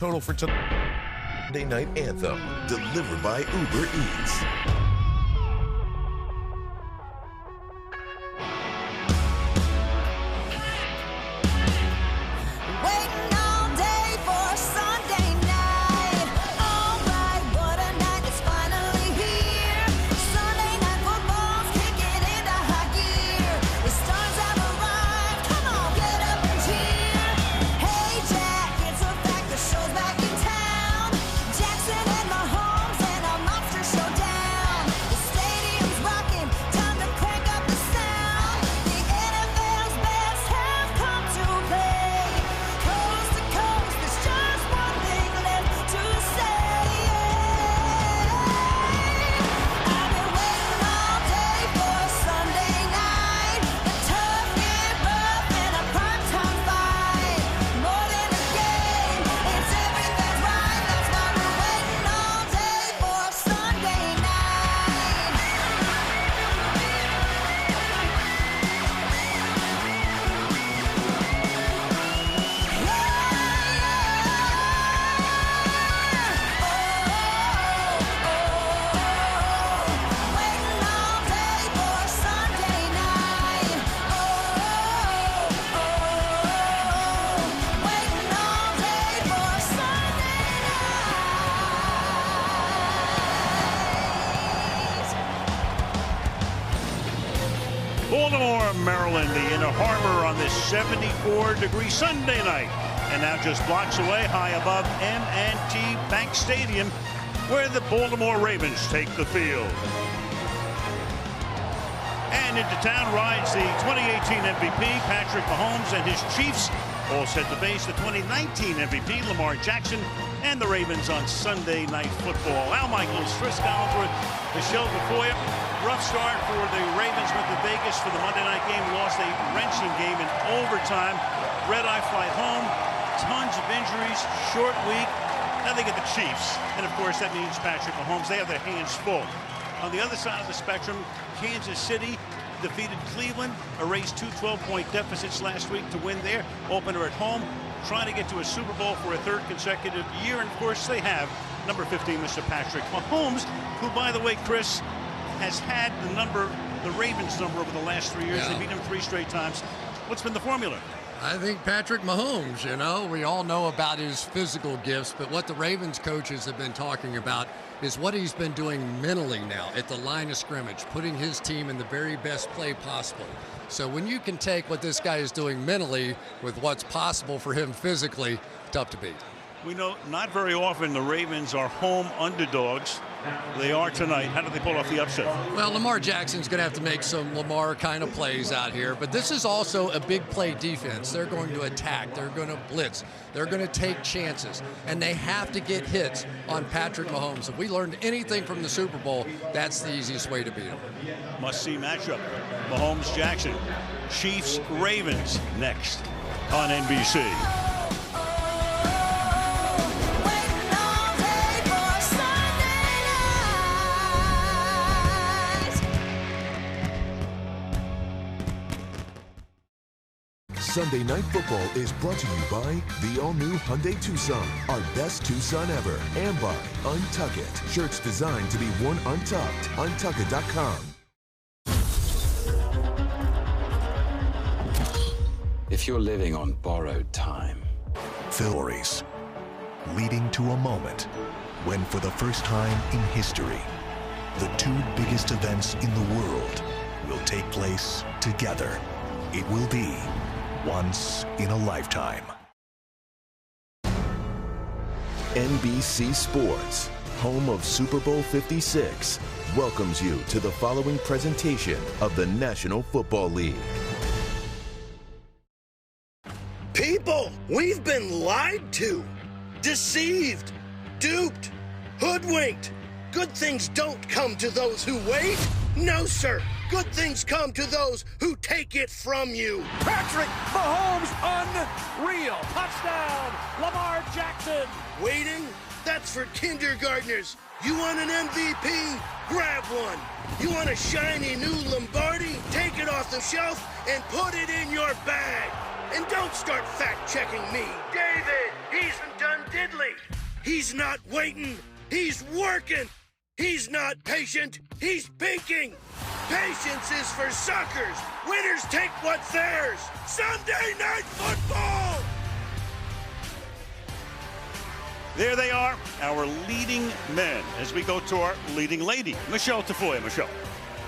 Total for Sunday Night Anthem, delivered by Uber Eats. Baltimore, Maryland, the Inner Harbor on this 74-degree Sunday night. And now just blocks away, high above M&T Bank Stadium, where the Baltimore Ravens take the field. And into town rides the 2018 MVP, Patrick Mahomes, and his Chiefs, all set to face the 2019 MVP, Lamar Jackson, and the Ravens on Sunday Night Football. Al Michaels, Chris Collinsworth, the show before you. Rough start for the Ravens. Went to Vegas for the Monday night game, lost a wrenching game in overtime. Red-eye flight home, tons of injuries, short week. Now they get the Chiefs, and of course that means Patrick Mahomes. They have their hands full. On the other side of the spectrum, Kansas City defeated Cleveland, erased two 12-point deficits last week to win their opener at home, trying to get to a Super Bowl for a third consecutive year. And of course they have number 15, Mr. Patrick Mahomes, who, by the way, Chris, has had the Ravens number over the last 3 years. They beat him 3 straight times. What's been the formula? I think Patrick Mahomes, we all know about his physical gifts, but what the Ravens coaches have been talking about is what he's been doing mentally now at the line of scrimmage, putting his team in the very best play possible. So when you can take what this guy is doing mentally with what's possible for him physically, tough to beat. We know not very often the Ravens are home underdogs. They are tonight. How did they pull off the upset? Well, Lamar Jackson's going to have to make some Lamar kind of plays out here, but this is also a big play defense. They're going to attack. They're going to blitz. They're going to take chances, and they have to get hits on Patrick Mahomes. If we learned anything from the Super Bowl, that's the easiest way to beat him. Must-see matchup. Mahomes-Jackson. Chiefs-Ravens next on NBC. Sunday Night Football is brought to you by the all-new Hyundai Tucson, our best Tucson ever, and by Untuck It, shirts designed to be worn untucked. Untuckit.com. If you're living on borrowed time. Stories leading to a moment when, for the first time in history, the two biggest events in the world will take place together. It will be once in a lifetime. NBC Sports, home of Super Bowl 56, welcomes you to the following presentation of the National Football League. People, we've been lied to, deceived, duped, hoodwinked. Good things don't come to those who wait. No, sir. Good things come to those who take it from you. Patrick Mahomes, unreal. Touchdown, Lamar Jackson. Waiting? That's for kindergartners. You want an MVP? Grab one. You want a shiny new Lombardi? Take it off the shelf and put it in your bag. And don't start fact-checking me. David, he's done diddly. He's not waiting. He's working. He's not patient. He's pinking. Patience is for suckers. Winners take what's theirs. Sunday Night Football. There they are, our leading men, as we go to our leading lady, Michelle Tafoya. Michelle.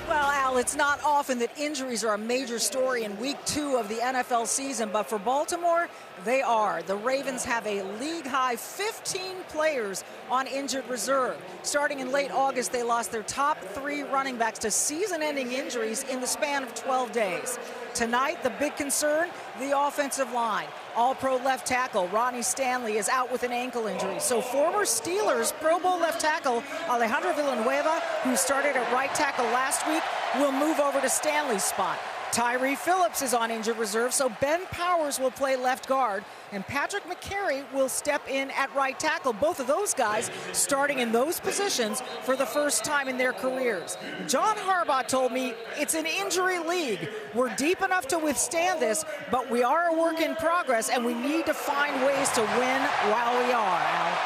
Well, Al, it's not often that injuries are a major story in week 2 of the NFL season, but for Baltimore, they are. The Ravens have a league-high 15 players on injured reserve. Starting in late August, they lost their top 3 running backs to season-ending injuries in the span of 12 days. Tonight, the big concern, the offensive line. All-pro left tackle Ronnie Stanley is out with an ankle injury. So former Steelers Pro Bowl left tackle Alejandro Villanueva, who started at right tackle last week, will move over to Stanley's spot. Tyree Phillips is on injured reserve, so Ben Powers will play left guard, and Patrick McCary will step in at right tackle. Both of those guys starting in those positions for the first time in their careers. John Harbaugh told me it's an injury league. We're deep enough to withstand this, but we are a work in progress, and we need to find ways to win while we are, Al.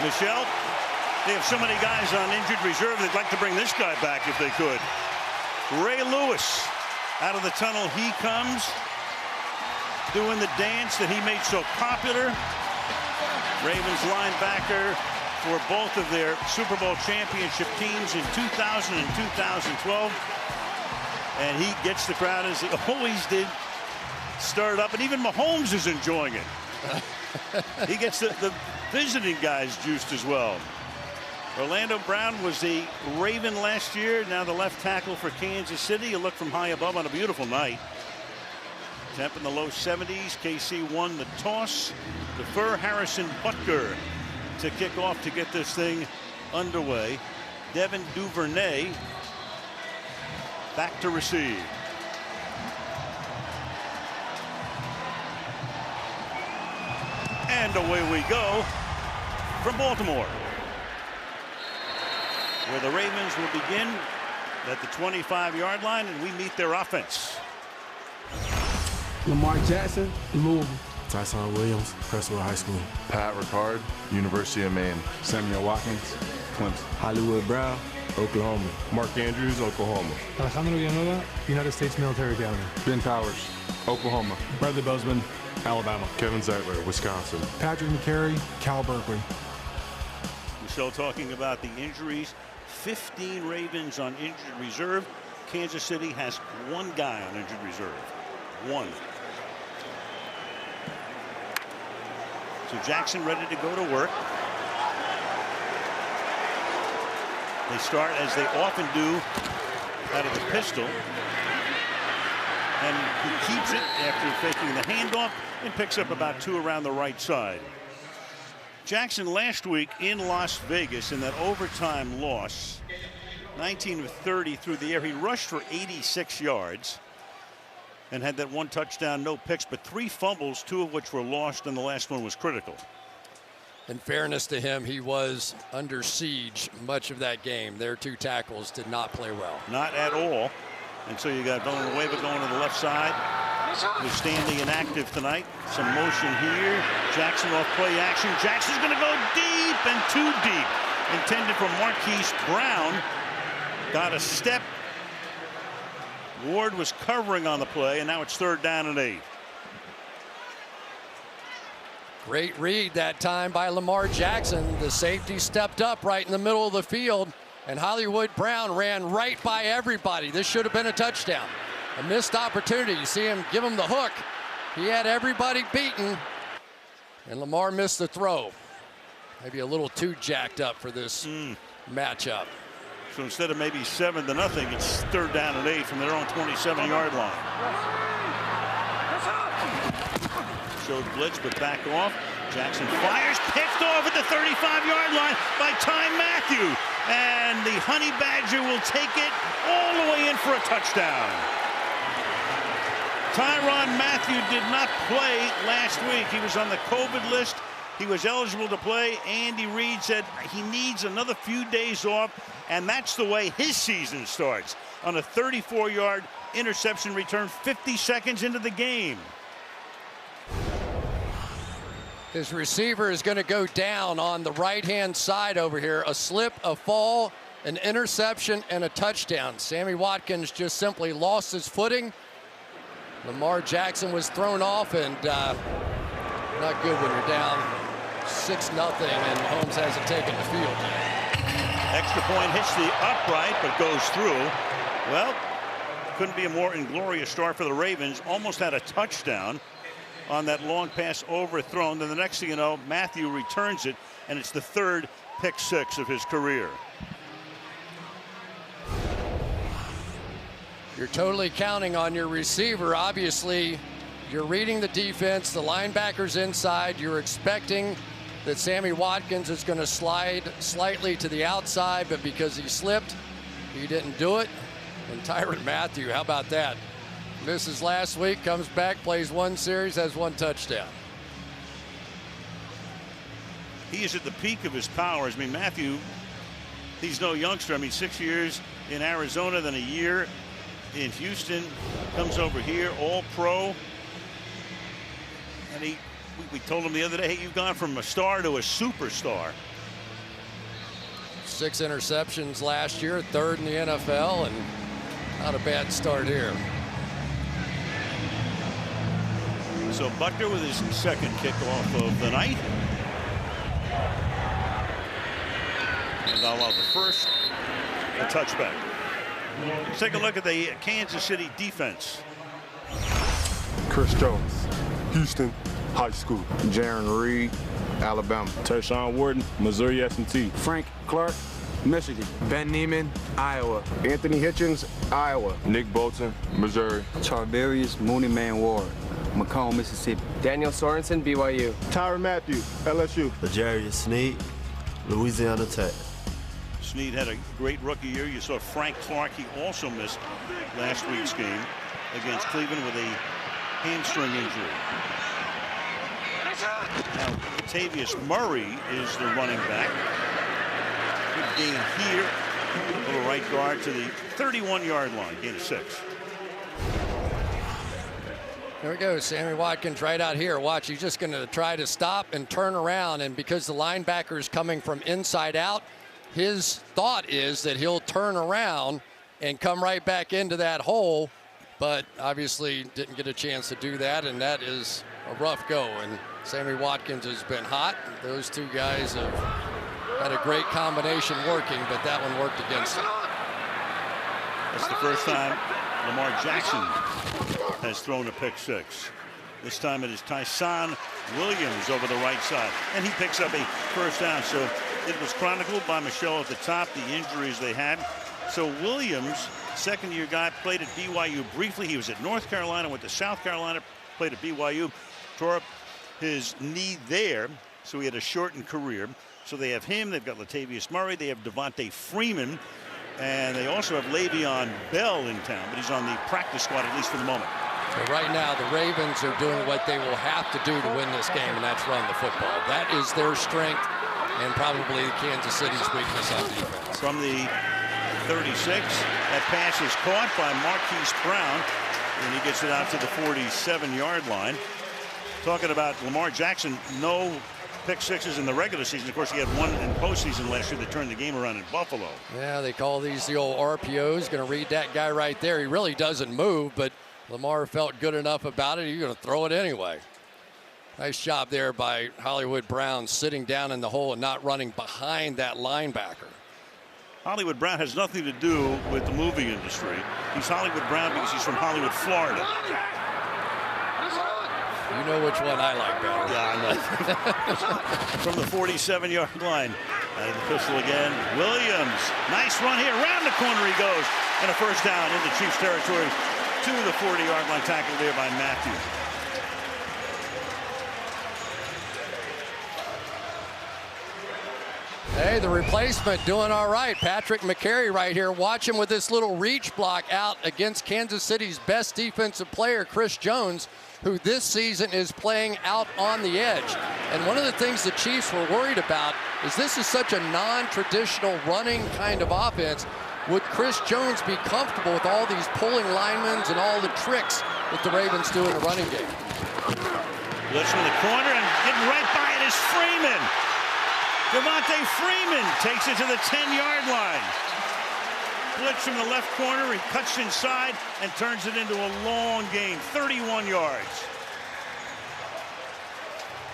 Michelle, they have so many guys on injured reserve, they'd like to bring this guy back if they could. Ray Lewis, out of the tunnel he comes, doing the dance that he made so popular. Ravens linebacker for both of their Super Bowl championship teams in 2000 and 2012. And he gets the crowd, as he always did, stirred up, and even Mahomes is enjoying it. He gets the visiting guys juiced as well. Orlando Brown was the Raven last year, now the left tackle for Kansas City. You look from high above on a beautiful night. Temp in the low 70s. KC won the toss. Defer Harrison Butker to kick off to get this thing underway. Devin Duvernay back to receive. And away we go from Baltimore, where the Ravens will begin at the 25-yard line, and we meet their offense. Lamar Jackson, Louisville. Tyson Williams, Crestwood High School. Pat Ricard, University of Maine. Samuel Watkins, Clemson. Hollywood Brown, Oklahoma. Mark Andrews, Oklahoma. Alejandro Villanueva, United States Military Academy. Ben Powers, Oklahoma. Bradley Bozeman, Alabama. Kevin Zeitler, Wisconsin. Patrick McCary, Cal Berkeley. Michelle talking about the injuries. 15 Ravens on injured reserve. Kansas City has 1 guy on injured reserve. 1. So Jackson ready to go to work. They start, as they often do, out of the pistol. And he keeps it after faking the handoff and picks up about 2 around the right side. Jackson last week in Las Vegas in that overtime loss, 19 of 30 through the air. He rushed for 86 yards and had that 1 touchdown, no picks, but 3 fumbles, 2 of which were lost, and the last one was critical. In fairness to him, he was under siege much of that game. Their 2 tackles did not play well. Not at all. And so you got Villanueva going to the left side. With Stanley inactive tonight. Some motion here. Jackson off play action. Jackson's going to go deep and too deep. Intended for Marquise Brown. Got a step. Ward was covering on the play, and now it's 3rd down and 8. Great read that time by Lamar Jackson. The safety stepped up right in the middle of the field, and Hollywood Brown ran right by everybody. This should have been a touchdown. A missed opportunity. You see him give him the hook. He had everybody beaten, and Lamar missed the throw. Maybe a little too jacked up for this matchup. So instead of maybe 7-0, it's 3rd down and 8 from their own 27-yard line. Showed blitz, but back off. Jackson fires, picked off at the 35-yard line by Ty Matthew. And the Honey Badger will take it all the way in for a touchdown. Tyrann Mathieu did not play last week. He was on the COVID list. He was eligible to play. Andy Reid said he needs another few days off, and that's the way his season starts. On a 34-yard interception return 50 seconds into the game. His receiver is going to go down on the right-hand side over here. A slip, a fall, an interception, and a touchdown. Sammy Watkins just simply lost his footing. Lamar Jackson was thrown off, and not good when you're down 6-0 and Mahomes hasn't taken the field. Extra point hits the upright, but goes through. Well, couldn't be a more inglorious start for the Ravens. Almost had a touchdown on that long pass overthrown. Then the next thing you know, Matthew returns it, and it's the third pick six of his career. You're totally counting on your receiver. Obviously, you're reading the defense, the linebacker's inside. You're expecting that Sammy Watkins is going to slide slightly to the outside, but because he slipped, he didn't do it. And Tyrann Mathieu, how about that? Misses last week, comes back, plays one series, has one touchdown. He is at the peak of his powers. I mean, Matthew, he's no youngster. I mean, 6 years in Arizona, then a year in Houston, comes over here, all pro. And we told him the other day, hey, you've gone from a star to a superstar. 6 interceptions last year, third in the NFL, and not a bad start here. So Buckner with his second kickoff of the night. And now the first, a touchback. Let's take a look at the Kansas City defense. Chris Jones, Houston High School. Jaron Reed, Alabama. Tershawn Wharton, Missouri S&T. Frank Clark, Michigan. Ben Neiman, Iowa. Anthony Hitchens, Iowa. Nick Bolton, Missouri. Charvarius Mooney Man Ward, Macomb, Mississippi. Daniel Sorensen, BYU. Tyrann Mathieu, LSU. L'Jarius Sneed, Louisiana Tech. Sneed had a great rookie year. You saw Frank Clark. He also missed last week's game against Cleveland with a hamstring injury. Now, Latavius Murray is the running back. Good gain here. Little right guard to the 31-yard line. Gain of 6. There we go. Sammy Watkins right out here. Watch, he's just going to try to stop and turn around. And because the linebacker is coming from inside out, his thought is that he'll turn around and come right back into that hole. But obviously didn't get a chance to do that. And that is a rough go. And Sammy Watkins has been hot. Those two guys have had a great combination working, but that one worked against them. That's the first time Lamar Jackson has thrown a pick six. This time it is Tyson Williams over the right side, and he picks up a first down. So it was chronicled by Michelle at the top, the injuries they had. So Williams, second-year guy, played at BYU briefly. He was at North Carolina, went to South Carolina, played at BYU, tore up his knee there, so he had a shortened career. So they have him, they've got Latavius Murray, they have Devontae Freeman, and they also have Le'Veon Bell in town, but he's on the practice squad, at least for the moment. So right now, the Ravens are doing what they will have to do to win this game, and that's run the football. That is their strength and probably Kansas City's weakness on defense. From the 36, that pass is caught by Marquise Brown, and he gets it out to the 47-yard line. Talking about Lamar Jackson, no pick sixes in the regular season. Of course, he had one in postseason last year that turned the game around in Buffalo. Yeah, they call these the old RPOs. Going to read that guy right there. He really doesn't move, but Lamar felt good enough about it. He's going to throw it anyway. Nice job there by Hollywood Brown, sitting down in the hole and not running behind that linebacker. Hollywood Brown has nothing to do with the movie industry. He's Hollywood Brown because he's from Hollywood, Florida. You know which one I like better. Yeah, I know. From the 47-yard line. Out of the pistol again. Williams. Nice run here. Around the corner he goes. And a first down into Chiefs territory to the 40-yard line. Tackled there by Matthew. Hey, the replacement doing all right. Patrick McCary right here. Watch him with this little reach block out against Kansas City's best defensive player, Chris Jones, who this season is playing out on the edge. And one of the things the Chiefs were worried about is this is such a non-traditional running kind of offense. Would Chris Jones be comfortable with all these pulling linemen and all the tricks that the Ravens do in the running game? Blitz from the corner and getting right by Freeman. Devontae Freeman takes it to the 10-yard line. Blitz from the left corner. He cuts inside and turns it into a long gain, 31 yards.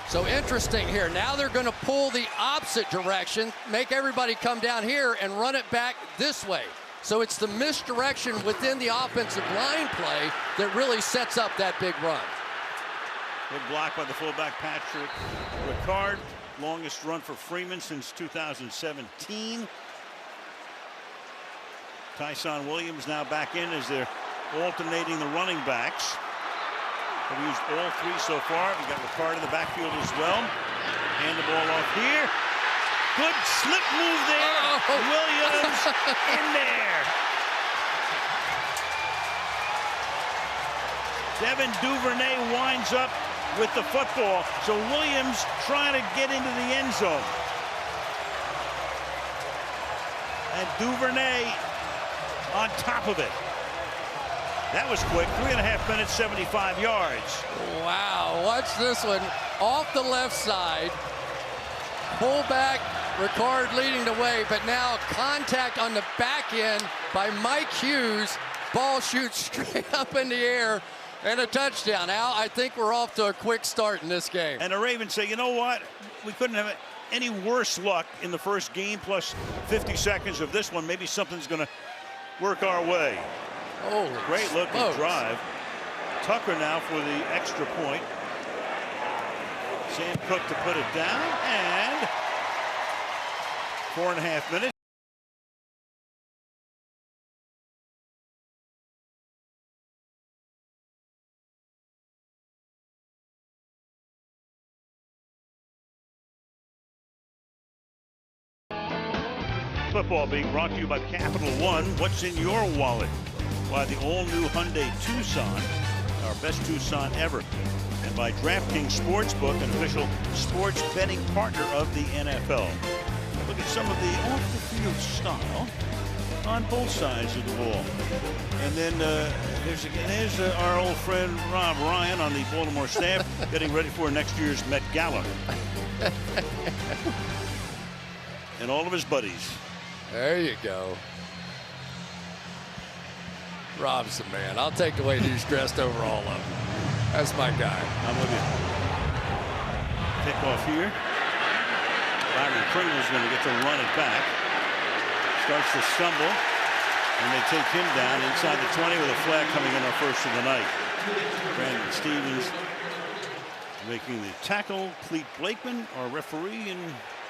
So interesting here. Now they're going to pull the opposite direction, make everybody come down here and run it back this way. So it's the misdirection within the offensive line play that really sets up that big run. Good block by the fullback Patrick Ricard. Longest run for Freeman since 2017. Tyson Williams now back in as they're alternating the running backs. We've used all three so far. We've got Ricard in the backfield as well. Hand the ball off here. Good slip move there. Williams in there. Devin Duvernay winds up with the football. So Williams trying to get into the end zone. And Duvernay on top of it. That was quick. 3.5 minutes, 75 yards. Wow, watch this one. Off the left side. Fullback, Ricard leading the way, but now contact on the back end by Mike Hughes. Ball shoots straight up in the air and a touchdown. Al, I think we're off to a quick start in this game. And the Ravens say, you know what? We couldn't have any worse luck in the first game plus 50 seconds of this one. Maybe something's going to work our way. Holy great looking smokes. drive. Tucker now for the extra point. Sam Cook to put it down, and 4.5 minutes. Football being brought to you by Capital One. What's in your wallet? By the all-new Hyundai Tucson, our best Tucson ever. And by DraftKings Sportsbook, an official sports betting partner of the NFL. Look at some of the off-the-field style on both sides of the ball. And then there's our old friend Rob Ryan on the Baltimore staff getting ready for next year's Met Gala. And all of his buddies. There you go. Rob's the man. I'll take the way he's dressed over all of them. That's my guy. I'm with you. Pick off here. Byron Pringle's going to get to run it back. Starts to stumble. And they take him down inside the 20 with a flag coming in, our first of the night. Brandon Stevens making the tackle. Cleet Blakeman, our referee, and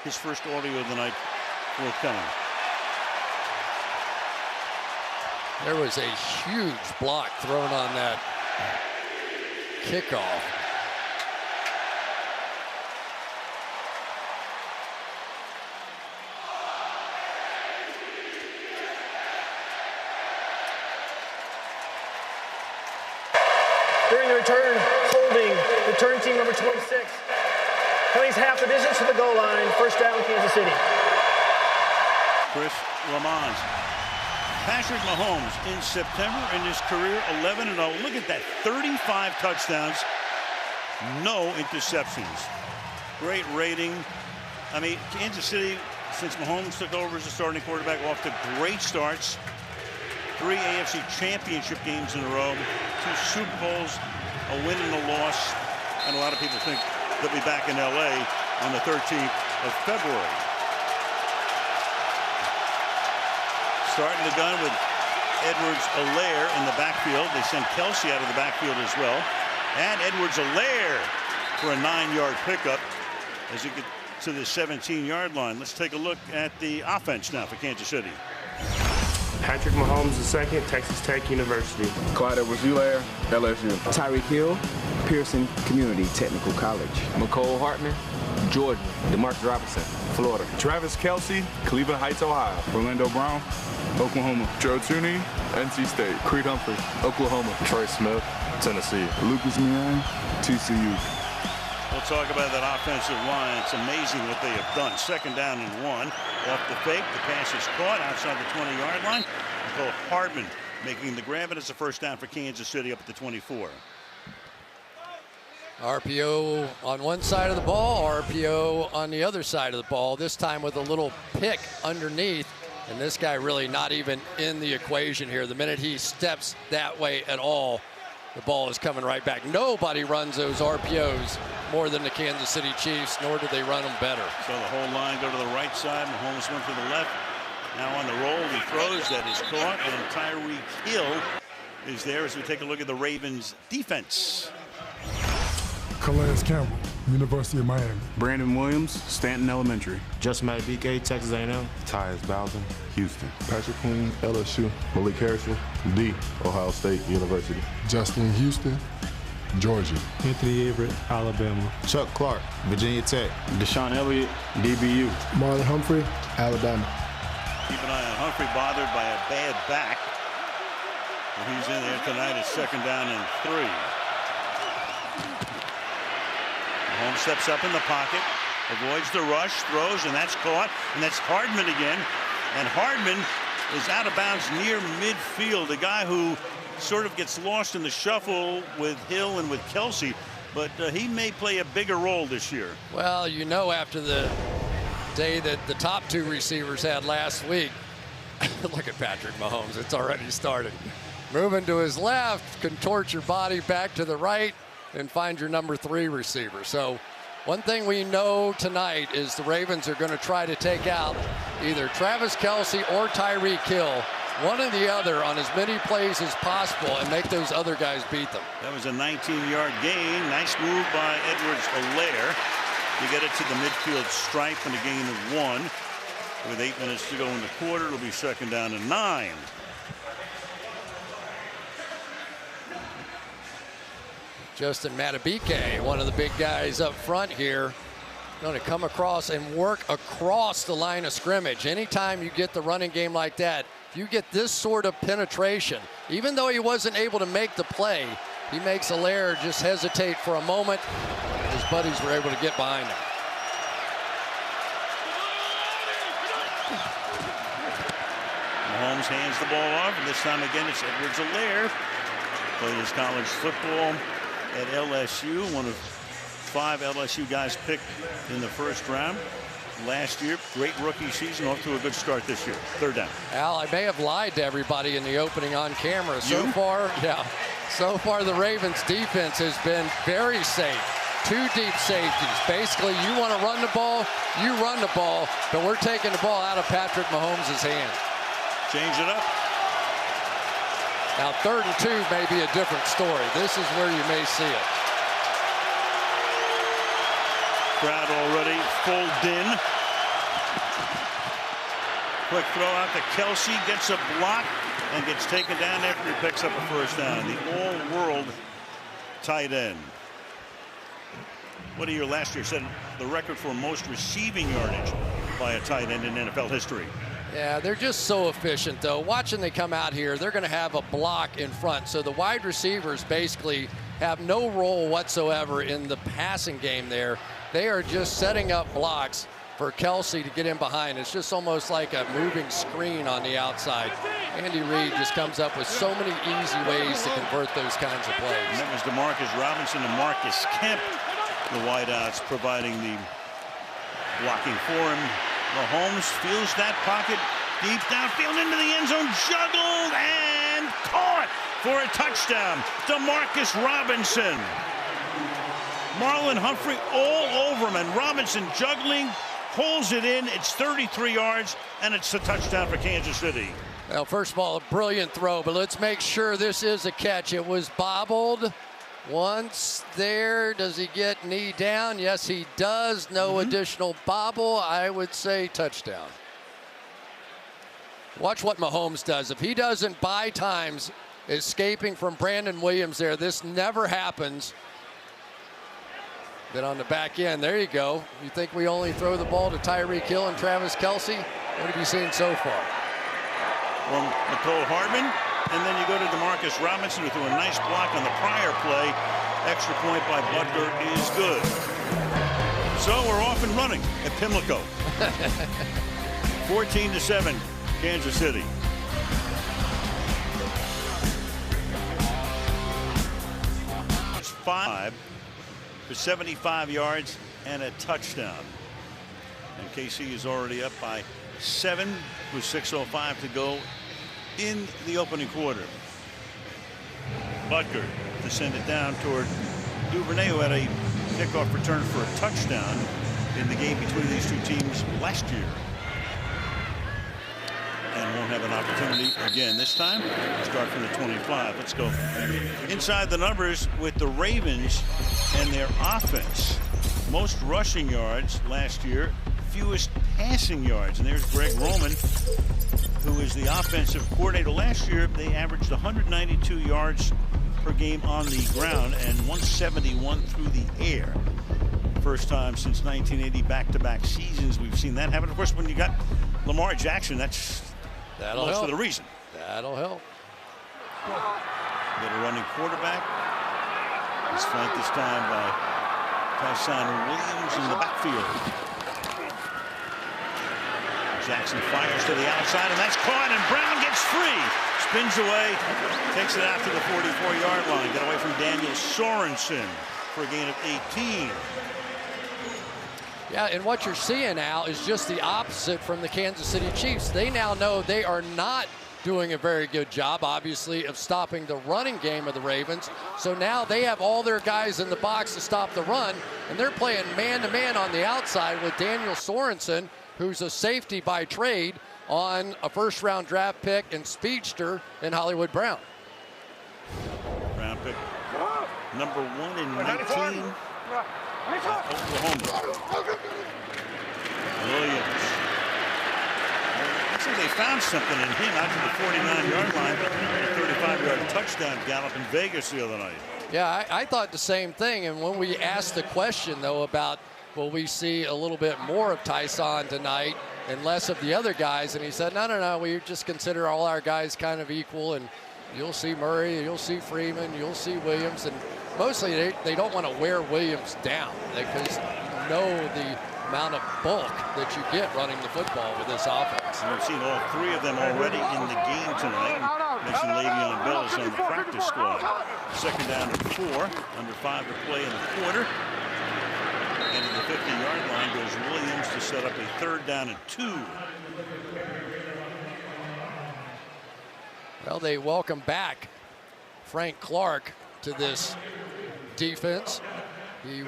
his first audio of the night forthcoming. There was a huge block thrown on that kickoff. During the return, holding return team number 26. Penalties half the distance to the goal line. First down, Kansas City. Chris Lamont. Patrick Mahomes in September in his career 11-0. Look at that, 35 touchdowns, no interceptions. Great rating. I mean, Kansas City, since Mahomes took over as a starting quarterback, off to great starts. 3 AFC championship games in a row, 2 Super Bowls, a win and a loss. And a lot of people think they'll be back in LA on the 13th of February. Starting the gun with Edwards-Helaire in the backfield. They send Kelsey out of the backfield as well. And Edwards-Helaire for a 9-yard pickup as he gets to the 17-yard line. Let's take a look at the offense now for Kansas City. Patrick Mahomes II, Texas Tech University. Clyde Edwards-Helaire, LSU. Tyreek Hill, Pearson Community Technical College. McCole Hartman, Jordan. DeMarcus Robinson, Florida. Travis Kelce, Cleveland Heights, Ohio. Orlando Brown, Oklahoma. Joe Tooney, NC State. Creed Humphrey, Oklahoma. Troy Smith, Tennessee. Lucas Mian, TCU. We'll talk about that offensive line. It's amazing what they have done. 2nd down and 1. Off the fake. The pass is caught outside the 20-yard line. Nicole Hardman making the grab, and it's a first down for Kansas City up at the 24. RPO on one side of the ball, RPO on the other side of the ball, this time with a little pick underneath. And this guy really not even in the equation here. The minute he steps that way at all, the ball is coming right back. Nobody runs those RPOs more than the Kansas City Chiefs, nor do they run them better. So the whole line go to the right side. Mahomes went to the left. Now on the roll, he throws. That is caught. And Tyreek Hill is there as we take a look at the Ravens defense. Calais Campbell, University of Miami. Brandon Williams, Stanton Elementary. Justin BK, Texas A&M. Tyus Bowden, Houston. Patrick Queen, LSU. Malik Harrison, D, Ohio State University. Justin Houston, Georgia. Anthony Everett, Alabama. Chuck Clark, Virginia Tech. Deshaun Elliott, DBU. Marlon Humphrey, Alabama. Keep an eye on Humphrey, bothered by a bad back. And he's in there tonight at 2nd down and 3. Mahomes steps up in the pocket, avoids the rush, throws, and that's caught. And that's Hardman again. And Hardman is out of bounds near midfield. A guy who sort of gets lost in the shuffle with Hill and with Kelsey. But he may play a bigger role this year. Well, you know, after the day that the top 2 receivers had last week, look at Patrick Mahomes. It's already started. Moving to his left, contort your body back to the right, and find your number 3 receiver. So one thing we know tonight is the Ravens are going to try to take out either Travis Kelce or Tyreek Hill, one or the other, on as many plays as possible and make those other guys beat them. That was a 19-yard gain. Nice move by Edwards-Helaire to get it to the midfield stripe and a gain of 1. With 8 minutes to go in the quarter, it'll be 2nd down and 9. Justin Madubuike, one of the big guys up front here, going to come across and work across the line of scrimmage. Anytime you get the running game like that, if you get this sort of penetration, even though he wasn't able to make the play, he makes Helaire just hesitate for a moment. His buddies were able to get behind him. Mahomes hands the ball off, and this time again it's Edwards-Helaire. Played his college football at LSU, one of 5 LSU guys picked in the 1st round last year. Great rookie season, off to a good start this year. 3rd down. Al, I may have lied to everybody in the opening on camera. So far the Ravens defense has been very safe. 2 deep safeties. Basically, you want to run the ball, you run the ball, but we're taking the ball out of Patrick Mahomes' hands. Change it up. Now 3rd and 2 may be a different story. This is where you may see it. Crowd already full in. Quick throw out to Kelsey, gets a block and gets taken down after he picks up a 1st down. The all-world tight end. What a year last year, set the record for most receiving yardage by a tight end in NFL history. Yeah, they're just so efficient, though. Watching they come out here, they're going to have a block in front. So the wide receivers basically have no role whatsoever in the passing game there. They are just setting up blocks for Kelsey to get in behind. It's just almost like a moving screen on the outside. Andy Reid just comes up with so many easy ways to convert those kinds of plays. And that was DeMarcus Robinson and Marcus Kemp, the wideouts, providing the blocking for him. Mahomes feels that pocket deep downfield into the end zone, juggled and caught for a touchdown. DeMarcus Robinson. Marlon Humphrey all over him, and Robinson juggling, holds it in. It's 33 yards, and it's a touchdown for Kansas City. Well, first of all, a brilliant throw, but let's make sure this is a catch. It was bobbled once there. Does he get knee down? Yes, he does. No additional bobble. I would say touchdown. Watch what Mahomes does. If he doesn't buy times escaping from Brandon Williams there, this never happens. Then on the back end, there you go. You think we only throw the ball to Tyreek Hill and Travis Kelce? What have you seen so far? From Nicole Hardman, and then you go to DeMarcus Robinson, who threw a nice block on the prior play. Extra point by Butler is good. So we're off and running at Pimlico. 14-7, Kansas City. It's 5. for 75 yards and a touchdown. And KC is already up by 7 with 6:05 to go in the opening quarter. Butker to send it down toward Duvernay, who had a kickoff return for a touchdown in the game between these two teams last year. And won't have an opportunity again this time. Start from the 25. Let's go inside the numbers with the Ravens and their offense. Most rushing yards last year, fewest passing yards. And there's Greg Roman, who is the offensive coordinator. Last year, they averaged 192 yards per game on the ground and 171 through the air. First time since 1980, back-to-back seasons we've seen that happen. Of course, when you got Lamar Jackson, that's most of the reason. That'll help. Get a running quarterback. He's flanked this time by Tyson Williams in the backfield. Jackson fires to the outside, and that's caught, and Brown gets free. Spins away, takes it out to the 44-yard line. Get away from Daniel Sorensen for a gain of 18. Yeah, and what you're seeing now is just the opposite from the Kansas City Chiefs. They now know they are not doing a very good job, obviously, of stopping the running game of the Ravens. So now they have all their guys in the box to stop the run, and they're playing man-to-man on the outside with Daniel Sorensen, who's a safety by trade, on a first-round draft pick and speedster in Hollywood Brown. Brown pick number 1 in 19. Oklahoma. Williams. Looks like they found something in him out to the 49-yard line. A 35-yard touchdown gallop in Vegas the other night. Yeah, I thought the same thing. And when we asked the question, though, about will we see a little bit more of Tyson tonight and less of the other guys, and he said, no, we just consider all our guys kind of equal, and you'll see Murray, you'll see Freeman, you'll see Williams, and mostly they don't want to wear Williams down because you know the amount of bulk that you get running the football with this offense. And we've seen all 3 of them already in the game tonight. Mentioned Le'Veon Bell is on the practice squad. Second down and 4, under 5 to play in the quarter. And at the 50-yard line goes Williams to set up a 3rd down and 2. Well, they welcome back Frank Clark to this defense. He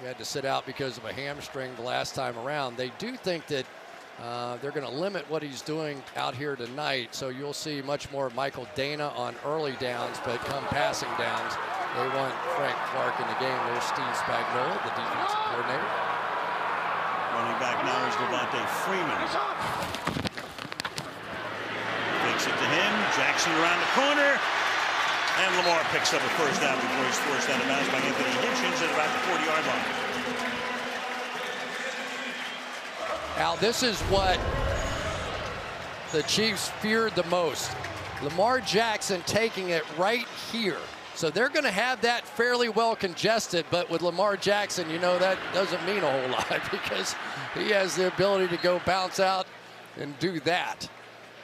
had to sit out because of a hamstring the last time around. They do think that they're going to limit what he's doing out here tonight, so you'll see much more of Michael Dana on early downs, but come passing downs, they want Frank Clark in the game. There's Steve Spagnuolo, the defensive coordinator. Running back now is Devontae Freeman. Takes it to him. Jackson around the corner. And Lamar picks up a first down before he's forced out of bounds by Anthony Hitchens at about the 40-yard line. Now, this is what the Chiefs feared the most. Lamar Jackson taking it right here. So they're going to have that fairly well congested, but with Lamar Jackson, you know, that doesn't mean a whole lot because he has the ability to go bounce out and do that.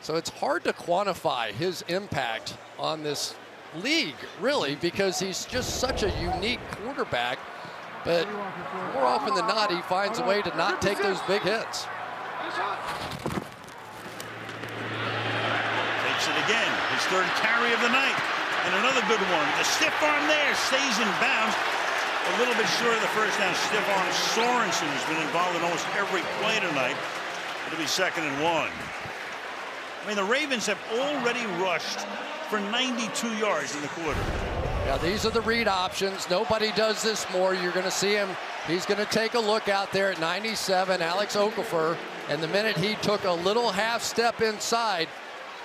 So it's hard to quantify his impact on this league, really, because he's just such a unique quarterback. But more often than not, he finds a way to not take those big hits. Takes it again, his 3rd carry of the night. And another good one. The stiff arm there stays in bounds. A little bit short of the first down. Stiff arm Sorensen has been involved in almost every play tonight. It'll be 2nd and 1. I mean, the Ravens have already rushed for 92 yards in the quarter. Yeah, these are the read options. Nobody does this more. You're going to see him. He's going to take a look out there at 97, Alex Okafor. And the minute he took a little half step inside,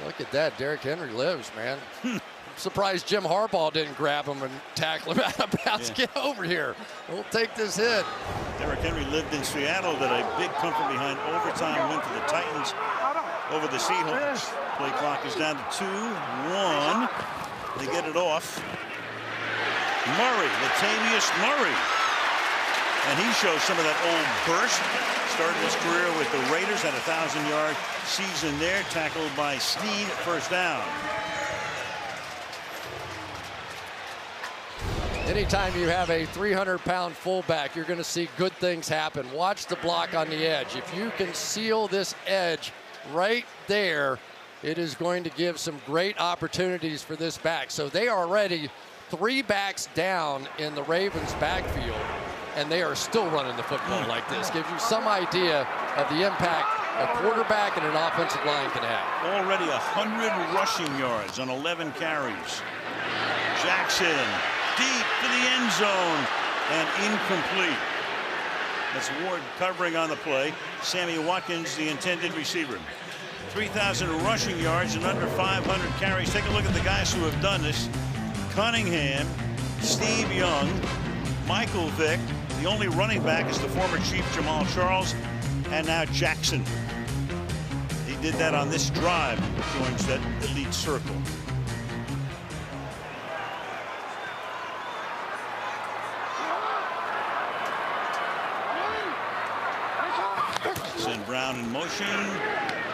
look at that. Derrick Henry lives, man. I'm surprised Jim Harbaugh didn't grab him and tackle him out of bounds. Yeah. Get over here. We'll take this hit. Derrick Henry lived in Seattle, got a big come from behind overtime win for the Titans over the Seahawks. Play clock is down to 2-1. They get it off. Murray, Latavius Murray. And he shows some of that old burst. Started his career with the Raiders, had a 1,000-yard season there. Tackled by Snead, first down. Anytime you have a 300-pound fullback, you're going to see good things happen. Watch the block on the edge. If you can seal this edge right there, it is going to give some great opportunities for this back. So they are already 3 backs down in the Ravens backfield, and they are still running the football like this. Gives you some idea of the impact a quarterback and an offensive line can have. Already 100 rushing yards on 11 carries. Jackson deep to the end zone and incomplete. That's Ward covering on the play. Sammy Watkins, the intended receiver. 3,000 rushing yards and under 500 carries. Take a look at the guys who have done this. Cunningham, Steve Young, Michael Vick. The only running back is the former Chief Jamal Charles, and now Jackson. He did that on this drive, joins that elite circle. Send Brown in motion.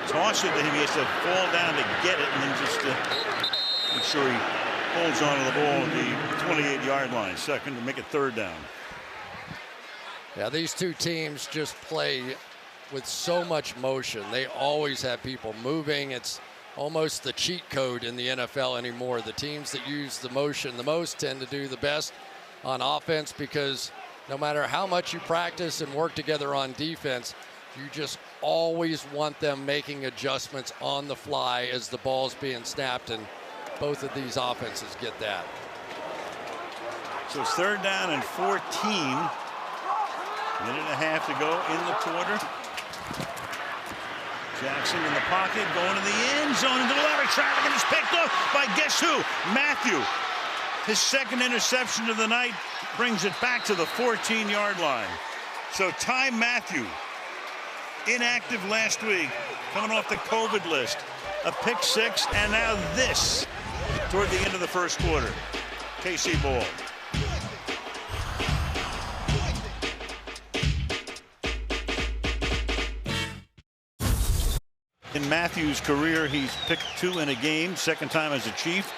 Toss it to him. He has to fall down to get it, and then just make sure he holds on to the ball at the 28-yard line. Second to make it 3rd down. Yeah, these two teams just play with so much motion. They always have people moving. It's almost the cheat code in the NFL anymore. The teams that use the motion the most tend to do the best on offense, because no matter how much you practice and work together on defense, you just always want them making adjustments on the fly as the ball's being snapped, and both of these offenses get that. So it's 3rd down and 14. Minute and a half to go in the quarter. Jackson in the pocket, going to the end zone into the ladder traffic, and it's picked up by guess who? Matthew. His 2nd interception of the night brings it back to the 14-yard line. So Ty Matthew, inactive last week, coming off the COVID list. A pick 6, and now this toward the end of the 1st quarter. KC ball. In Matthews' career, he's picked 2 in a game, 2nd time as a Chief.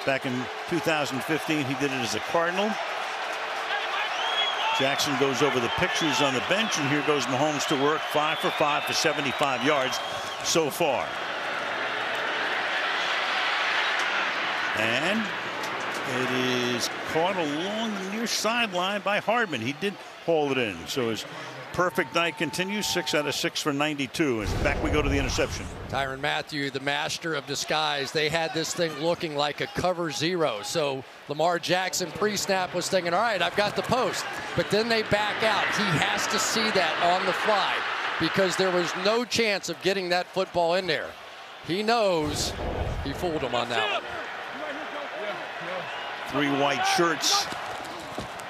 Back in 2015, he did it as a Cardinal. Jackson goes over the pictures on the bench, and here goes Mahomes to work. 5 for 5 for 75 yards so far. And it is caught along the near sideline by Hardman. He did haul it in. So his perfect night continues. 6 out of 6 for 92. And back we go to the interception. Tyrann Mathieu, the master of disguise. They had this thing looking like a cover 0. So Lamar Jackson pre-snap was thinking, all right, I've got the post. But then they back out. He has to see that on the fly, because there was no chance of getting that football in there. He knows he fooled him on that one. 3 white shirts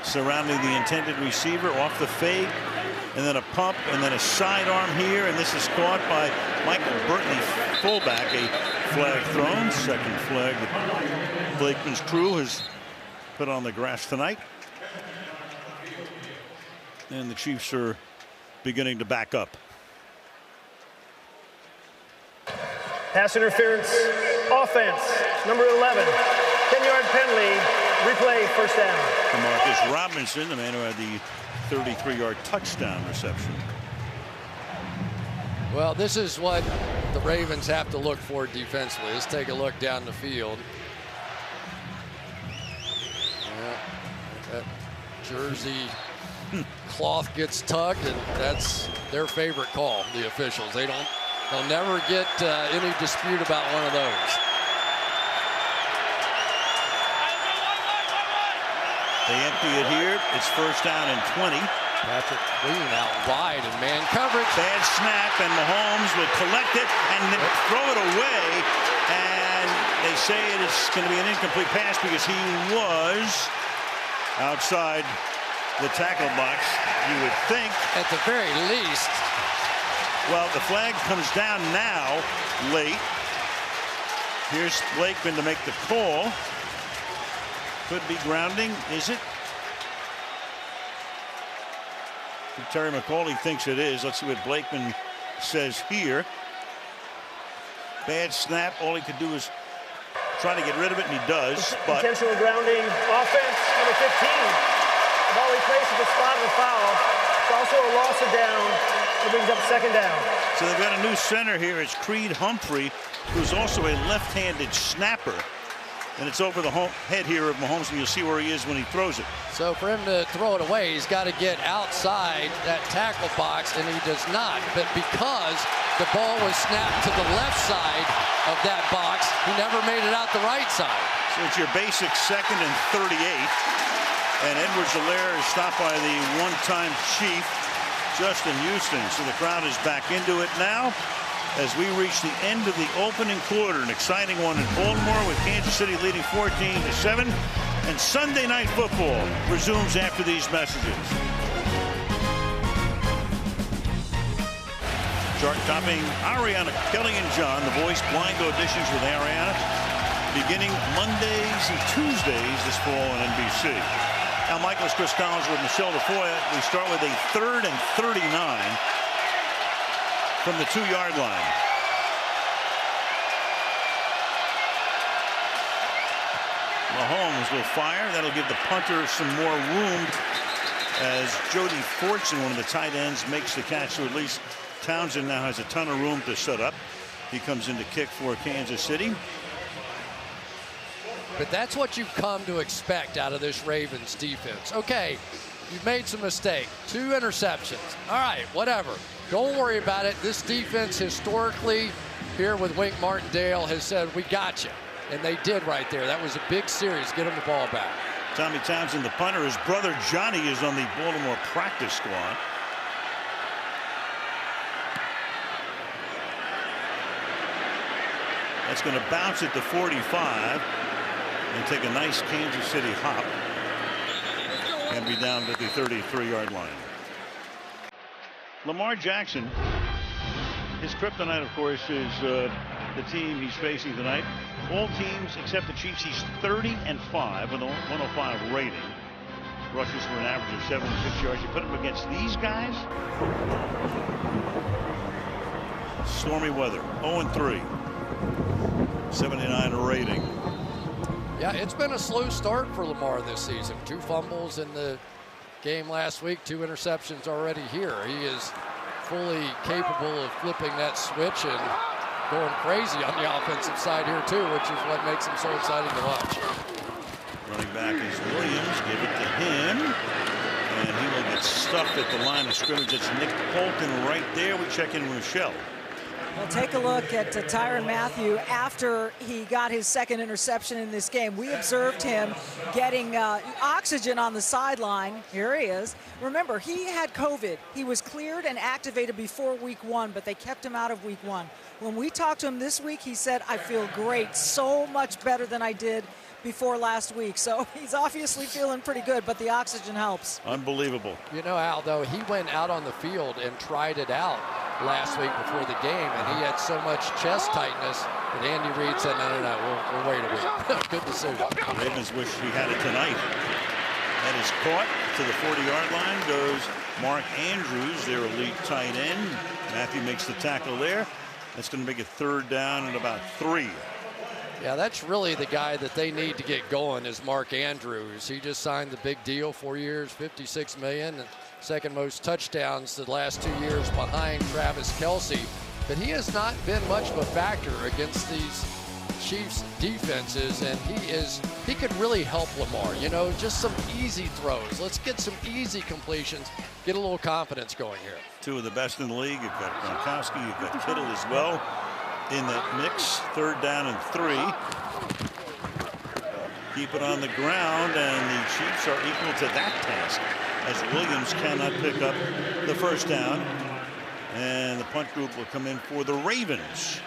surrounding the intended receiver, off the fake, and then a pump, and then a sidearm here, and this is caught by Michael Burton, the fullback. A flag thrown, 2nd flag that Blakeman's crew has put on the grass tonight. And the Chiefs are beginning to back up. Pass interference, offense, number 11. 10-yard penalty, replay, 1st down. Demarcus Robinson, the man who had the 33-yard touchdown reception. Well, this is what the Ravens have to look for defensively. Let's take a look down the field. Yeah, that jersey cloth gets tugged, and that's their favorite call, the officials. They'll never get any dispute about one of those. They empty it here. It's 1st down and 20. Patrick Queen out wide in man coverage. Bad snap, and Mahomes will collect it and then throw it away. And they say it is going to be an incomplete pass because he was outside the tackle box, you would think. At the very least. Well, the flag comes down now, late. Here's Blakeman to make the call. Could be grounding, is it? Terry McCauley thinks it is. Let's see what Blakeman says here. Bad snap. All he could do is try to get rid of it, and he does. But intentional grounding offense, number 15. The ball he plays at the spot of the foul. It's also a loss of down. It brings up second down. So they've got a new center here. It's Creed Humphrey, who's also a left-handed snapper. And it's over the head here of Mahomes, and you'll see where he is when he throws it. So for him to throw it away, he's got to get outside that tackle box, and he does not. But because the ball was snapped to the left side of that box, he never made it out the right side. So it's your basic 2nd and 38. And Edwards-Helaire is stopped by the one-time Chief, Justin Houston. So the crowd is back into it now as we reach the end of the opening quarter. An exciting one in Baltimore with Kansas City leading 14-7. And Sunday Night Football resumes after these messages. Chart topping Ariana Kelly and John, the Voice blind auditions with Ariana, beginning Mondays and Tuesdays this fall on NBC. Now, Michael's Chris Collins with Michelle DeFoya. We start with a 3rd and 39 from the 2-yard line. Mahomes will fire. That'll give the punter some more room as Jody Fortson, one of the tight ends, makes the catch. So at least Townsend now has a ton of room to set up. He comes in to kick for Kansas City. But that's what you've come to expect out of this Ravens defense. Okay, you've made some mistakes. 2 interceptions. All right, whatever. Don't worry about it. This defense historically here with Wink Martindale has said, we got you. And they did right there. That was a big series. Get him the ball back. Tommy Townsend, the punter. His brother Johnny is on the Baltimore practice squad. That's going to bounce at the 45 and take a nice Kansas City hop and be down to the 33-yard line. Lamar Jackson, his kryptonite, of course, is the team he's facing tonight. All teams except the Chiefs, he's 30-5 with a 105 rating. Rushes for an average of 76 yards. You put him against these guys. Stormy weather, 0-3. 79 rating. Yeah, it's been a slow start for Lamar this season. 2 fumbles in the game last week, 2 interceptions already here. He is fully capable of flipping that switch and going crazy on the offensive side here too, which is what makes him so exciting to watch. Running back is Williams. Give it to him. And he will get stuffed at the line of scrimmage. It's Nick Bolton right there. We check in with Michelle. Well, take a look at Tyrann Mathieu after he got his 2nd interception in this game. We observed him getting oxygen on the sideline. Here he is. Remember, he had COVID. He was cleared and activated before week 1, but they kept him out of week 1. When we talked to him this week, he said, I feel great, so much better than I did before last week. So he's obviously feeling pretty good, but the oxygen helps. Unbelievable. You know, Al, though, he went out on the field and tried it out last week before the game, and he had so much chest tightness that Andy Reid said, no, we'll wait a week. Good decision. The Ravens wish he had it tonight. That is caught to the 40-yard line. Goes Mark Andrews, their elite tight end. Mathieu makes the tackle there. That's going to make it 3rd down and about 3. Yeah, that's really the guy that they need to get going is Mark Andrews. He just signed the big deal, 4 years, $56 million, and 2nd most touchdowns the last 2 years behind Travis Kelce. But he has not been much of a factor against these Chiefs defenses, and he could really help Lamar. You know, just some easy throws. Let's get some easy completions, get a little confidence going here. 2 of the best in the league. You've got Gronkowski, you've got Kittle as well in that mix. 3rd down and 3. Keep it on the ground, and the Chiefs are equal to that task as Williams cannot pick up the 1st down. And the punt group will come in for the Ravens.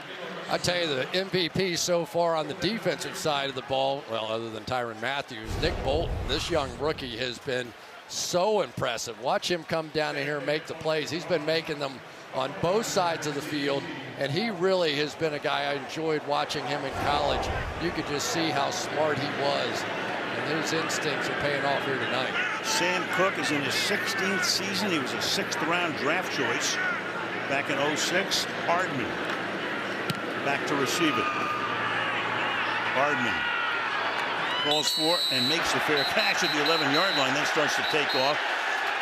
I tell you, the MVP so far on the defensive side of the ball, well, other than Tyrann Mathieu, Nick Bolton, this young rookie, has been so impressive. Watch him come down in here and make the plays. He's been making them on both sides of the field, and he really has been a guy I enjoyed watching him in college. You could just see how smart he was, and his instincts are paying off here tonight. Sam Cook is in his 16th season. He was a 6th-round draft choice back in '06. Hardman back to receive it. Hardman calls for and makes the fair catch at the 11-yard line, then starts to take off.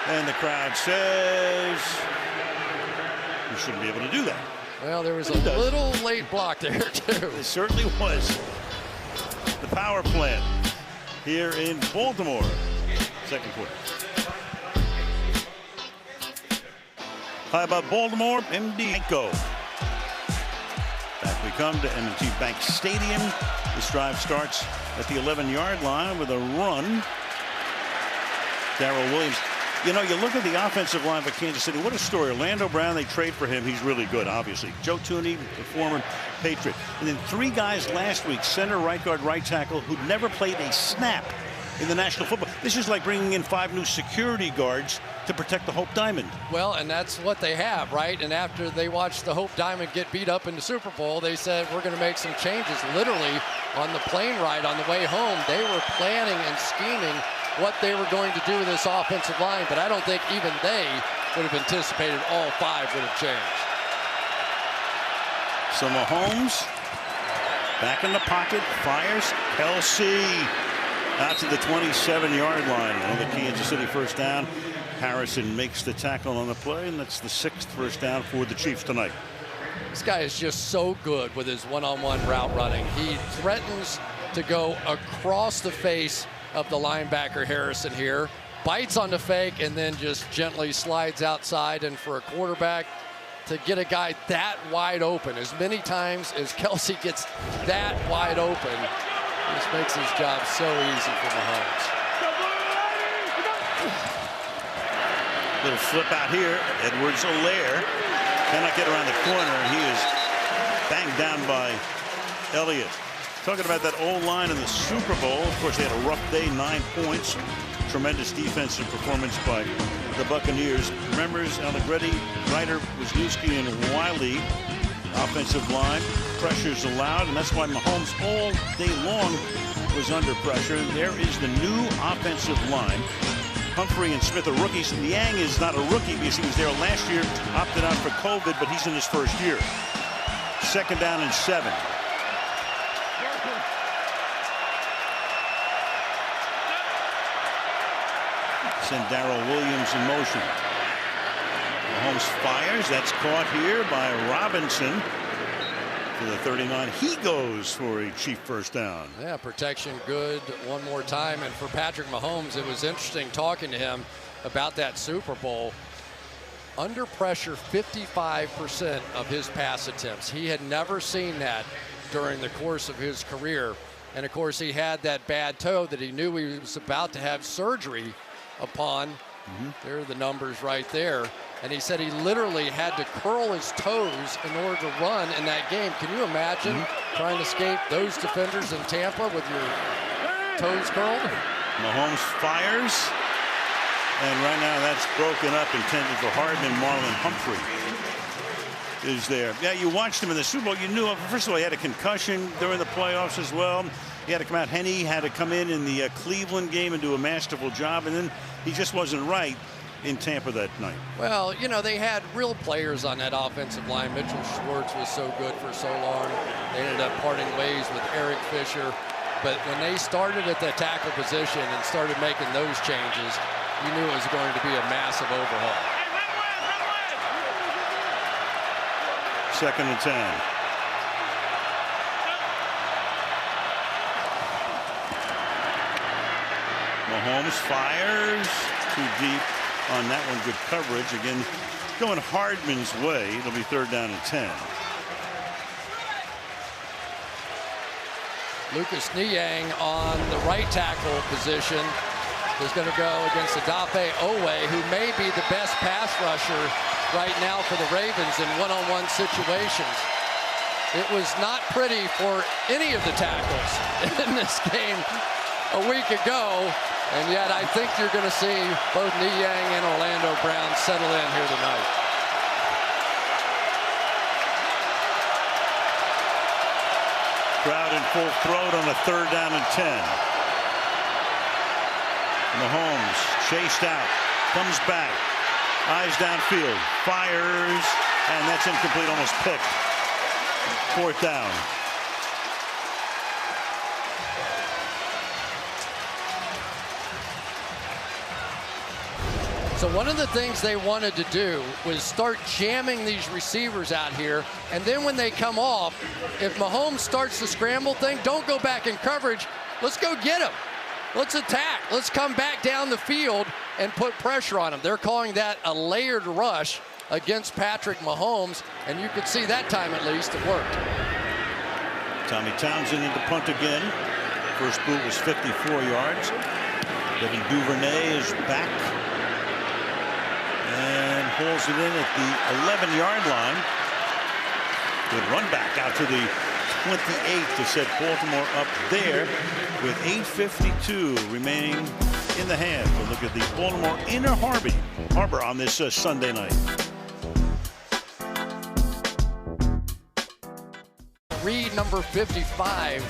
And the crowd says he shouldn't be able to do that. Well, there was a little late block there, too. It certainly was. The power plant here in Baltimore. Second quarter. How about Baltimore? MD Banco. Back we come to M&T Bank Stadium. This drive starts at the 11-yard line with a run. Darrell Williams. You know, you look at the offensive line for Kansas City. What a story. Orlando Brown, they trade for him. He's really good, obviously. Joe Thuney, the former Patriot. And then 3 guys last week, center, right guard, right tackle, who'd never played a snap in the National Football. This is like bringing in 5 new security guards to protect the Hope Diamond. Well, and that's what they have, right? And after they watched the Hope Diamond get beat up in the Super Bowl, they said, we're going to make some changes. Literally, on the plane ride on the way home, they were planning and scheming what they were going to do with this offensive line, but I don't think even they would have anticipated all 5 would have changed. So Mahomes back in the pocket, fires. Kelsey out to the 27-yard line. Another Kansas City first down. Harrison makes the tackle on the play, and that's the 6th first down for the Chiefs tonight. This guy is just so good with his one-on-one route running. He threatens to go across the face of the linebacker Harrison here, bites on the fake, and then just gently slides outside. And for a quarterback to get a guy that wide open, as many times as Kelsey gets that wide open, this makes his job so easy for Mahomes. Little flip out here. Edwards-Helaire cannot get around the corner, and he is banged down by Elliott. Talking about that O-line in the Super Bowl. Of course, they had a rough day, 9 points. Tremendous defensive performance by the Buccaneers. Members, Allegretti, Ryder, Wisniewski, and Wiley. Offensive line, pressures allowed, and that's why Mahomes all day long was under pressure. There is the new offensive line. Humphrey and Smith are rookies. Niang is not a rookie because he was there last year, opted out for COVID, but he's in his first year. 2nd down and 7. Send Darrell Williams in motion. Mahomes fires. That's caught here by Robinson to the 39. He goes for a Chief first down. Yeah, protection good one more time. And for Patrick Mahomes, it was interesting talking to him about that Super Bowl. Under pressure, 55% of his pass attempts. He had never seen that during the course of his career. And of course, he had that bad toe that he knew he was about to have surgery upon. There are the numbers right there. And he said he literally had to curl his toes in order to run in that game. Can you imagine trying to escape those defenders in Tampa with your toes curled? Mahomes fires. And right now that's broken up, intended for Hardman. Marlon Humphrey is there. Yeah, you watched him in the Super Bowl. You knew, first of all, he had a concussion during the playoffs as well. He had to come out. Henne had to come in the Cleveland game and do a masterful job, and then he just wasn't right in Tampa that night. Well, you know, they had real players on that offensive line. Mitchell Schwartz was so good for so long. They ended up parting ways with Eric Fisher. But when they started at the tackle position and started making those changes, you knew it was going to be a massive overhaul. 2nd and 10. Mahomes fires too deep on that one. Good coverage. Again, going Hardman's way. It'll be 3rd down and 10. Lucas Niang on the right tackle position is going to go against Odafe Owe, who may be the best pass rusher right now for the Ravens in one-on-one situations. It was not pretty for any of the tackles in this game a week ago, and yet I think you're going to see both Niang and Orlando Brown settle in here tonight. Crowd in full throat on a 3rd down and 10. Mahomes chased out, comes back, eyes downfield, fires, and that's incomplete, almost picked. 4th down. So one of the things they wanted to do was start jamming these receivers out here, and then when they come off, if Mahomes starts the scramble thing, don't go back in coverage. Let's go get him. Let's attack. Let's come back down the field and put pressure on him. They're calling that a layered rush against Patrick Mahomes, and you could see that time at least it worked. Tommy Townsend into punt again. First boot was 54 yards. Devin Duvernay is back and hauls it in at the 11-yard line. Good run back out to the 28 to set Baltimore up there with 8:52 remaining in the half. We'll look at the Baltimore Inner Harbor on this Sunday night. Read number 55,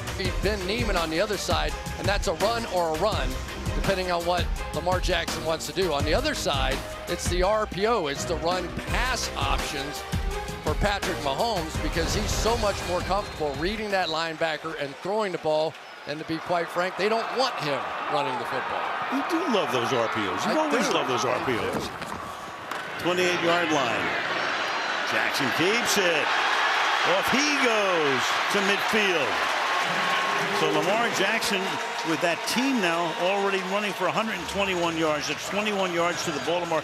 Ben Neiman on the other side, and that's a run or a run, depending on what Lamar Jackson wants to do. On the other side, it's the RPO, it's the run pass options for Patrick Mahomes, because he's so much more comfortable reading that linebacker and throwing the ball. And to be quite frank, they don't want him running the football. You do love those RPOs. You always love those RPOs. 28-yard line. Jackson keeps it. Off he goes to midfield. So Lamar Jackson with that team now already running for 121 yards. That's 21 yards to the Baltimore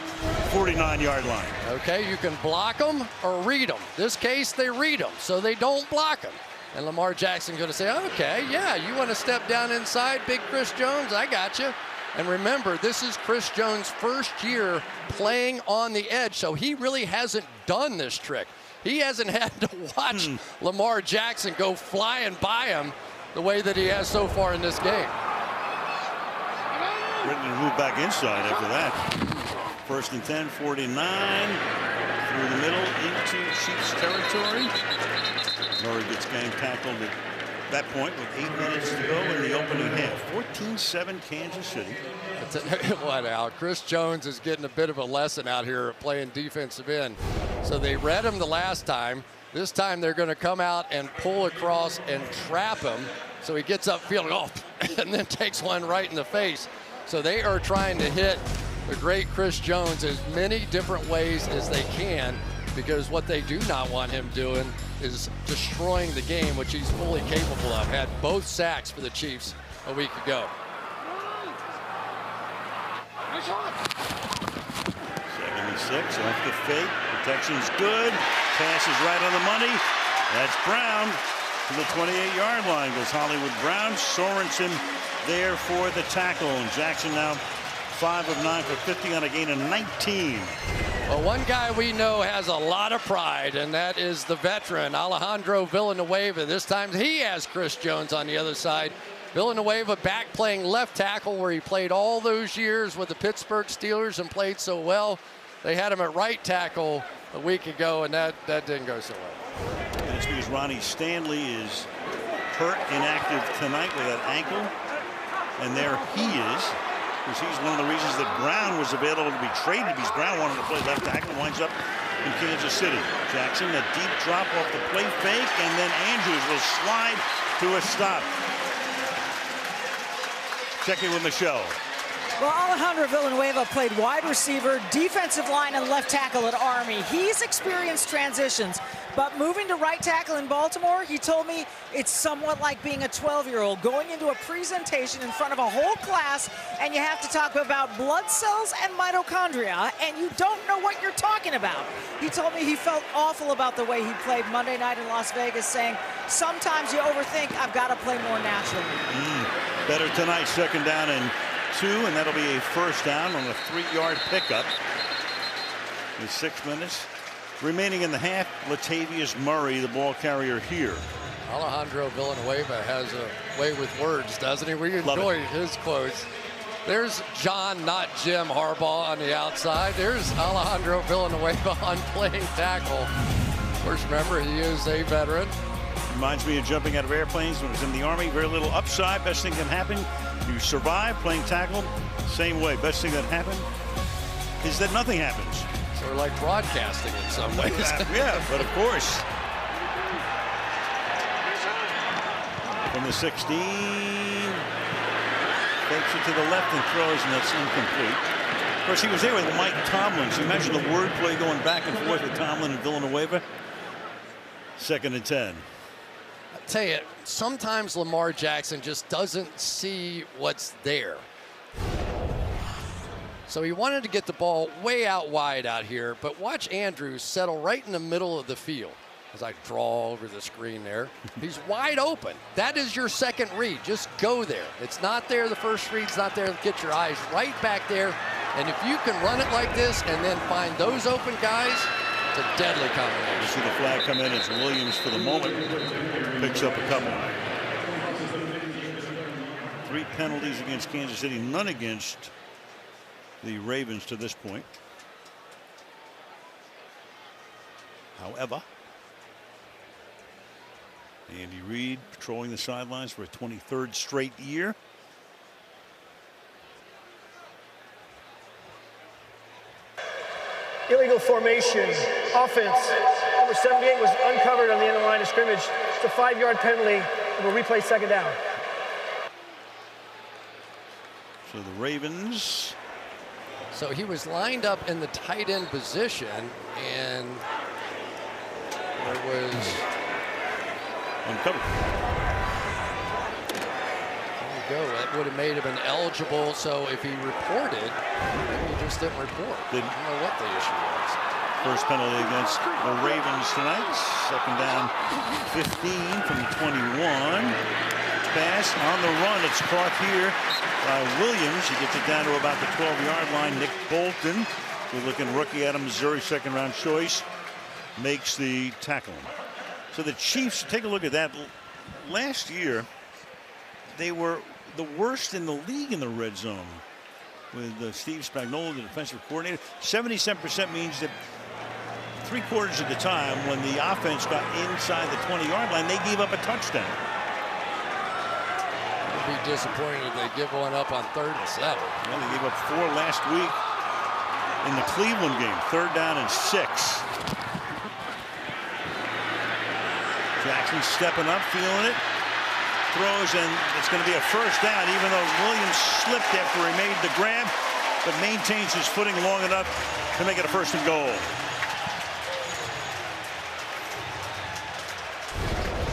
49-yard line. Okay, you can block them or read them. This case, they read them, so they don't block them. And Lamar Jackson going to say, okay, yeah, you want to step down inside, big Chris Jones? I got you. And remember, this is Chris Jones' first year playing on the edge, so he really hasn't done this trick. He hasn't had to watch Lamar Jackson go flying by him the way that he has so far in this game. Ready to move back inside after that. First and 10, 49. Through the middle into Chiefs territory. Murray gets gang tackled at that point with 8 minutes to go in the opening half. 14-7 Kansas City. What now? Chris Jones is getting a bit of a lesson out here playing defensive end. So they read him the last time. This time they're going to come out and pull across and trap him. So he gets upfield and then takes one right in the face. So they are trying to hit the great Chris Jones as many different ways as they can, because what they do not want him doing is destroying the game, which he's fully capable of. Had both sacks for the Chiefs a week ago. 76 off the fake. Protection's good. Pass is right on the money. That's Brown to the 28-yard line. Goes Hollywood Brown. Sorensen there for the tackle. And Jackson now 5 of 9 for 50 on a gain of 19. Well, one guy we know has a lot of pride, and that is the veteran, Alejandro Villanueva. This time he has Chris Jones on the other side. Villanueva back playing left tackle where he played all those years with the Pittsburgh Steelers and played so well. They had him at right tackle a week ago, and that didn't go so well. And it's because Ronnie Stanley is hurt, inactive tonight with that ankle. And there he is. Because he's one of the reasons that Brown was available to be traded, because Brown wanted to play left tackle, winds up in Kansas City. Jackson, a deep drop off the play fake, and then Andrews will slide to a stop. Checking with Michelle. Well, Alejandro Villanueva played wide receiver, defensive line, and left tackle at Army. He's experienced transitions, but moving to right tackle in Baltimore, he told me it's somewhat like being a 12-year-old going into a presentation in front of a whole class, and you have to talk about blood cells and mitochondria, and you don't know what you're talking about. He told me he felt awful about the way he played Monday night in Las Vegas, saying, sometimes you overthink, I've got to play more naturally. Better tonight, 2nd down and 2, and that'll be a first down on a 3-yard pickup. With 6 minutes remaining in the half. Latavius Murray, the ball carrier here. Alejandro Villanueva has a way with words, doesn't he? We enjoy his quotes. There's John, not Jim Harbaugh on the outside. There's Alejandro Villanueva on playing tackle. Of course, remember, he is a veteran. Reminds me of jumping out of airplanes when I was in the Army. Very little upside. Best thing that can happen, you survive. Playing tackle, same way. Best thing that happened is that nothing happens. Sort of like broadcasting in some ways. Yeah, but of course. From the 16, fakes it to the left and throws, and that's incomplete. course, he was there with Mike Tomlin. So imagine the wordplay going back and forth with Tomlin and Villanueva. 2nd and 10. I tell you, sometimes Lamar Jackson just doesn't see what's there. So he wanted to get the ball way out wide out here, but watch Andrews settle right in the middle of the field. As I draw over the screen there, he's wide open. That is your second read. Just go there. It's not there. The first read's not there. Get your eyes right back there. And if you can run it like this and then find those open guys, it's a deadly combination. You see the flag come in as Williams, for the moment, picks up a couple. 3 penalties against Kansas City, none against the Ravens to this point. However, Andy Reid patrolling the sidelines for a 23rd straight year. Illegal formation. Offense. Number 78 was uncovered on the end of the line of scrimmage. It's a 5-yard penalty. And we'll replay 2nd down. So the Ravens. So he was lined up in the tight end position, and there was uncovered. There you go. That would have made him eligible. So if he reported, maybe he just didn't report. I don't know what the issue was. First penalty against the Ravens tonight. 2nd down, 15 from the 21. Pass on the run. It's caught here by Williams. He gets it down to about the 12-yard line. Nick Bolton, good-looking rookie out of Missouri, 2nd-round choice, makes the tackle. So the Chiefs, take a look at that. Last year, they were the worst in the league in the red zone with Steve Spagnuolo, the defensive coordinator. 77% means that 3/4 of the time when the offense got inside the 20-yard line, they gave up a touchdown. It would be disappointing if they give one up on 3rd and 7. Well, they gave up 4 last week in the Cleveland game. 3rd down and 6. Jackson stepping up, feeling it. Throws, and it's going to be a 1st down, even though Williams slipped after he made the grab, but maintains his footing long enough to make it a 1st and goal.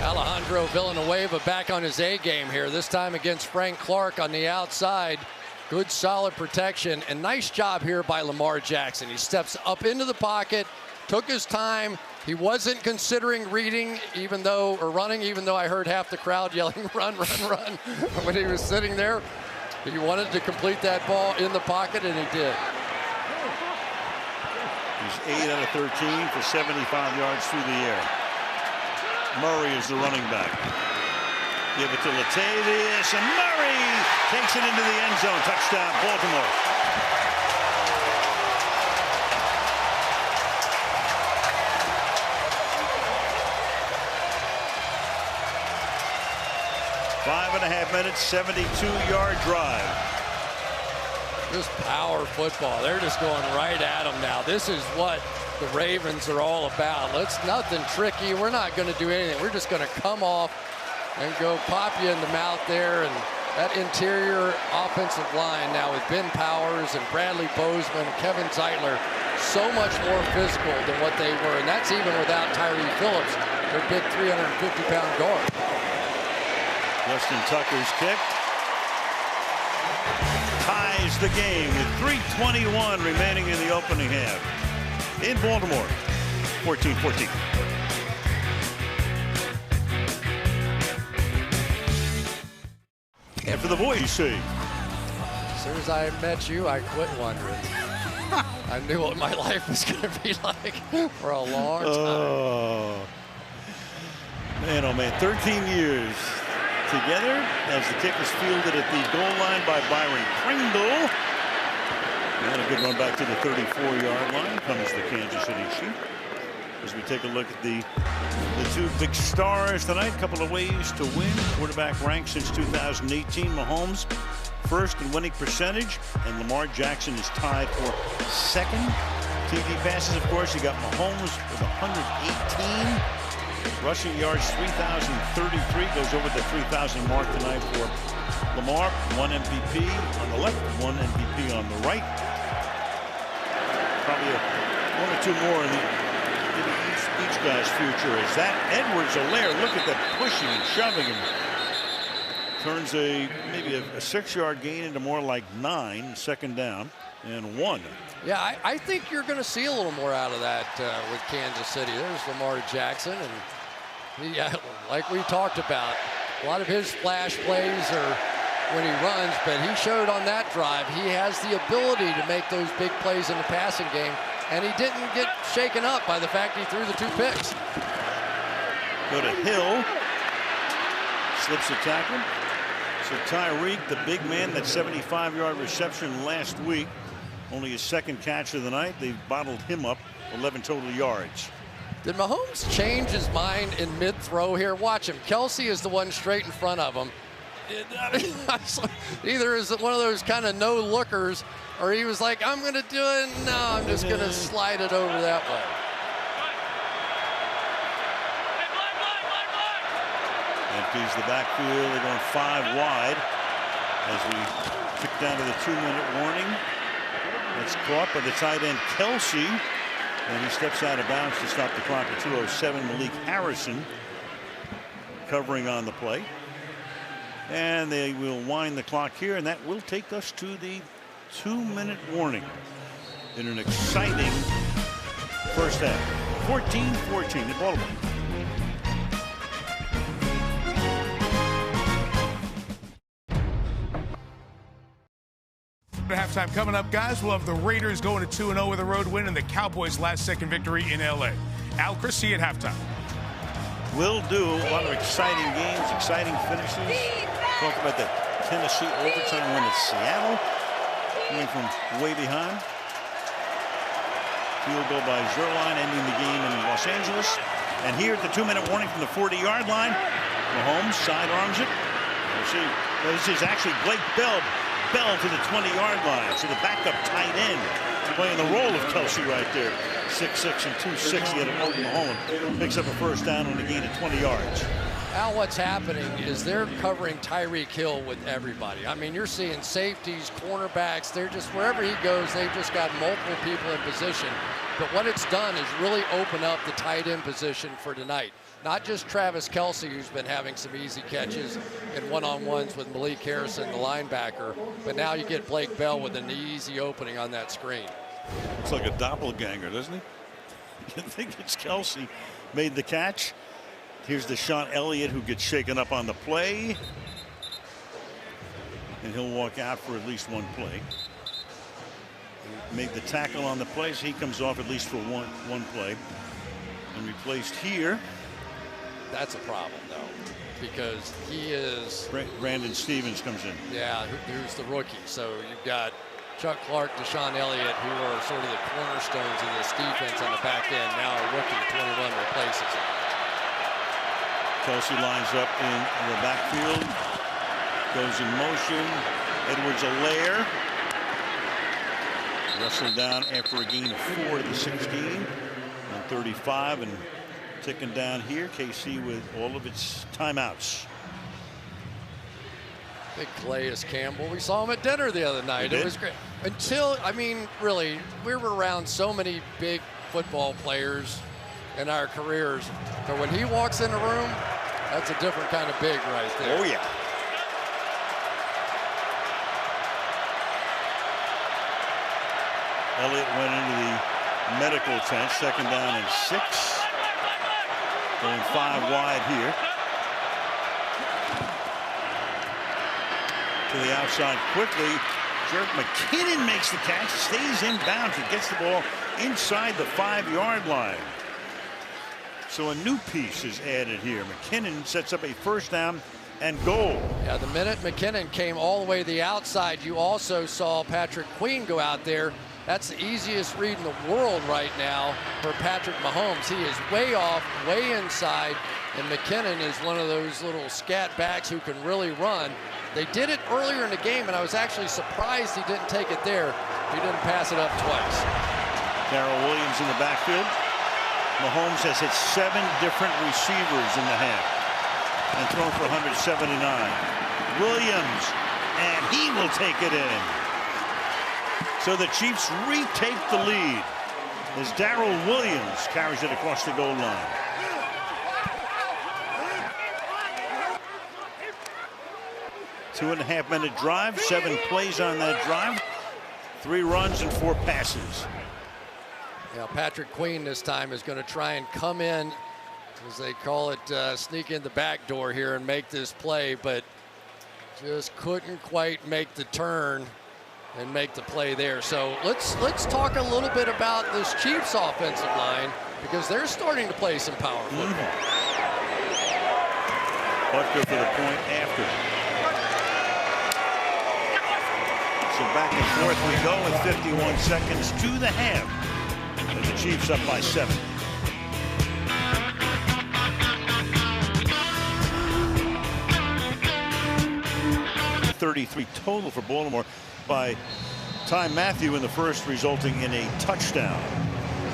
Alejandro Villanueva back on his A game here, this time against Frank Clark on the outside. Good solid protection, and nice job here by Lamar Jackson. He steps up into the pocket, took his time. He wasn't considering reading, running, even though I heard half the crowd yelling, run, run, run, when he was sitting there. He wanted to complete that ball in the pocket, and he did. He's 8 out of 13 for 75 yards through the air. Murray is the running back. Give it to Latavius, and Murray takes it into the end zone. Touchdown, Baltimore. Five and a half minutes, 72-yard drive. Just power football. They're just going right at him now. This is what the Ravens are all about. It's nothing tricky. We're not going to do anything. We're just going to come off and go pop you in the mouth there. And that interior offensive line now with Ben Powers and Bradley Bozeman, Kevin Zeitler, so much more physical than what they were. And that's even without Tyree Phillips, their big 350-pound guard. Justin Tucker's kick ties the game with 3:21 remaining in the opening half. In Baltimore, 14-14. After the voice, you see. As soon as I met you, I quit wondering. I knew what my life was going to be like for a long time. Oh, man, 13 years together as the kick is fielded at the goal line by Byron Pringle. And a good run back to the 34-yard line comes the Kansas City Chiefs. As we take a look at the two big stars tonight, a couple of ways to win. Quarterback ranked since 2018. Mahomes first in winning percentage, and Lamar Jackson is tied for 2nd. TD passes, of course, you got Mahomes with 118. Rushing yards, 3,033. Goes over the 3,000 mark tonight for Lamar. 1 MVP on the left, 1 MVP on the right. Probably one or two more in each guy's future. Is that Edwards-Helaire? Look at that pushing and shoving him. Turns maybe a 6-yard gain into more like 9, second down and 1. Yeah, I think you're going to see a little more out of that with Kansas City. There's Lamar Jackson, and like we talked about, a lot of his flash plays are when he runs, but he showed on that drive he has the ability to make those big plays in the passing game, and he didn't get shaken up by the fact he threw the 2 picks. Go to Hill. Slips a tackle. So Tyreek, the big man, that 75-yard reception last week, only his 2nd catch of the night. They bottled him up, 11 total yards. Did Mahomes change his mind in mid-throw here? Watch him. Kelsey is the one straight in front of him. Either is one of those kind of no-lookers, or he was like, I'm going to do it. No, I'm just going to slide it over that way. Empties the backfield. They're going 5 wide as we tick down to the 2-minute warning. It's caught by the tight end Kelsey, and he steps out of bounds to stop the clock at 2:07. Malik Harrison covering on the play, and they will wind the clock here, and that will take us to the 2-minute warning in an exciting first half. 14-14 in Baltimore. Halftime coming up, guys. We'll have the Raiders going to 2-0 with a road win and the Cowboys' last-second victory in L.A. Al, Chris, see you at halftime. Will do. A lot of exciting games, exciting finishes. Talk about the Tennessee overtime win at Seattle. Coming from way behind. Field goal by Zerline ending the game in Los Angeles. And here at the 2-minute warning from the 40-yard line, Mahomes sidearms it. We'll see. This is actually Blake Bell to the 20-yard line. So the backup tight end playing the role of Kelsey right there. 6'6" and 260 at Oklahoma. Picks up a first down on the gain of 20 yards. Al, what's happening is they're covering Tyreek Hill with everybody. I mean, you're seeing safeties, cornerbacks. They're just, wherever he goes, they've just got multiple people in position. But what it's done is really open up the tight end position for tonight. Not just Travis Kelsey, who's been having some easy catches and one-on-ones with Malik Harrison, the linebacker, but now you get Blake Bell with an easy opening on that screen. Looks like a doppelganger, doesn't he? You think it's Kelsey made the catch. Here's Deshaun Elliott, who gets shaken up on the play. And he'll walk out for at least one play. Made the tackle on the play, so he comes off at least for one play. And replaced here. That's a problem, though, because he is... Brandon Stevens comes in. Yeah, who's the rookie. So you've got Chuck Clark, Deshaun Elliott, who are sort of the cornerstones of this defense on the back end. Now a rookie, 21, replaces him. Kelsey lines up in the backfield. Goes in motion. Edwards-Helaire. Wrestled down after a gain of 4 to the 16. On 35 and ticking down here. KC with all of its timeouts. Big Calais Campbell. We saw him at dinner the other night. It was great. Until, I mean, really, we were around so many big football players in our careers. But when he walks in the room, that's a different kind of big right there. Oh, yeah. Elliott went into the medical tent. Second down and 6. Going 5 wide here. To the outside quickly. Jerk McKinnon makes the catch. Stays in bounds. It gets the ball inside the 5-yard line. So a new piece is added here. McKinnon sets up a first down and goal. Yeah, the minute McKinnon came all the way to the outside, you also saw Patrick Queen go out there. That's the easiest read in the world right now for Patrick Mahomes. He is way off, way inside, and McKinnon is one of those little scat backs who can really run. They did it earlier in the game, and I was actually surprised he didn't take it there. He didn't pass it up twice. Darrell Williams in the backfield. Mahomes has hit 7 different receivers in the half and thrown for 179. Williams, and he will take it in. So the Chiefs retake the lead as Darrell Williams carries it across the goal line. Two-and-a-half-minute drive, 7 plays on that drive, 3 runs and 4 passes. Now Patrick Queen this time is going to try and come in, as they call it, sneak in the back door here and make this play, but just couldn't quite make the turn and make the play there. So let's talk a little bit about this Chiefs offensive line, because they're starting to play some power football. Butker for the point after. So back and forth we go with 51 seconds to the half. And the Chiefs up by 7. 33 total for Baltimore by Ty Matthew in the first, resulting in a touchdown.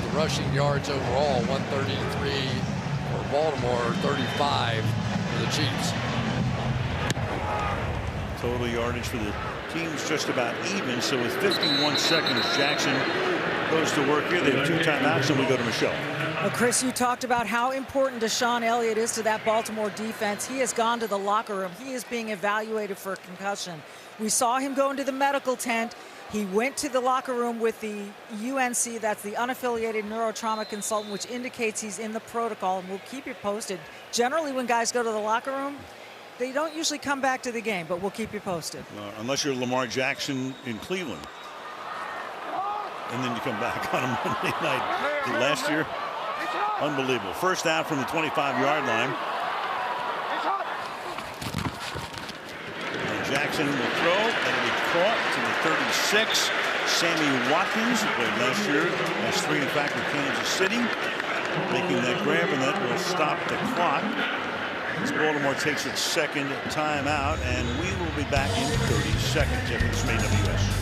The rushing yards overall, 133 for Baltimore, 35 for the Chiefs. Total yardage for the teams just about even. So with 51 seconds, Jackson goes to work here. They have 2 timeouts, and we go to Michelle. Well, Chris, you talked about how important Deshaun Elliott is to that Baltimore defense. He has gone to the locker room. He is being evaluated for a concussion. We saw him go into the medical tent. He went to the locker room with the UNC, that's the unaffiliated neurotrauma consultant, which indicates he's in the protocol, and we'll keep you posted. Generally, when guys go to the locker room, they don't usually come back to the game, but we'll keep you posted. Unless you're Lamar Jackson in Cleveland. And then you come back on a Monday night. Last year, unbelievable. First down from the 25-yard line. And Jackson will throw. That'll be caught to the 36. Sammy Watkins, who played last year, has 3 in fact with Kansas City, making that grab, and that will stop the clock. As Baltimore takes its second timeout, and we will be back in 30 seconds after this main WS.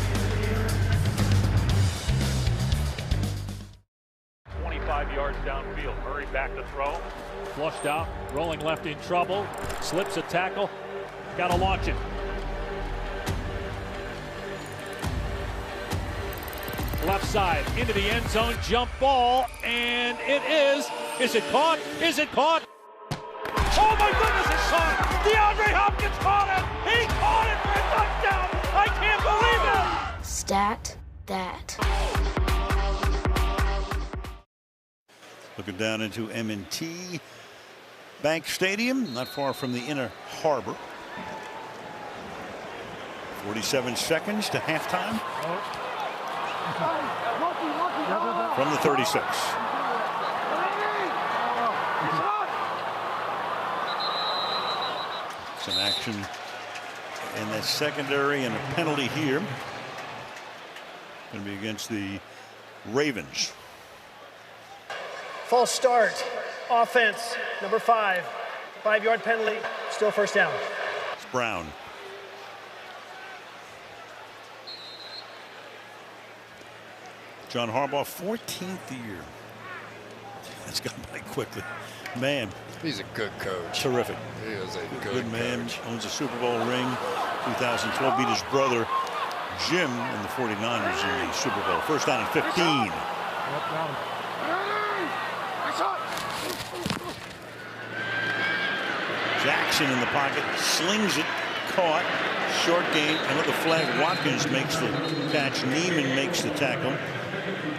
25 yards downfield. Murray back to throw. Flushed out. Rolling left in trouble. Slips a tackle. Got to launch it. Left side into the end zone. Jump ball. And it is. Is it caught? Is it caught? Oh my goodness, it's caught! DeAndre Hopkins caught it! He caught it for a touchdown! I can't believe it! Stat that. Looking down into M&T Bank Stadium, not far from the Inner Harbor. 47 seconds to halftime. From the 36. Some action in the secondary and a penalty here. Going to be against the Ravens. False start. Offense, number 5. 5-yard penalty. Still first down. It's Brown. John Harbaugh, 14th year. That's gone by quickly. Man. He's a good coach. Terrific. He is a good man. Coach. Owns a Super Bowl ring. 2012 beat his brother Jim and the 49ers in the Super Bowl. First down and 15. Jackson in the pocket, slings it, caught, short gain, another flag. Watkins makes the catch. Neiman makes the tackle.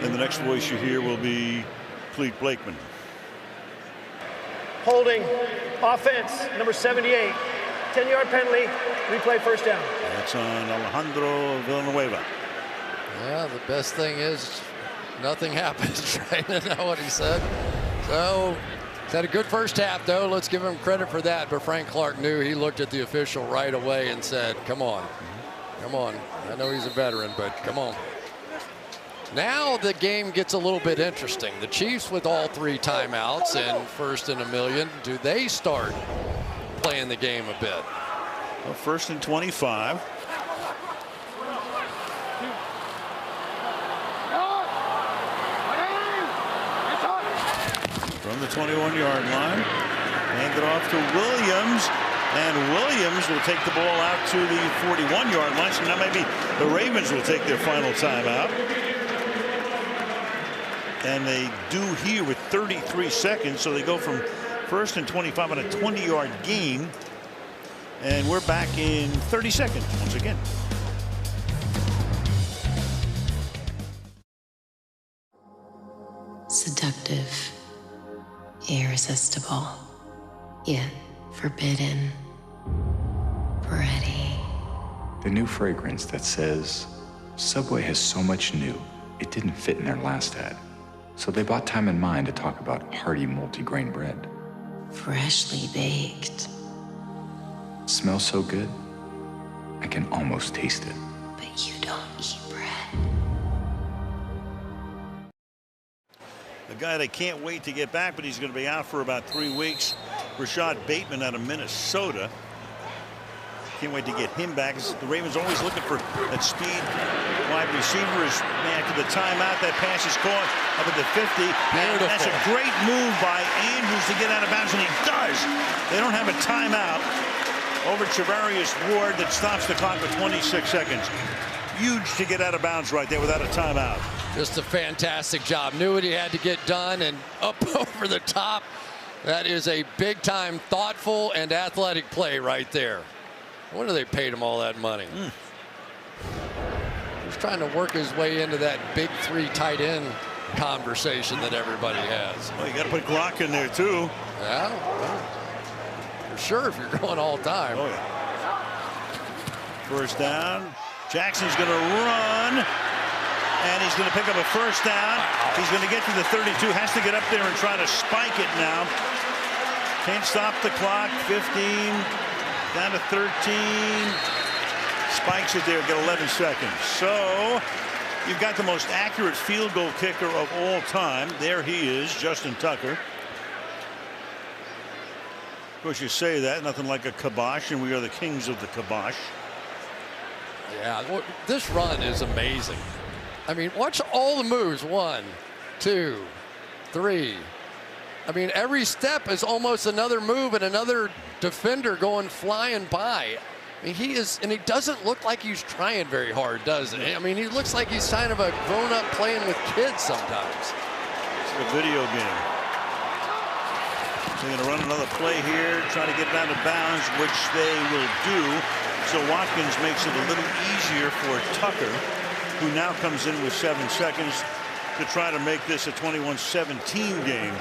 And the next voice you hear will be Clete Blakeman. Holding, offense, number 78. 10-yard penalty, replay first down. That's on Alejandro Villanueva. Yeah, the best thing is nothing happens, right? Isn't that what he said? So he's had a good first half, though. Let's give him credit for that. But Frank Clark knew. He looked at the official right away and said, come on. Come on. I know he's a veteran, but come on. Now the game gets a little bit interesting. The Chiefs with all 3 timeouts and first and 1,000,000. Do they start playing the game a bit? Well, first and 25. From the 21-yard line. Hand it off to Williams. And Williams will take the ball out to the 41-yard line. So now maybe the Ravens will take their final timeout. And they do here with 33 seconds. So they go from 1st and 25 on a 20-yard gain. And we're back in 30 seconds once again. Seductive, irresistible, yet forbidden, bready. The new fragrance that says, Subway has so much new, it didn't fit in their last ad. So they bought time and mind to talk about hearty multigrain bread. Freshly baked. Smells so good, I can almost taste it. But you don't eat bread. A guy they can't wait to get back, but he's going to be out for about 3 weeks. Rashad Bateman out of Minnesota. Can't wait to get him back. The Ravens always looking for that speed wide receiver. Is after the timeout, that pass is caught up at the 50. Beautiful. That's a great move by Andrews to get out of bounds, and he does. They don't have a timeout over Charvarius Ward that stops the clock with 26 seconds. Huge to get out of bounds right there without a timeout. Just a fantastic job. Knew what he had to get done and up over the top. That is a big-time, thoughtful, and athletic play right there. I wonder they paid him all that money. He's trying to work his way into that big 3 tight end conversation that everybody has. Well, you got to put Gronk in there, too. Yeah, well, for sure if you're going all time. Oh, yeah. First down. Jackson's going to run. And he's going to pick up a first down. Wow. He's going to get to the 32. Has to get up there and try to spike it now. Can't stop the clock. 15. Down to 13. Spikes it there. Get 11 seconds. So you've got the most accurate field goal kicker of all time. There he is, Justin Tucker. Of course, you say that. Nothing like a kibosh, and we are the kings of the kibosh. Yeah, this run is amazing. I mean, watch all the moves. 1, 2, 3. I mean, every step is almost another move and another defender going flying by. I mean, he doesn't look like he's trying very hard, does he? I mean, he looks like he's kind of a grown-up playing with kids sometimes. It's a video game. They're going to run another play here, try to get it out of bounds, which they will do. So Watkins makes it a little easier for Tucker, who now comes in with 7 seconds to try to make this a 21-17 game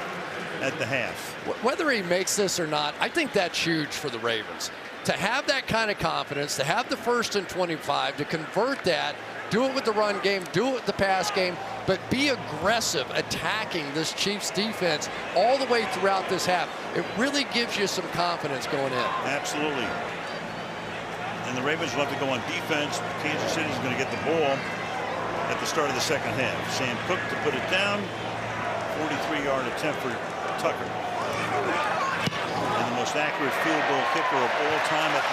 at the half. Whether he makes this or not, I think that's huge for the Ravens. To have that kind of confidence, to have the 1st and 25, to convert that, do it with the run game, do it with the pass game, but be aggressive attacking this Chiefs defense all the way throughout this half. It really gives you some confidence going in. Absolutely. And the Ravens will have to go on defense. Kansas City's going to get the ball at the start of the second half. Sam Cook to put it down. 43-yard attempt for Tucker. And the most accurate field goal kicker of all time at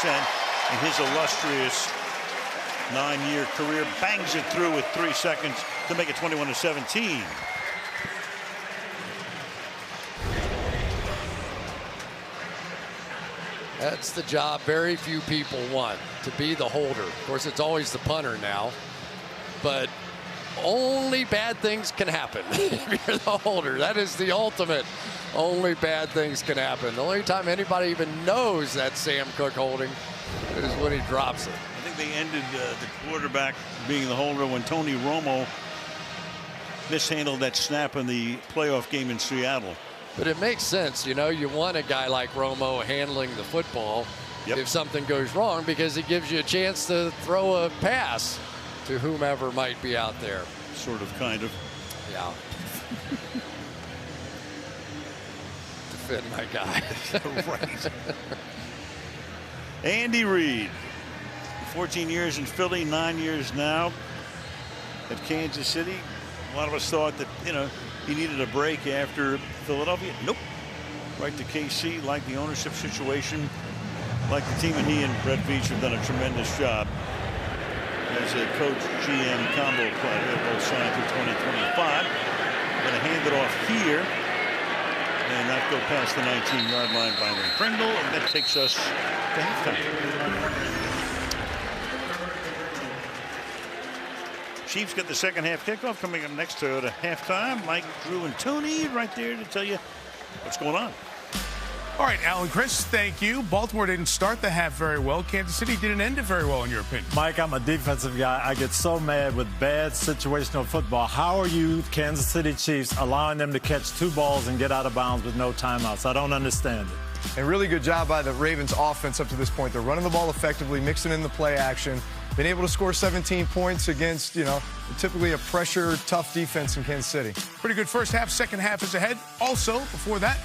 91% in his illustrious 9-year career. Bangs it through with 3 seconds to make it 21-17. That's the job very few people want, to be the holder. Of course, it's always the punter now, but only bad things can happen if you're the holder. That is the ultimate. Only bad things can happen. The only time anybody even knows that Sam Cook holding is when he drops it. I think they ended the quarterback being the holder when Tony Romo mishandled that snap in the playoff game in Seattle. But it makes sense, you know, you want a guy like Romo handling the football if something goes wrong, because it gives you a chance to throw a pass to whomever might be out there. Sort of, kind of. Yeah. Defend my guy. Right. Andy Reid, 14 years in Philly, 9 years now at Kansas City. A lot of us thought that, you know, he needed a break after Philadelphia. Nope. Right to KC, like the ownership situation, like the team, and he and Brett Veach have done a tremendous job as a coach GM combo player. They're both signed through 2025. Going to hand it off here. and not go past the 19-yard line by Pringle, and that takes us to halftime. Chiefs get the second half kickoff coming up next to halftime. Mike, Drew, and Tony right there to tell you what's going on. All right, Alan, Chris, thank you. Baltimore didn't start the half very well. Kansas City didn't end it very well, in your opinion. Mike, I'm a defensive guy. I get so mad with bad situational football. How are you, Kansas City Chiefs, allowing them to catch 2 balls and get out of bounds with no timeouts? I don't understand it. And really good job by the Ravens offense up to this point. They're running the ball effectively, mixing in the play action. Been able to score 17 points against, typically a pressure, tough defense in Kansas City. Pretty good first half. Second half is ahead. Also, before that,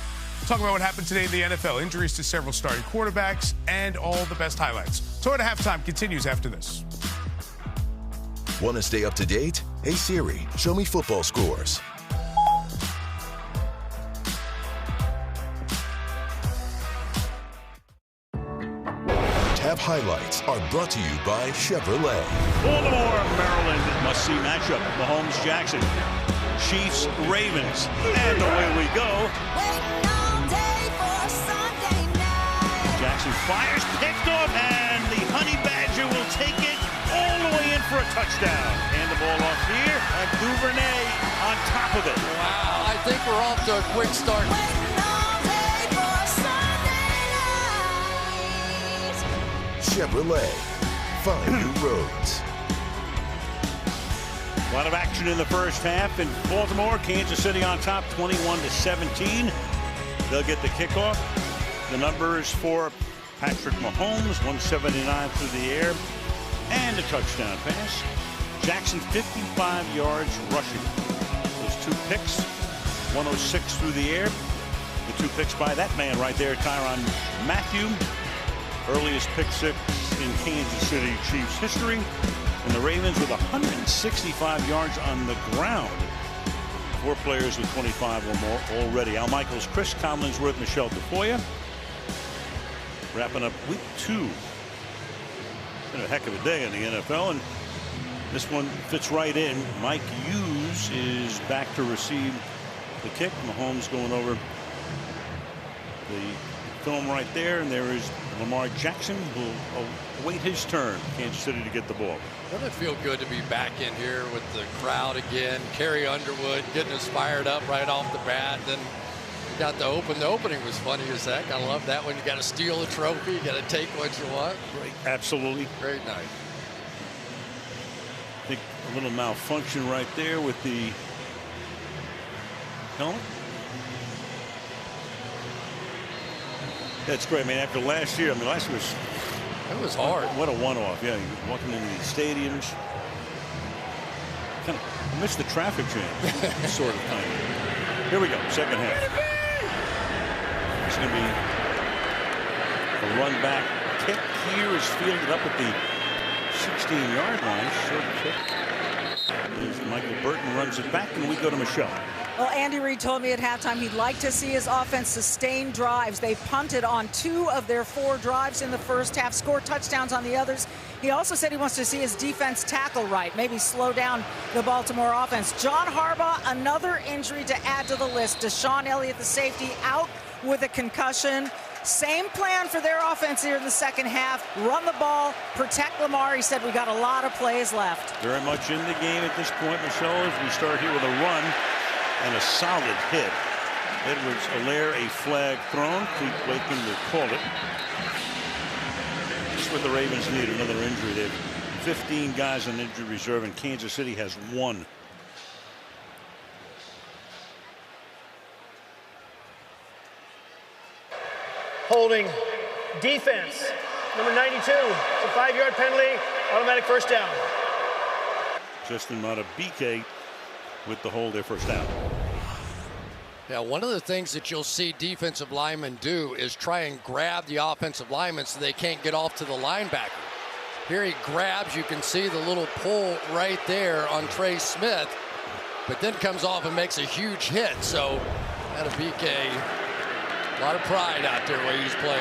talk about what happened today in the NFL. Injuries to several starting quarterbacks and all the best highlights. Toyota Halftime continues after this. Want to stay up to date? Hey Siri, show me football scores. Tab highlights are brought to you by Chevrolet. Baltimore, Maryland, must-see matchup. Mahomes, Jackson, Chiefs, Ravens, and away we go. Jackson fires, picked off, and the Honey Badger will take it all the way in for a touchdown. And the ball off here, and Duvernay on top of it. Wow, I think we're off to a quick start. Chevrolet, find new roads. A lot of action in the first half in Baltimore. Kansas City on top, 21-17. They'll get the kickoff. The numbers for Patrick Mahomes, 179 through the air, and a touchdown pass. Jackson, 55 yards rushing. Those 2 picks, 106 through the air. The 2 picks by that man right there, Tyrann Mathieu. Earliest pick 6 in Kansas City Chiefs history. And the Ravens with 165 yards on the ground. 4 players with 25 or more already. Al Michaels, Chris Collinsworth, Michelle Tafoya. Wrapping up week 2. Been a heck of a day in the NFL, and this one fits right in. Mike Hughes is back to receive the kick. Mahomes going over the film right there, and there is Lamar Jackson who will await his turn. Kansas City to get the ball. Doesn't it feel good to be back in here with the crowd again? Carrie Underwood getting us fired up right off the bat. Then we got the opening was funny as heck. I love that one. You got to steal a trophy. You got to take what you want. Great, absolutely. Great night. I think a little malfunction right there with the helmet. That's great, man. After last year, last year was hard. What a one-off. Yeah, you're walking into these stadiums. Kind of missed the traffic jam, sort of. Kind of. Here we go, second half. It's going to be a run back kick. Here is fielded up at the 16-yard line. Short kick. As Michael Burton runs it back, and we go to Michelle. Well, Andy Reid told me at halftime he'd like to see his offense sustain drives. They punted on 2 of their 4 drives in the first half, scored touchdowns on the others. He also said he wants to see his defense tackle right, maybe slow down the Baltimore offense. John Harbaugh, another injury to add to the list. Deshaun Elliott, the safety, out with a concussion. Same plan for their offense here in the second half. Run the ball, protect Lamar. He said we got a lot of plays left. Very much in the game at this point, Michelle, as we start here with a run and a solid hit. Edwards-Helaire, a flag thrown. Clete Wakeman will call it. Just what the Ravens need, another injury. They have 15 guys on injured reserve, and Kansas City has 1. Holding defense. Number 92. It's a 5-yard penalty. Automatic first down. Justin Madubuike with the hold, their first down. Yeah, one of the things that you'll see defensive linemen do is try and grab the offensive lineman so they can't get off to the linebacker. Here he grabs, you can see the little pull right there on Trey Smith, but then comes off and makes a huge hit. So Madubuike, a lot of pride out there where he's playing.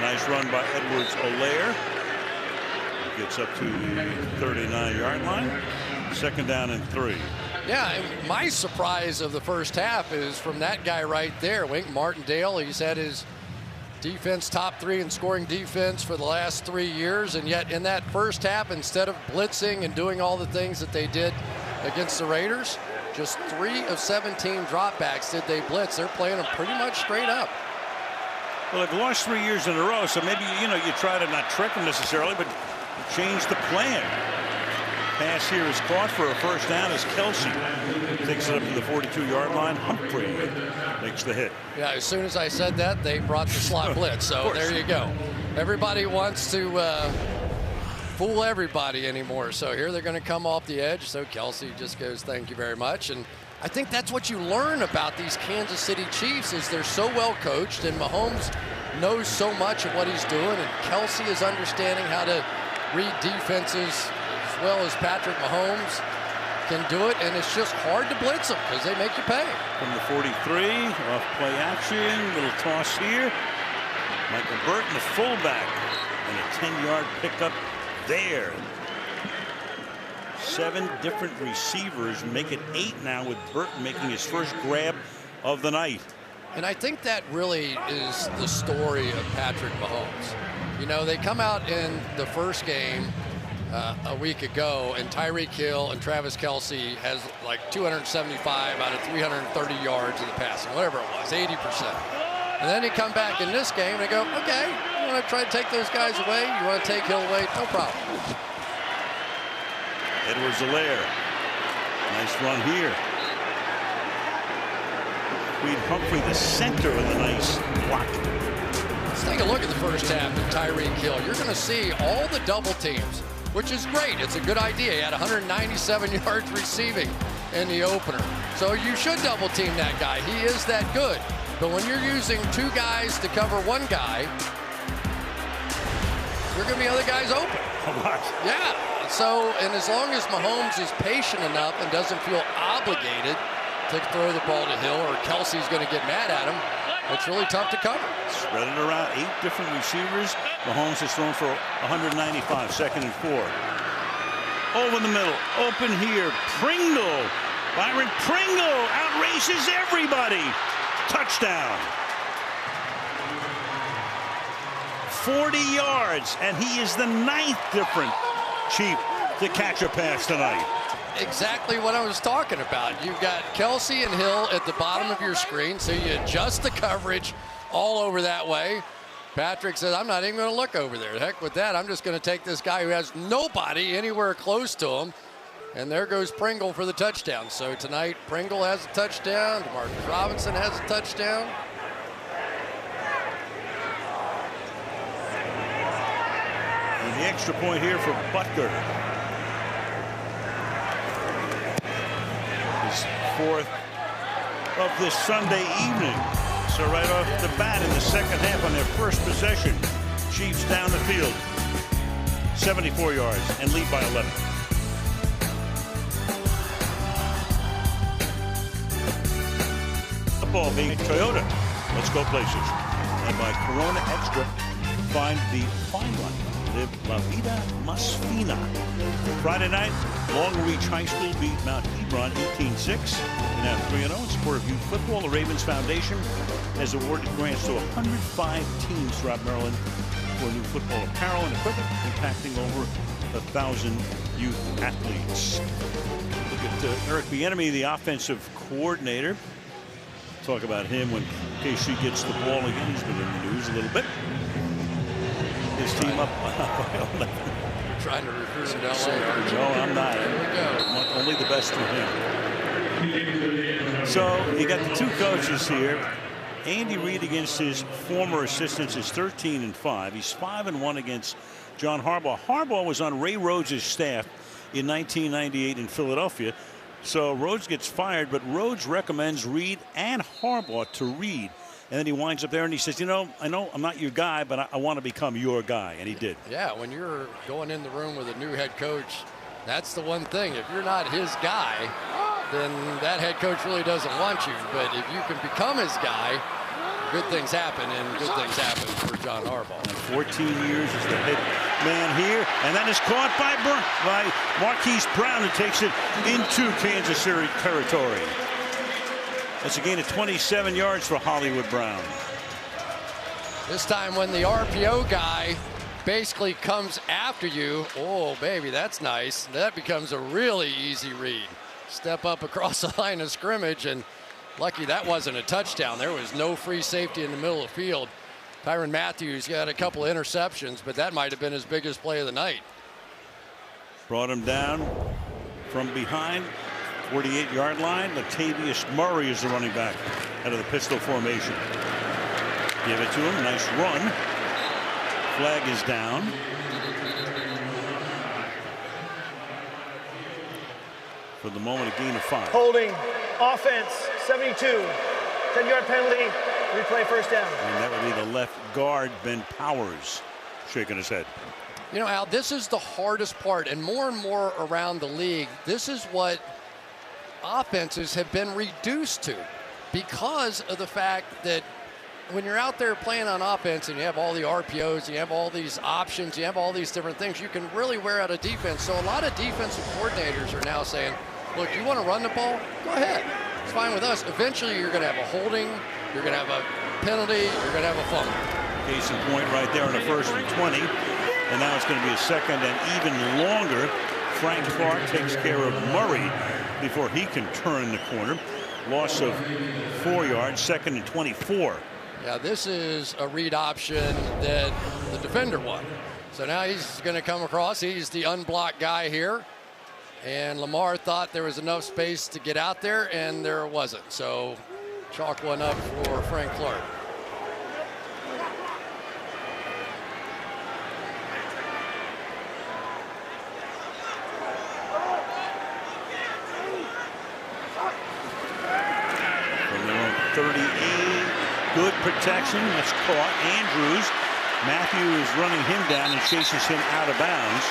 Nice run by Edwards-Helaire. Gets up to the 39-yard line. Second down and 3. Yeah, and my surprise of the first half is from that guy right there, Wink Martindale. He's had his defense top 3 in scoring defense for the last 3 years, and yet in that first half, instead of blitzing and doing all the things that they did against the Raiders, just 3 of 17 dropbacks did they blitz. They're playing them pretty much straight up. Well, they've lost 3 years in a row, so maybe, you try to not trick them necessarily, but change the plan. Pass here is caught for a first down as Kelsey takes it up to the 42-yard line. Humphrey makes the hit. Yeah, as soon as I said that, they brought the slot blitz. So there you go. Everybody wants to fool everybody anymore. So here they're going to come off the edge. So Kelsey just goes, thank you very much. And I think that's what you learn about these Kansas City Chiefs is they're so well coached, and Mahomes knows so much of what he's doing, and Kelsey is understanding how to read defenses as well as Patrick Mahomes can do it, and it's just hard to blitz them because they make you pay. From the 43, off play action, little toss here. Michael Burton, the fullback, and a 10-yard pickup there. 7 different receivers make it 8 now, with Burton making his first grab of the night. And I think that really is the story of Patrick Mahomes. They come out in the first game a week ago, and Tyreek Hill and Travis Kelsey has like 275 out of 330 yards in the passing, whatever it was, 80%. And then you come back in this game and they go, okay, you want to try to take those guys away? You want to take Hill away? No problem. Edwards-Helaire. Nice run here. Creed Humphrey, the center of the nice block. Let's take a look at the first half of Tyreek Hill. You're going to see all the double teams, which is great. It's a good idea. He had 197 yards receiving in the opener. So you should double team that guy. He is that good. But when you're using 2 guys to cover 1 guy, there are going to be other guys open. Yeah. So, and as long as Mahomes is patient enough and doesn't feel obligated to throw the ball to Hill, or Kelsey's going to get mad at him, it's really tough to cover. Spread it around, 8 different receivers. Mahomes has thrown for 195, 2nd and 4. Over the middle, open here. Pringle, Byron Pringle outraces everybody. Touchdown. 40 yards, and he is the 9th different Chief to catch a pass tonight. Exactly what I was talking about. You've got Kelsey and Hill at the bottom of your screen, so you adjust the coverage all over that way. Patrick says, I'm not even going to look over there. Heck with that. I'm just going to take this guy who has nobody anywhere close to him. And there goes Pringle for the touchdown. So tonight, Pringle has a touchdown. DeMarcus Robinson has a touchdown. And the extra point here for Butker. His 4th of this Sunday evening. So right off the bat in the second half on their first possession, Chiefs down the field. 74 yards and lead by 11. Football being Toyota. Let's go places. And by Corona Extra, find the fine life. Live La Vida Más Fina. Friday night, Long Reach High School beat Mount Hebron 18-6. And now 3-0 in support of youth football. The Ravens Foundation has awarded grants to 105 teams throughout Maryland for new football apparel and equipment, impacting over 1,000 youth athletes. Look at Eric Bieniemy, the offensive coordinator. Talk about him when KC gets the ball again. He's been in the news a little bit. His team up by 11. You're trying to recruit him to LA. No, I'm not. Here we go. I want only the best for him. So you got the 2 coaches here. Andy Reid against his former assistants is 13-5. He's 5-1 against John Harbaugh. Harbaugh was on Ray Rhodes' staff in 1998 in Philadelphia. So Rhodes gets fired, but Rhodes recommends Reid and Harbaugh to Reid. And then he winds up there and he says, I know I'm not your guy, but I want to become your guy. And he did. Yeah, when you're going in the room with a new head coach, that's the one thing. If you're not his guy, then that head coach really doesn't want you. But if you can become his guy, good things happen, and good things happen for John Harbaugh. And 14 years as the head man here, and that is caught by Marquise Brown, who takes it into Kansas City territory. That's a gain of 27 yards for Hollywood Brown. This time when the RPO guy basically comes after you, oh, baby, that's nice. That becomes a really easy read. Step up across the line of scrimmage, and lucky that wasn't a touchdown. There was no free safety in the middle of the field. Tyrann Mathieu got a couple of interceptions, but that might have been his biggest play of the night. Brought him down from behind, 48-yard line. Latavius Murray is the running back out of the pistol formation. Give it to him. Nice run. Flag is down. For the moment, a gain of 5. Holding, offense, 72. 10-yard penalty, replay first down. And that would be the left guard, Ben Powers, shaking his head. You know, Al, this is the hardest part, and more around the league, this is what offenses have been reduced to because of the fact that when you're out there playing on offense and you have all the RPOs, you have all these options, you have all these different things, you can really wear out a defense. So a lot of defensive coordinators are now saying, look, you want to run the ball? Go ahead. It's fine with us. Eventually, you're going to have a holding, you're going to have a penalty, you're going to have a fumble. Case in point right there on the 1st and 20. And now it's going to be a second and even longer. Frank Clark takes care of Murray before he can turn the corner. Loss of 4 yards, 2nd and 24. Yeah, this is a read option that the defender won. So now he's going to come across. He's the unblocked guy here. And Lamar thought there was enough space to get out there, and there wasn't. So chalk one up for Frank Clark. From their own 38. Good protection. That's caught. Andrews. Matthew is running him down and chases him out of bounds.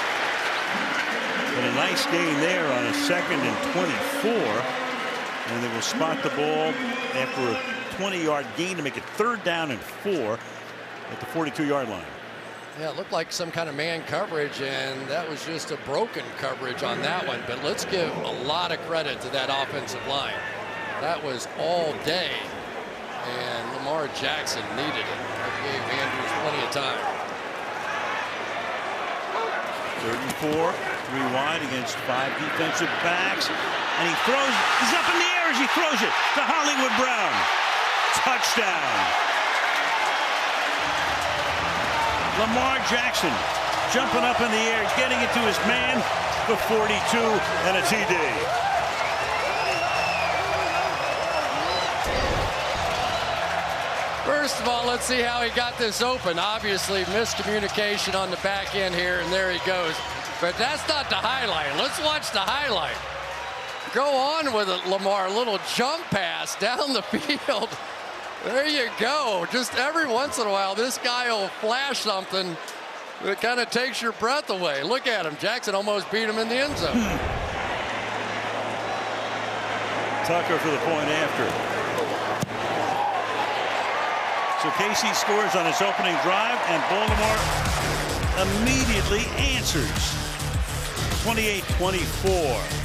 But a nice gain there on a 2nd and 24. And they will spot the ball after a 20-yard gain to make it 3rd down and 4 at the 42-yard line. Yeah, it looked like some kind of man coverage, and that was just a broken coverage on that one. But let's give a lot of credit to that offensive line. That was all day. And Lamar Jackson needed it. That gave Andrews plenty of time. 3rd and 4, 3 wide against 5 defensive backs. And he throws, he's up in the air as he throws it to Hollywood Brown. Touchdown. Lamar Jackson jumping up in the air, getting it to his man, the 42, and a TD. First of all, let's see how he got this open. Obviously, miscommunication on the back end here, and there he goes. But that's not the highlight. Let's watch the highlight. Go on with it, Lamar. A little jump pass down the field. There you go. Just every once in a while, this guy will flash something that kind of takes your breath away. Look at him. Jackson almost beat him in the end zone. Tucker for the point after. So KC scores on his opening drive, and Baltimore immediately answers. 28-24.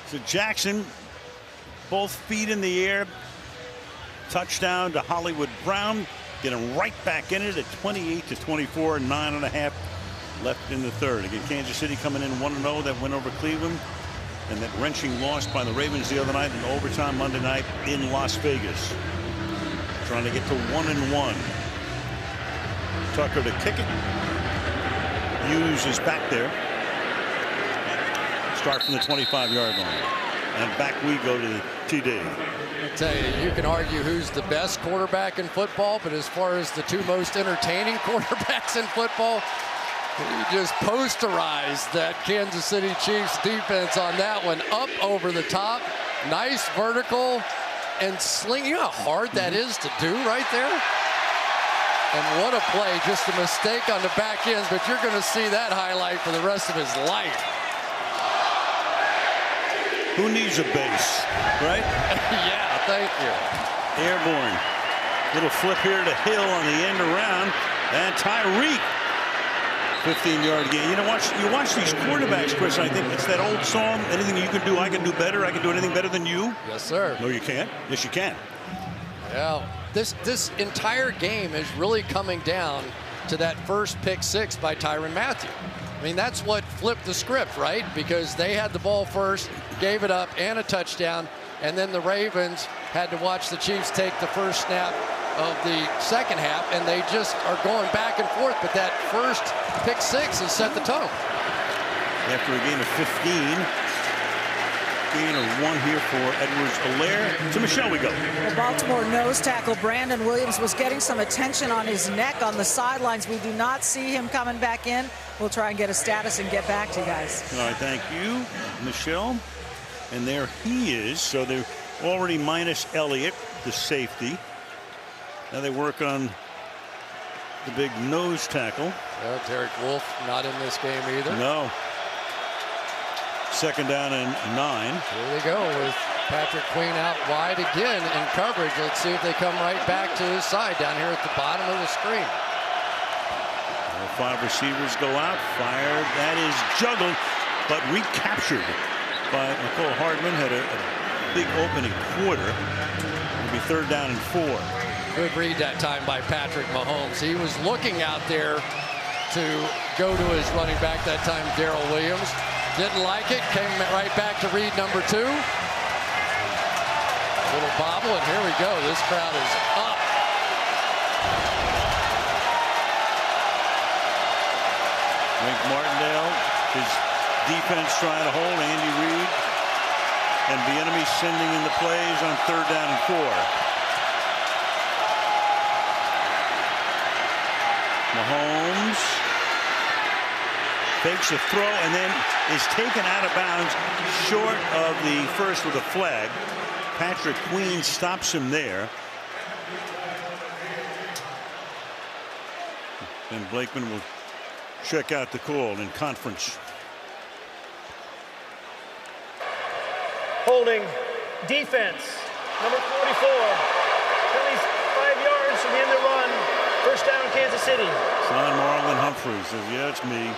So Jackson, both feet in the air. Touchdown to Hollywood Brown. Getting right back in it at 28-24, 9.5 left in the 3rd. Again, Kansas City coming in 1-0. That win over Cleveland. And that wrenching loss by the Ravens the other night in overtime Monday night in Las Vegas. Trying to get to 1-1. Tucker to kick it. Hughes is back there. Start from the 25-yard line. And back we go to the TD. I tell you, you can argue who's the best quarterback in football, but as far as the 2 most entertaining quarterbacks in football, he just posterized that Kansas City Chiefs defense on that one. Up over the top, nice vertical, and sling. You know how hard that is to do right there? And what a play, just a mistake on the back ends, but you're going to see that highlight for the rest of his life. Who needs a base, right? Yeah, thank you. Airborne. Little flip here to Hill on the end around. And Tyreek. 15-yard gain. You watch these quarterbacks, Chris, and I think it's that old song, anything you can do, I can do better. I can do anything better than you. Yes, sir. No, you can't. Yes, you can. Yeah. This entire game is really coming down to that first pick six by Tyrann Mathieu. I mean, that's what flipped the script, right? Because they had the ball first, gave it up, and a touchdown, and then the Ravens had to watch the Chiefs take the first snap of the second half, and they just are going back and forth. But that first pick six has set the tone. After a gain of 15, gain of 1 here for Edwards-Helaire. To Michelle we go. Well, Baltimore nose tackle Brandon Williams was getting some attention on his neck on the sidelines. We do not see him coming back in. We'll try and get a status and get back to you guys. All right, thank you, Michelle. And there he is. So they're already minus Elliott, the safety. Now they work on the big nose tackle. Derek Wolfe not in this game either. No. 2nd down and 9. Here they go with Patrick Queen out wide again in coverage. Let's see if they come right back to his side down here at the bottom of the screen. 5 receivers go out. Fired. That is juggled, but recaptured by Mecole Hardman. Had a big opening quarter. It'll be 3rd down and 4. Good read that time by Patrick Mahomes. He was looking out there to go to his running back that time, Darrell Williams. Didn't like it. Came right back to read number 2. Little bobble, and here we go. This crowd is up. Wink Martindale, his defense trying to hold Andy Reid, and Bieniemy sending in the plays on 3rd down and 4. Mahomes fakes a throw and then is taken out of bounds short of the first with a flag. Patrick Queen stops him there. And Blakeman will check out the call in conference. Holding defense, number 44. Penalties 5 yards from the end of the run. 1st down, Kansas City. Son Marlon Humphreys says, yeah, it's me.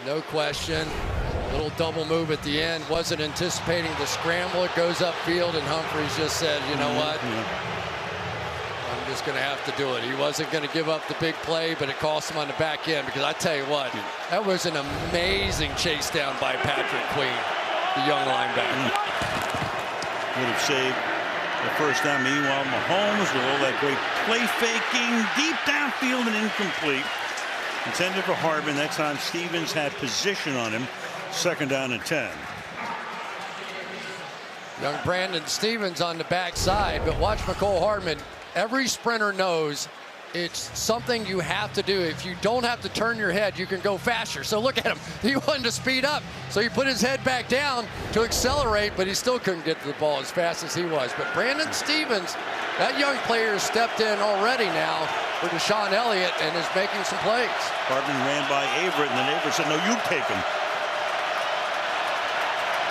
No question. Little double move at the end. Wasn't anticipating the scramble. It goes upfield, and Humphreys just said, you know what? I'm just going to have to do it. He wasn't going to give up the big play, but it cost him on the back end, because I tell you what, that was an amazing chase down by Patrick Queen, the young linebacker. Would have saved the 1st down. Meanwhile, Mahomes with all that great play faking, deep downfield and incomplete. Intended for Hardman. That time Stevens had position on him. 2nd down and 10. Young Brandon Stevens on the backside, but watch Mecole Hardman. Every sprinter knows it's something you have to do. If you don't have to turn your head, you can go faster. So look at him. He wanted to speed up. So he put his head back down to accelerate, but he still couldn't get to the ball as fast as he was. But Brandon Stevens, that young player, has stepped in already now for Deshaun Elliott and is making some plays. Hardman ran by Averett, and then Averett said, no, you take him.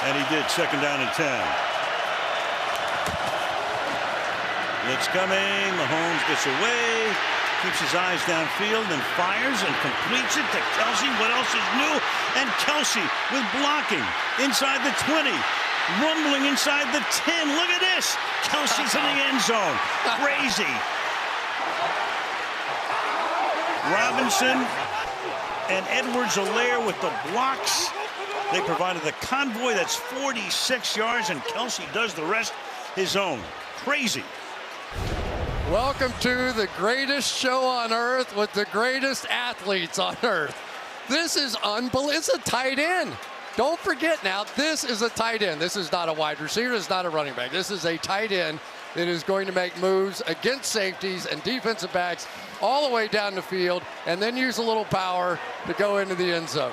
And he did. 2nd down and 10. Blitz coming. Mahomes gets away, keeps his eyes downfield, and fires and completes it to Kelsey. What else is new? And Kelsey with blocking inside the 20, rumbling inside the 10. Look at this. Kelsey's in the end zone. Crazy. Robinson and Edwards-Helaire with the blocks. They provided the convoy. That's 46 yards, and Kelsey does the rest his own. Crazy. Welcome to the greatest show on earth with the greatest athletes on earth. This is unbelievable. It's a tight end. Don't forget now, this is a tight end. This is not a wide receiver. This is not a running back. This is a tight end that is going to make moves against safeties and defensive backs all the way down the field, and then use a little power to go into the end zone.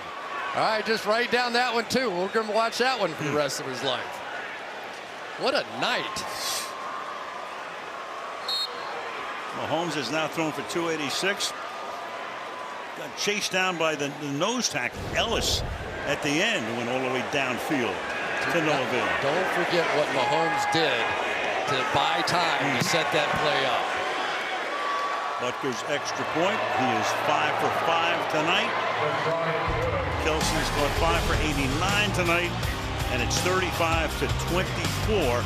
All right, just write down that one too. We're going to watch that one for the rest of his life. What a night. Mahomes has now thrown for 286. got chased down by the nose tackle Ellis at the end, went all the way downfield to no avail. Don't forget what Mahomes did to buy time to set that play up. Butker's extra point. He is 5 for 5 tonight. Kelsey's got 5 for 89 tonight, and it's 35-24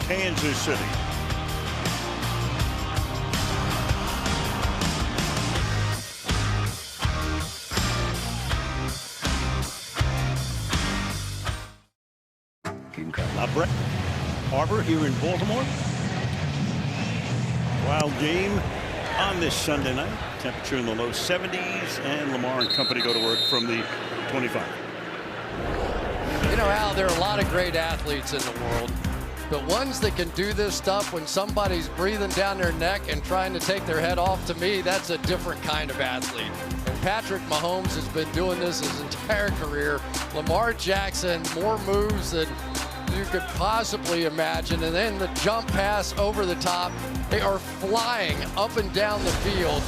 Kansas City. Brett Harbor here in Baltimore. Wild game on this Sunday night. Temperature in the low 70s, and Lamar and company go to work from the 25. You know, Al, there are a lot of great athletes in the world, but ones that can do this stuff when somebody's breathing down their neck and trying to take their head off, to me, that's a different kind of athlete. And Patrick Mahomes has been doing this his entire career. Lamar Jackson, more moves than you could possibly imagine, and then the jump pass over the top. They are flying up and down the field.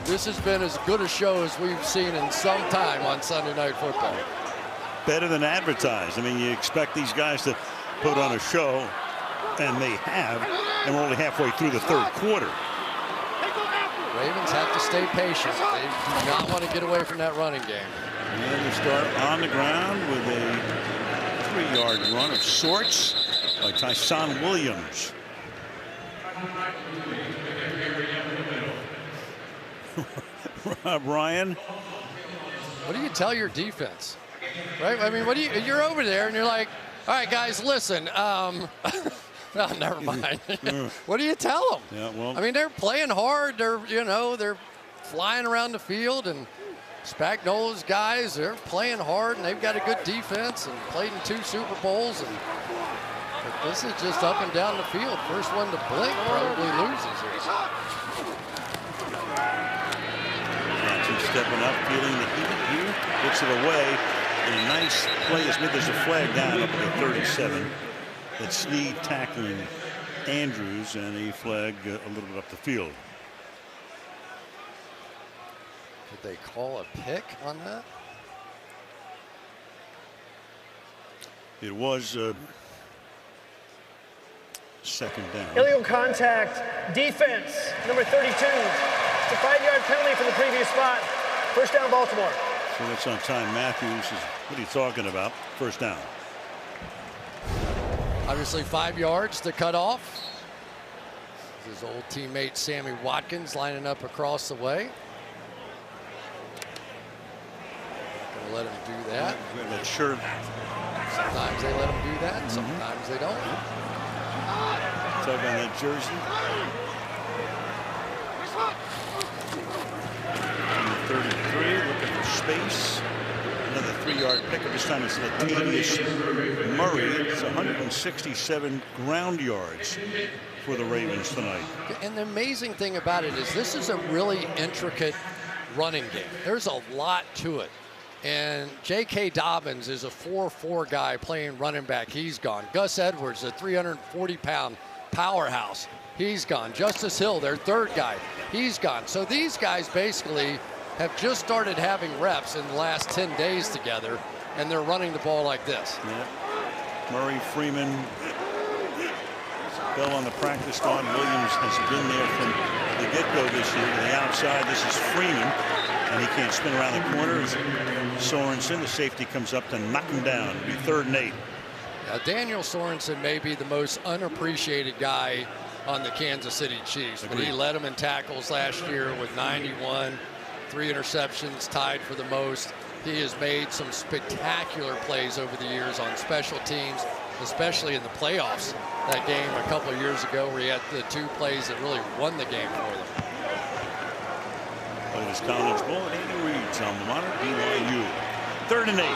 This has been as good a show as we've seen in some time on Sunday Night Football. Better than advertised. I mean, you expect these guys to put on a show, and they have, and we're only halfway through the third quarter. Ravens have to stay patient. They do not want to get away from that running game. And they start on the ground with a 3-yard run of sorts by Tyson Williams. Rob Ryan. What do you tell your defense? Right? I mean, you're over there and you're like, all right, guys, listen. No, never mind. What do you tell them? Yeah, well, I mean, they're playing hard. They're flying around the field, and Spagnuolo's guys, they're playing hard, and they've got a good defense and played in 2 Super Bowls. But this is just up and down the field. First one to blink probably loses it. Johnson stepping up, feeling the heat here. Gets it away. And a nice play is made. There's a flag down up at the 37. That's Snead tackling Andrews, and a flag a little bit up the field. Did they call a pick on that? It was second down. Illegal contact, defense, number 32. It's a 5-yard penalty from the previous spot. First down, Baltimore. So that's on time. Matthews is, what are you talking about? First down. Obviously 5 yards to cut off. His old teammate Sammy Watkins lining up across the way. Gonna let him do that. That shirt. Sometimes they let him do that, sometimes they don't. Tug on that jersey. 33, looking for space. Another 3-yard pickup. This time it's Latavius Murray. It's 167 ground yards for the Ravens tonight. And the amazing thing about it is this is a really intricate running game. There's a lot to it. And J.K. Dobbins is a 4'4" guy playing running back. He's gone. Gus Edwards, a 340-pound powerhouse. He's gone. Justice Hill, their third guy. He's gone. So these guys basically have just started having reps in the last 10 days together, and they're running the ball like this. Yeah. Murray, Freeman, Bell on the practice squad. Williams has been there from the get-go this year. To the outside, this is Freeman, and he can't spin around the corner. Sorensen, the safety, comes up to knock him down. It'll be 3rd and 8. Now, Daniel Sorensen may be the most unappreciated guy on the Kansas City Chiefs, but he led them in tackles last year with 91, 3 interceptions, tied for the most. He has made some spectacular plays over the years on special teams, especially in the playoffs. That game a couple of years ago where he had the 2 plays that really won the game for them. Played his college ball at Andy Reid's alma mater, BYU. 3rd and 8.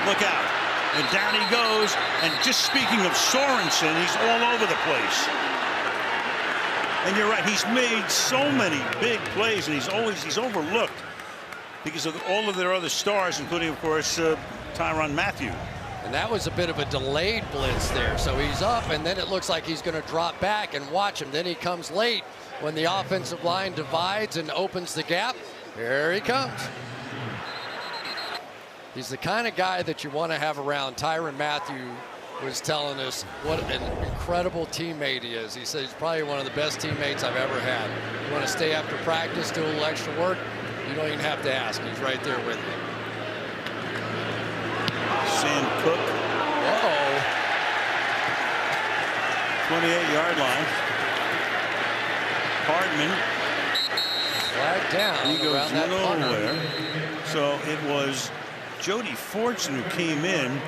Look out. And down he goes. And just speaking of Sorensen, he's all over the place. And you're right, he's made so many big plays, and he's overlooked because of all of their other stars, including, of course, Tyrann Mathieu. And that was a bit of a delayed blitz there. So he's up, and then it looks like he's going to drop back and watch him. Then he comes late when the offensive line divides and opens the gap. Here he comes. He's the kind of guy that you want to have around. Tyrann Mathieu was telling us what an incredible teammate he is. He said he's probably one of the best teammates I've ever had. You want to stay after practice, do a little extra work, you don't even have to ask. He's right there with you. Sam Cook. Uh-oh. 28-yard line. Hardman. Flag down. He goes around that nowhere. corner. So it was Jody Fortson who came in.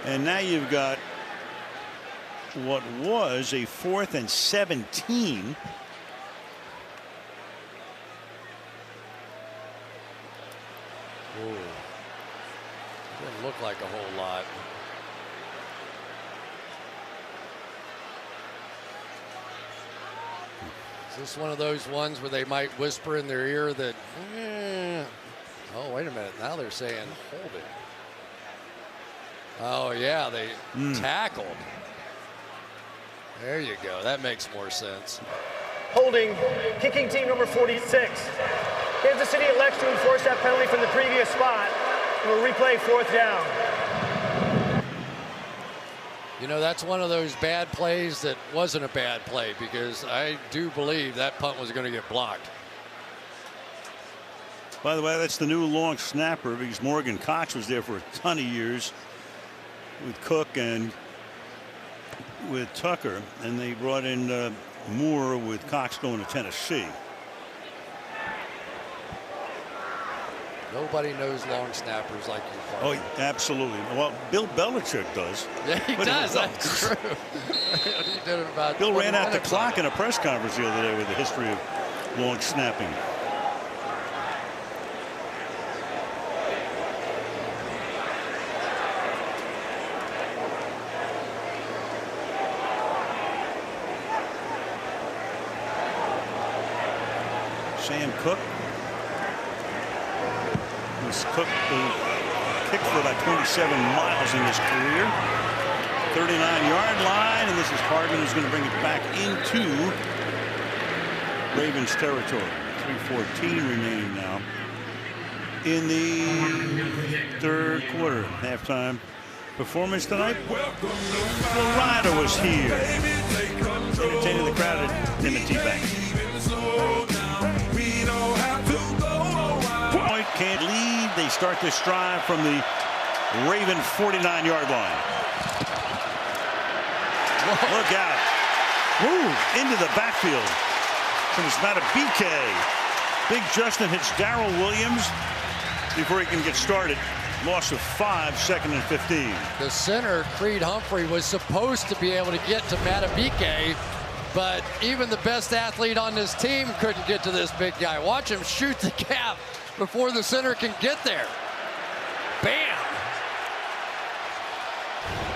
And now you've got what was a 4th and 17. Ooh. Didn't look like a whole lot. Is this one of those ones where they might whisper in their ear that, oh, wait a minute, now they're saying hold it. Oh, yeah, they tackled. There you go. That makes more sense. Holding, kicking team number 46. Kansas City elects to enforce that penalty from the previous spot. We'll replay 4th down. You know, that's one of those bad plays that wasn't a bad play, because I do believe that punt was going to get blocked. By the way, that's the new long snapper, because Morgan Cox was there for a ton of years with Cook and with Tucker, and they brought in Moore with Cox going to Tennessee. Nobody knows long snappers like you. Oh, absolutely. Well, Bill Belichick does. Yeah, he does. That's true. He did it about Bill ran out the clock in a press conference the other day with the history of long snapping. Sam Cook. Cook kicked for about 27 miles in his career. 39-yard line, and this is Hardman who's going to bring it back into Ravens territory. 3:14 remaining now in the 3rd quarter. Halftime performance tonight. Florida was here, entertaining the crowd at Timothy Bank. Point can't lead. They start this drive from the Raven 49-yard line. Look out. Woo, into the backfield. Comes Matabike. Big Justin hits Darrell Williams before he can get started. Loss of 5, 2nd and 15. The center, Creed Humphrey, was supposed to be able to get to Matabike, but even the best athlete on this team couldn't get to this big guy. Watch him shoot the gap before the center can get there. Bam!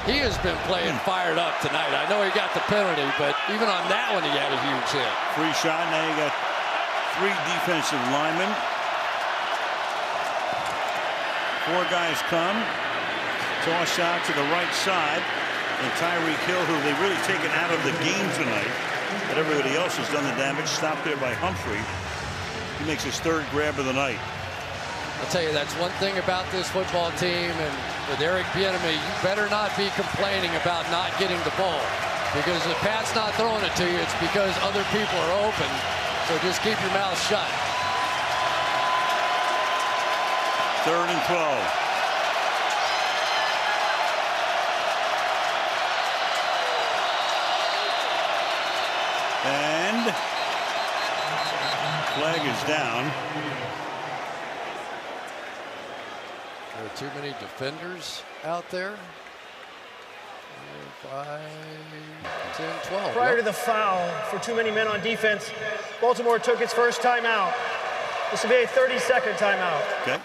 He has been playing fired up tonight. I know he got the penalty, but even on that one, he had a huge hit. Free shot. Now you got 3 defensive linemen. 4 guys come. Toss out to the right side. And Tyreek Hill, who they've really taken out of the game tonight. But everybody else has done the damage. Stopped there by Humphrey. He makes his 3rd grab of the night. I'll tell you, that's one thing about this football team, and with Eric Bieniemy, you better not be complaining about not getting the ball, because if Pat's not throwing it to you, it's because other people are open. So just keep your mouth shut. 3rd and 12. And flag is down. There are too many defenders out there. 5, 10, 12. Prior to the foul for too many men on defense, Baltimore took its first timeout. This will be a 30-second timeout. Okay.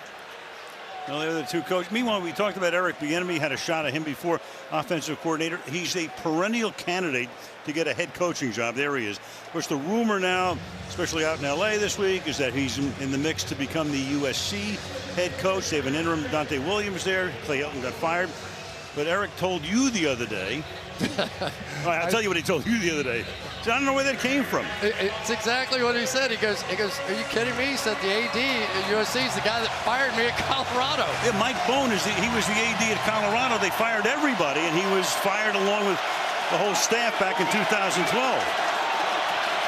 Well, the other 2 coaches. Meanwhile, we talked about Eric Bieniemy. Had a shot at him before, offensive coordinator. He's a perennial candidate to get a head coaching job. There he is. Of course, the rumor now, especially out in L.A. this week, is that he's in the mix to become the USC head coach. They have an interim Dante Williams there. Clay Helton got fired. But Eric told you the other day. I'll tell you what he told you the other day. So I don't know where that came from. It's exactly what he said. He goes, are you kidding me? He said the AD at USC is the guy that fired me at Colorado. Yeah, Mike Bone he was the AD at Colorado. They fired everybody, and he was fired along with the whole staff back in 2012.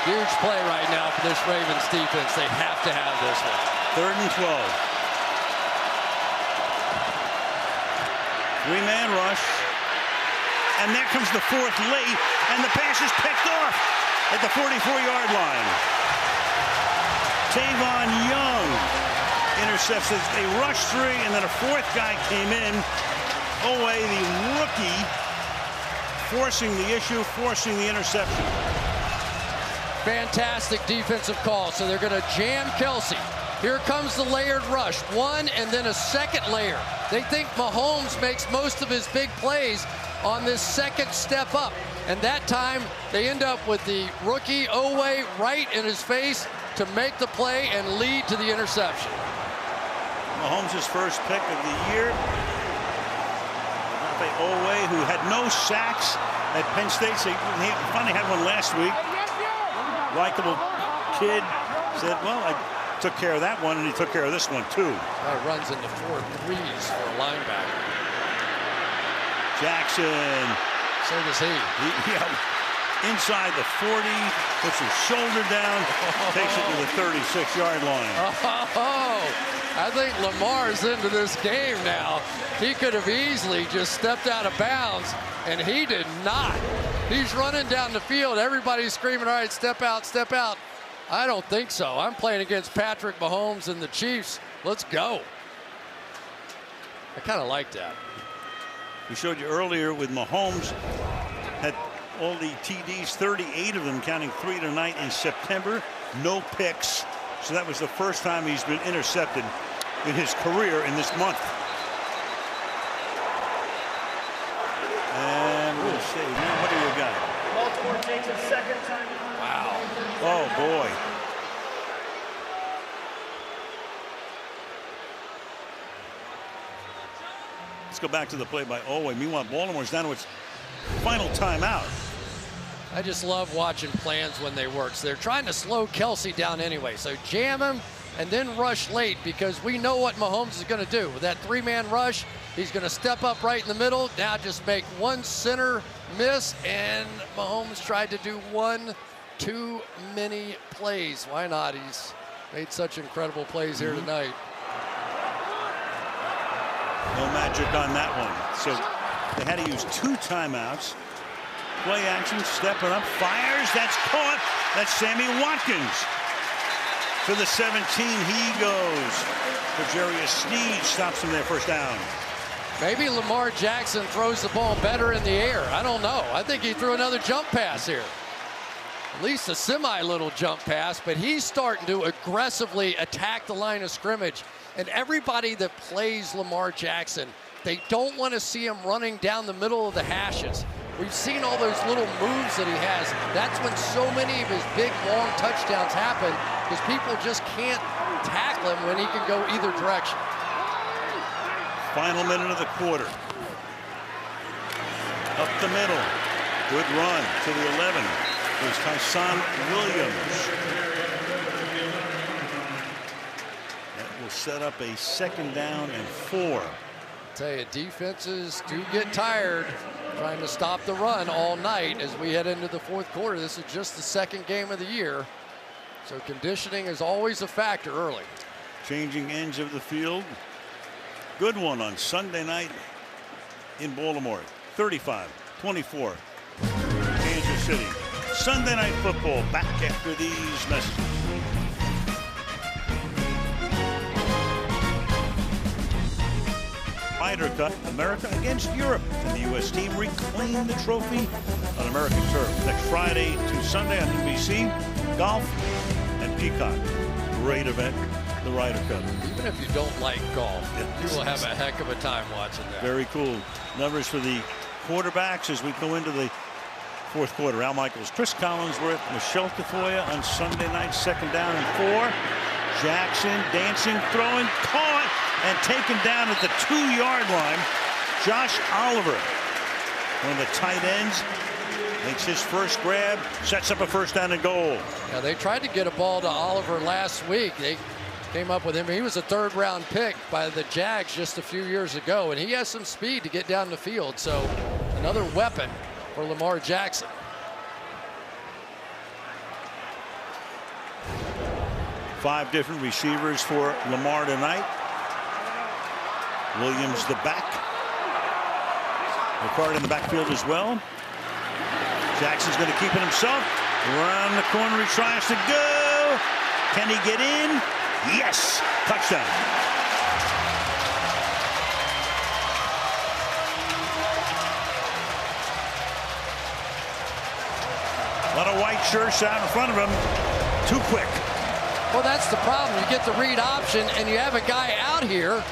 Huge play right now for this Ravens defense. They have to have this one. 3rd and 12. 3-man rush. And there comes the 4th late, and the pass is picked off at the 44-yard line. Tavon Young intercepts a rush 3, and then a 4th guy came in. Owe, the rookie, forcing the issue, forcing the interception. Fantastic defensive call. So they're going to jam Kelsey. Here comes the layered rush. 1 and then a 2nd layer. They think Mahomes makes most of his big plays on this 2nd step up. And that time, they end up with the rookie Owe right in his face to make the play and lead to the interception. Mahomes' first pick of the year. Owe, who had no sacks at Penn State. So he finally had one last week. Likeable kid. Said, well, I took care of that one, and he took care of this one, too. That runs into 4 threes for a linebacker. Jackson. So does he. Inside the 40, puts his shoulder down, takes it to the 36-yard line. I think Lamar's into this game now. He could have easily just stepped out of bounds, and he did not. He's running down the field. Everybody's screaming, all right, step out, step out. I don't think so. I'm playing against Patrick Mahomes and the Chiefs. Let's go. I kind of like that. We showed you earlier with Mahomes, had all the TDs, 38 of them, counting 3 tonight in September. No picks. So that was the first time he's been intercepted in his career in this month. And we'll see. Now, what do you got? Baltimore takes a 2nd time. Wow. Oh, boy. Let's go back to the play by Owe. Meanwhile, Baltimore's down to its final timeout. I just love watching plans when they work. So they're trying to slow Kelsey down anyway. So jam him and then rush late, because we know what Mahomes is going to do. With that 3-man rush, he's going to step up right in the middle. Now just make one center miss, and Mahomes tried to do one too many plays. Why not? He's made such incredible plays here tonight. No magic on that one. So they had to use 2 timeouts. Play action, stepping up, fires. That's caught. That's Sammy Watkins. To the 17 he goes. Jerry Sneed stops him there, 1st down. Maybe Lamar Jackson throws the ball better in the air. I don't know. I think he threw another jump pass here. At least a semi-little jump pass, but he's starting to aggressively attack the line of scrimmage. And everybody that plays Lamar Jackson, they don't want to see him running down the middle of the hashes. We've seen all those little moves that he has. That's when so many of his big, long touchdowns happen, because people just can't tackle him when he can go either direction. Final minute of the quarter. Up the middle. Good run to the 11. There's Tyson Williams. That will set up a 2nd down and 4. Tell you, defenses do get tired trying to stop the run all night as we head into the 4th quarter. This is just the 2nd game of the year, so conditioning is always a factor early. Changing ends of the field. Good one on Sunday night in Baltimore. 35-24. Kansas City. Sunday Night Football back after these messages. Ryder Cup, America against Europe, and the U.S. team reclaimed the trophy on American turf. Next Friday to Sunday on NBC, golf and Peacock. Great event, the Ryder Cup. Even if you don't like golf, you will have a heck of a time watching that. Very cool. Numbers for the quarterbacks as we go into the 4th quarter. Al Michaels, Chris Collinsworth, Michelle Tafoya on Sunday night, 2nd down and 4. Jackson dancing, throwing, caught, and taken down at the 2-yard line. Josh Oliver, one of the tight ends, makes his first grab, sets up a first down and goal. Yeah, they tried to get a ball to Oliver last week. They came up with him. He was a third-round pick by the Jags just a few years ago, and he has some speed to get down the field. So another weapon for Lamar Jackson. Five different receivers for Lamar tonight. Williams the back. McCart in the backfield as well. Jackson's going to keep it himself. Around the corner he tries to go. Can he get in? Yes! Touchdown. A lot of white shirts out in front of him. Too quick. Well, that's the problem. You get the read option, and you have a guy out here,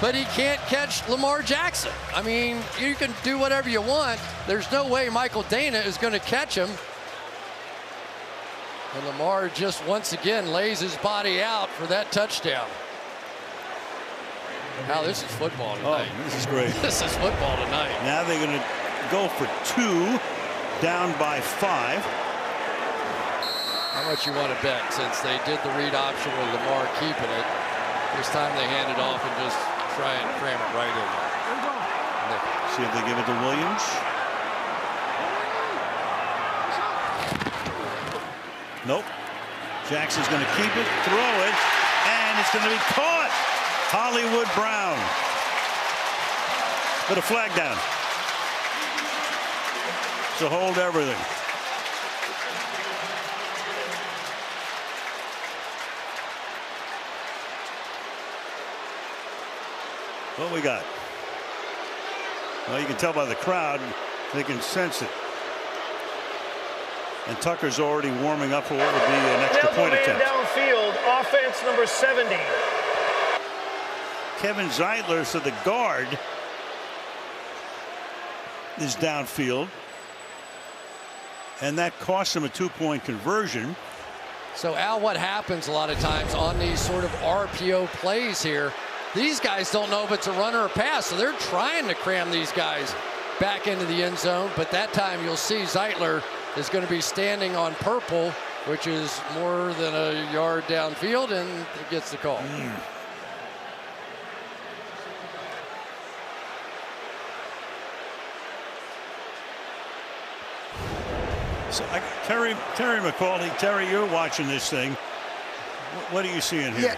but he can't catch Lamar Jackson. I mean, you can do whatever you want. There's no way Michael Dana is going to catch him. And Lamar just once again lays his body out for that touchdown. Wow, this is football tonight. Oh, this is great. This is football tonight. Now they're going to go for 2, down by 5. How much you want to bet since they did the read option with Lamar keeping it? This time they hand it off and just try and cram it right in. See if they give it to Williams. Nope. Jackson's going to keep it, throw it, and it's going to be caught. Hollywood Brown. Put a flag down. So hold everything. What we got? Well, you can tell by the crowd, they can sense it. And Tucker's already warming up for what would be an extra point attempt. Downfield, offense number 70. Kevin Zeitler, so the guard, is downfield. And that costs him a 2-point conversion. So, Al, what happens a lot of times on these sort of RPO plays here, these guys don't know if it's a run or a pass, so they're trying to cram these guys back into the end zone. But that time you'll see Zeitler is going to be standing on purple, which is more than a yard downfield, and he gets the call. So, Terry McCauley, Terry, you're watching this thing. What are you seeing here?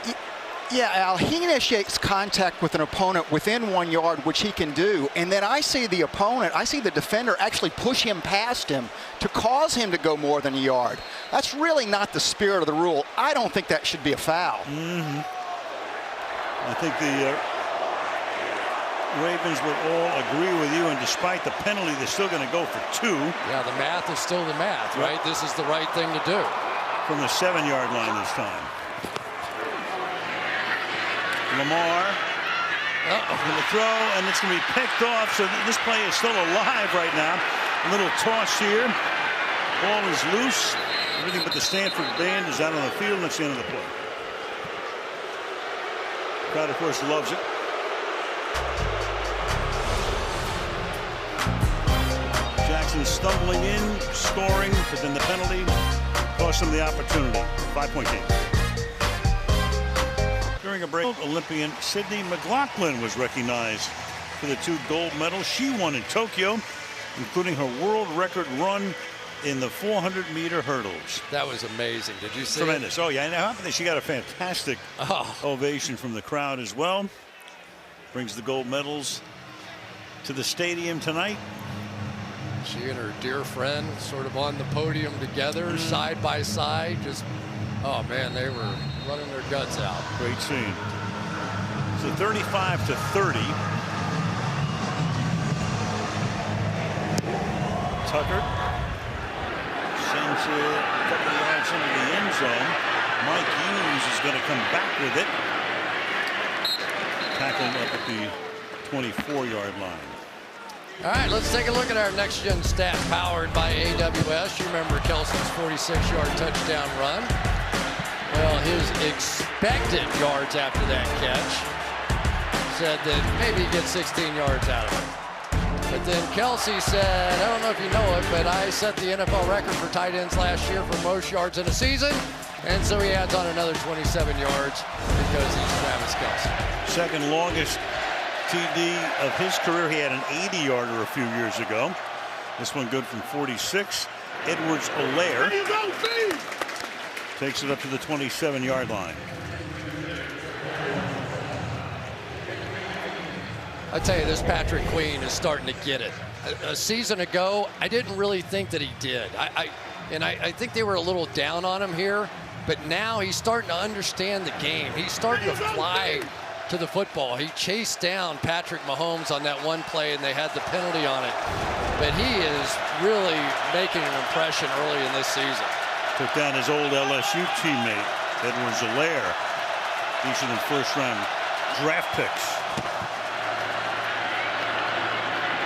Yeah, Al, he initiates contact with an opponent within 1 yard, which he can do, and then I see the opponent, I see the defender actually push him past him to cause him to go more than a yard. That's really not the spirit of the rule. I don't think that should be a foul. I think the Ravens would all agree with you, and despite the penalty, they're still going to go for 2. Yeah, the math is still the math, right? This is the right thing to do. From the 7-yard line this time. Lamar going to throw, and it's going to be picked off, so this play is still alive right now. A little toss here. Ball is loose. Everything but the Stanford band is out on the field, and that's the end of the play. Crowd, of course, loves it. Jackson stumbling in, scoring, but then the penalty cost him the opportunity. 5-point game. During a break, Olympian Sydney McLaughlin was recognized for the 2 gold medals she won in Tokyo, including her world record run in the 400-meter hurdles. That was amazing. Did you see Tremendous. Oh, yeah. And she got a fantastic ovation from the crowd as well. Brings the gold medals to the stadium tonight. She and her dear friend sort of on the podium together, side by side. Just, oh, man, they were running their guts out. Great scene. So 35-30. Tucker sends it a couple of yards into the end zone. Mike Hughes is going to come back with it. Tackled up at the 24-yard line. All right, let's take a look at our next-gen stat powered by AWS. You remember Kelsey's 46-yard touchdown run. Well, his expected yards after that catch, said that maybe he gets 16 yards out of it. But then Kelsey said, I don't know if you know it, but I set the NFL record for tight ends last year for most yards in a season. And so he adds on another 27 yards because he's Travis Kelsey. Second longest TD of his career. He had an 80-yarder a few years ago. This one good from 46. Edwards-Helaire takes it up to the 27-yard line. I tell you, this Patrick Queen is starting to get it. A season ago, I didn't really think that he did. I think they were a little down on him here, but now he's starting to understand the game. He's starting to fly to the football. He chased down Patrick Mahomes on that one play, and they had the penalty on it. But he is really making an impression early in this season. Took down his old LSU teammate, Edwards-Helaire. These are the first-round draft picks.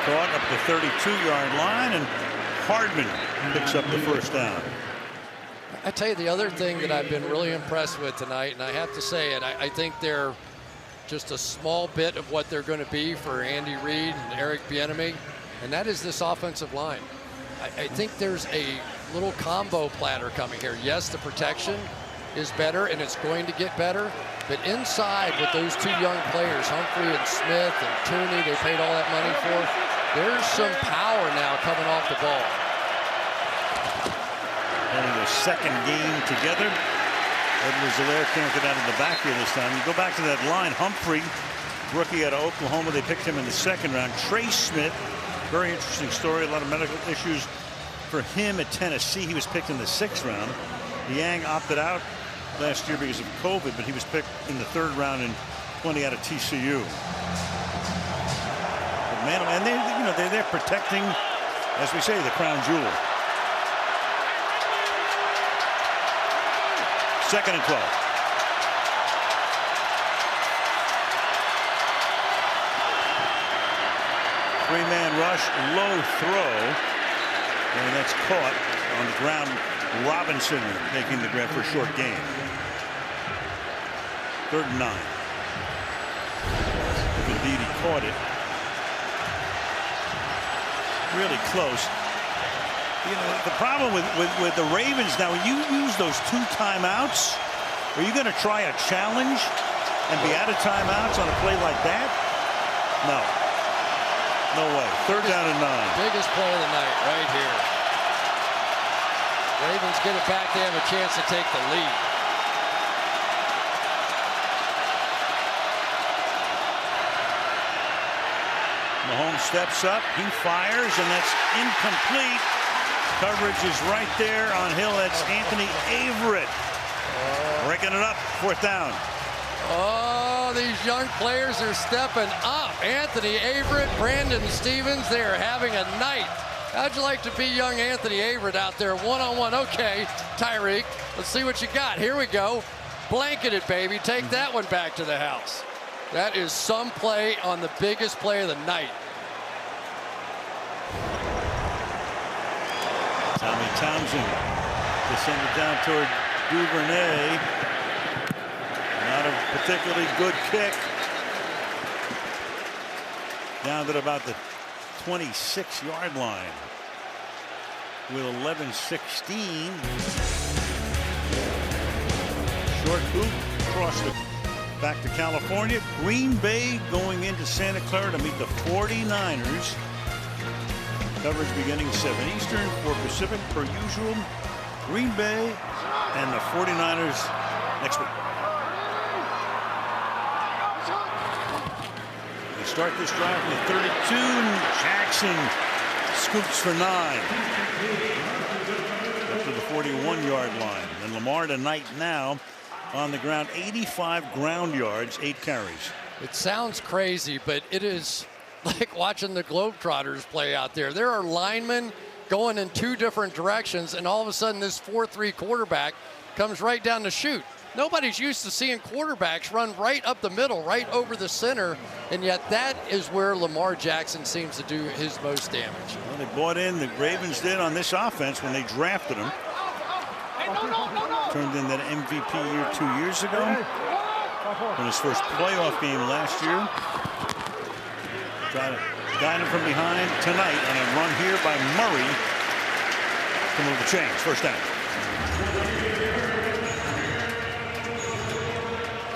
Caught up the 32-yard line, and Hardman picks up the first down. I tell you, the other thing that I've been really impressed with tonight, and I have to say it, I think they're just a small bit of what they're going to be for Andy Reid and Eric Bieniemy, and that is this offensive line. I think there's a little combo platter coming here. Yes, the protection is better, and it's going to get better, but inside with those two young players, Humphrey and Smith and Tooney, they paid all that money for, there's some power now coming off the ball. Only their second game together. Edwards-Helaire can't get out of the back here this time. You go back to that line. Humphrey, rookie out of Oklahoma. They picked him in the second round. Trey Smith, very interesting story. A lot of medical issues for him at Tennessee. He was picked in the 6th round. Yang opted out last year because of COVID, but he was picked in the 3rd round and 20 out of TCU. But man, and they're protecting, as we say, the crown jewel. 2nd and 12. Three-man rush, low throw, and that's caught on the ground. Robinson making the grab for a short gain. 3rd and 9. If indeed he caught it. Really close. You know, the problem with the Ravens now, when you use those 2 timeouts, are you going to try a challenge and be out of timeouts on a play like that? No. No way. 3rd down and 9. Biggest play of the night right here. Ravens get it back. They have a chance to take the lead. Mahomes steps up. He fires, and that's incomplete. Coverage is right there on Hill. That's Anthony Averett. Breaking it up. 4th down. Oh, these young players are stepping up. Anthony Averett, Brandon Stevens, they are having a night. How'd you like to be young Anthony Averett out there one-on-one? Okay, Tyreek, let's see what you got. Here we go. Blanket it, baby. Take that one back to the house. That is some play on the biggest play of the night. Tommy Townsend descended down toward Duvernay. Not a particularly good kick. Down to about the 26-yard line with 11:16. Short hoop across the back to California. Green Bay going into Santa Clara to meet the 49ers. Coverage beginning 7 Eastern, 4 Pacific per usual. Green Bay and the 49ers next week. They start this drive from the 32, and Jackson scoops for 9. Up to the 41-yard line. And Lamar tonight now on the ground, 85 ground yards, 8 carries. It sounds crazy, but it is like watching the Globetrotters play out there. There are linemen going in 2 different directions, and all of a sudden this 4-3 quarterback comes right down the chute. Nobody's used to seeing quarterbacks run right up the middle, right over the center, and yet that is where Lamar Jackson seems to do his most damage. Well, they bought in, the Ravens did, on this offense when they drafted him. Turned in that MVP year 2 years ago. in his first playoff game last year. Trying to guide him from behind tonight, and a run here by Murray to move the chains. First down.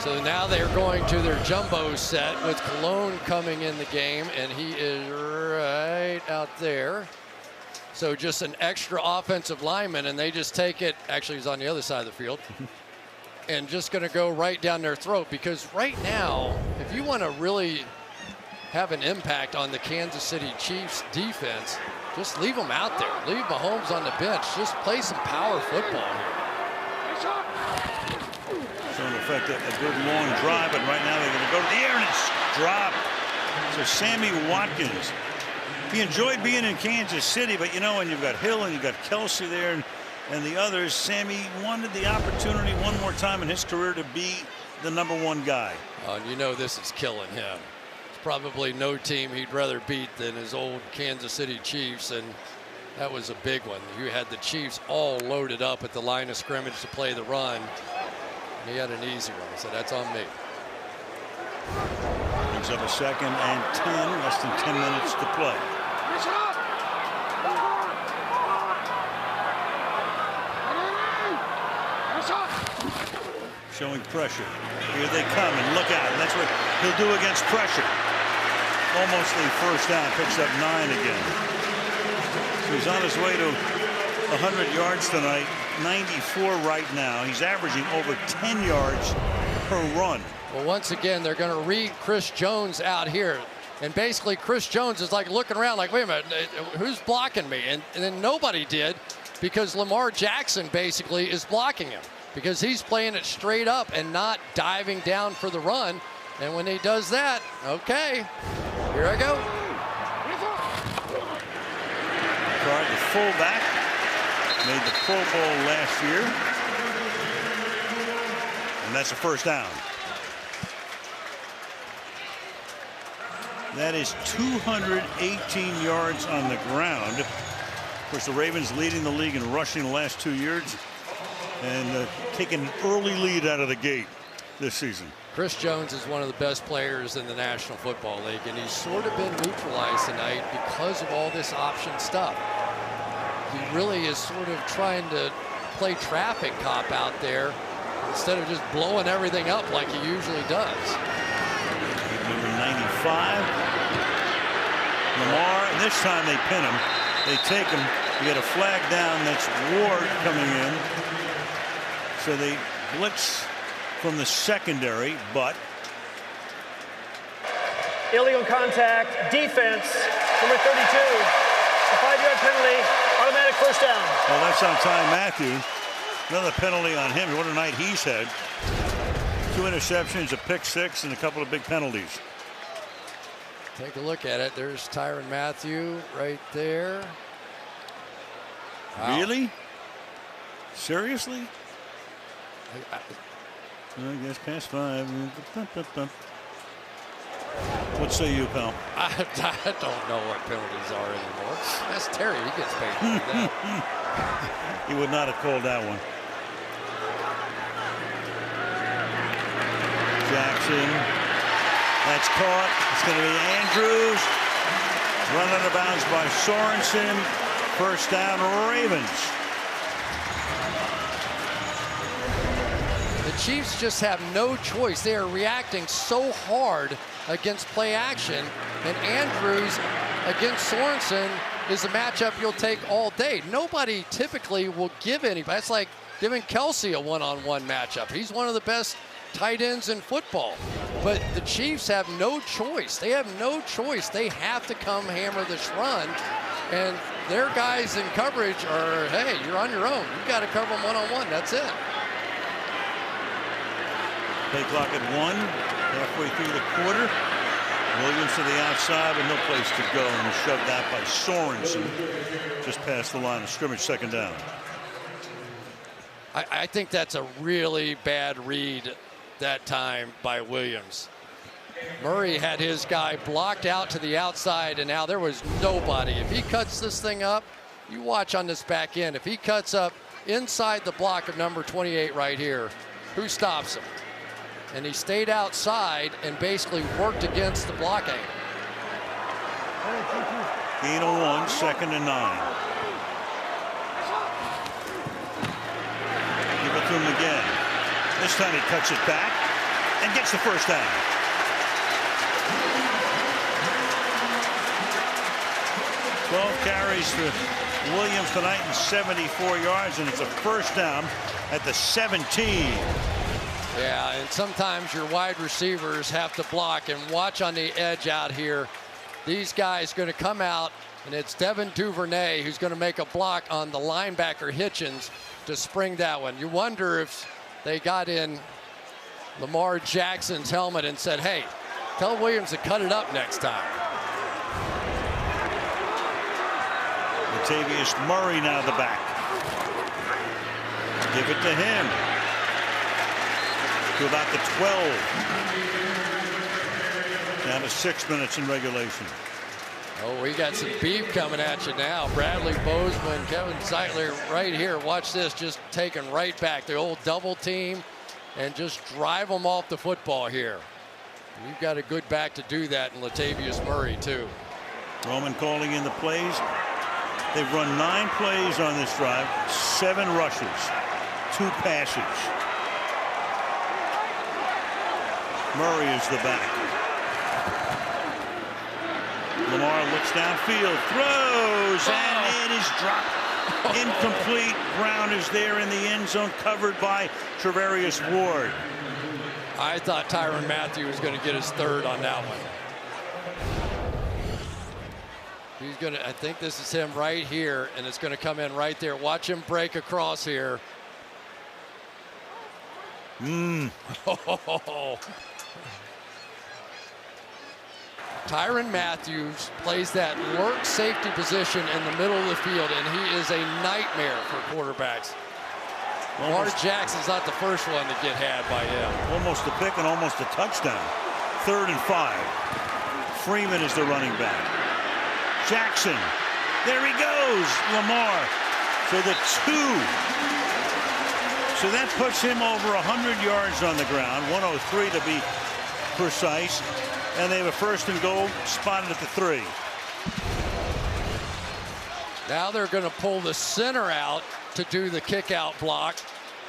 So now they're going to their jumbo set with Cologne coming in the game, and he is right out there. So just an extra offensive lineman, and they just take it. Actually, he's on the other side of the field. And just going to go right down their throat, because right now, if you want to really have an impact on the Kansas City Chiefs defense, just leave them out there. Leave Mahomes on the bench. Just play some power football here. So in effect, a good long drive, but right now they're going to go to the air and it's dropped. So Sammy Watkins, he enjoyed being in Kansas City, but you know, when you've got Hill and you've got Kelsey there and the others, Sammy wanted the opportunity one more time in his career to be the #1 guy. And you know this is killing him. There's probably no team he'd rather beat than his old Kansas City Chiefs, and that was a big one. You had the Chiefs all loaded up at the line of scrimmage to play the run. He had an easy one, so that's on me. Brings up a 2nd and 10, less than 10 minutes to play. Showing pressure. Here they come, and look out. And that's what he'll do against pressure. Almost a first down, picks up 9 again. So he's on his way to 100 yards tonight. 94 right now. He's averaging over 10 yards per run. Well, once again, they're going to read Chris Jones out here. And basically, Chris Jones is like looking around like, wait a minute, who's blocking me? And then nobody did, because Lamar Jackson basically is blocking him, because he's playing it straight up and not diving down for the run. And when he does that, okay, here I go. Card, the fullback, made the Pro Bowl last year. And that's a first down. That is 218 yards on the ground. Of course, the Ravens leading the league in rushing the last 2 years, and taking an early lead out of the gate this season. Chris Jones is one of the best players in the National Football League, and he's sort of been neutralized tonight because of all this option stuff. He really is sort of trying to play traffic cop out there instead of just blowing everything up like he usually does. Number 95. Lamar, and this time they pin him. They take him. You get a flag down. That's Ward coming in. So they blitz from the secondary, but illegal contact, defense, number 32. A 5-yard penalty, automatic first down. Well, that's on Ty Matthew. Another penalty on him. What a night he's had. 2 interceptions, a pick 6, and a couple of big penalties. Take a look at it. There's Tyrann Mathieu right there. Wow. Really? Seriously? I guess past 5. What say you, pal? I don't know what penalties are anymore. That's Terry. He gets paid for that. He would not have called that one. Jackson. That's caught. It's going to be Andrews. Run out of bounds by Sorensen. First down, Ravens. The Chiefs just have no choice. They are reacting so hard against play action, and Andrews against Sorensen is a matchup you'll take all day. Nobody typically will give anybody. That's like giving Kelsey a one-on-one matchup. He's one of the best tight ends in football. But the Chiefs have no choice. They have no choice. They have to come hammer this run. And their guys in coverage are, hey, you're on your own. You got to cover them one-on-one. That's it. Play clock at 1, halfway through the quarter. Williams to the outside with no place to go, and shoved that by Sorensen just past the line of scrimmage, second down. I think that's a really bad read that time by Williams. Murray had his guy blocked out to the outside, and now there was nobody. If he cuts this thing up, you watch on this back end. If he cuts up inside the block of number 28 right here, who stops him? and he stayed outside and basically worked against the blocking. Gain of 1, 2nd and 9. Give it to him again. This time he cuts it back and gets the first down. 12 carries for Williams tonight and 74 yards, and it's a first down at the 17. Yeah, and sometimes your wide receivers have to block, and watch on the edge out here. These guys going to come out, and it's Devin Duvernay who's going to make a block on the linebacker Hitchens to spring that one. You wonder if they got in Lamar Jackson's helmet and said, hey, tell Williams to cut it up next time. Latavius Murray now the back. Give it to him. To about the 12. Down to 6 minutes in regulation. Oh, we got some beef coming at you now. Bradley Bozeman, Kevin Zeitler right here. Watch this, just taken right back. The old double team and just drive them off the football here. You've got a good back to do that in Latavius Murray, too. Roman calling in the plays. They've run 9 plays on this drive, 7 rushes, 2 passes. Murray is the back. Lamar looks downfield, throws, and it is dropped. Incomplete. Brown is there in the end zone, covered by Trevarius Ward. I thought Tyrann Mathieu was going to get his 3rd on that one. He's going to, I think this is him right here, and it's going to come in right there. Watch him break across here. Tyrann Mathieu plays that lurk safety position in the middle of the field, and he is a nightmare for quarterbacks. Lamar Jackson's not the first one to get had by him. Almost a pick and almost a touchdown. 3rd and 5. Freeman is the running back. Jackson. There he goes. Lamar to the 2. So that puts him over 100 yards on the ground. 103 to be precise. And they have a 1st and goal spotted at the 3. Now they're going to pull the center out to do the kick out block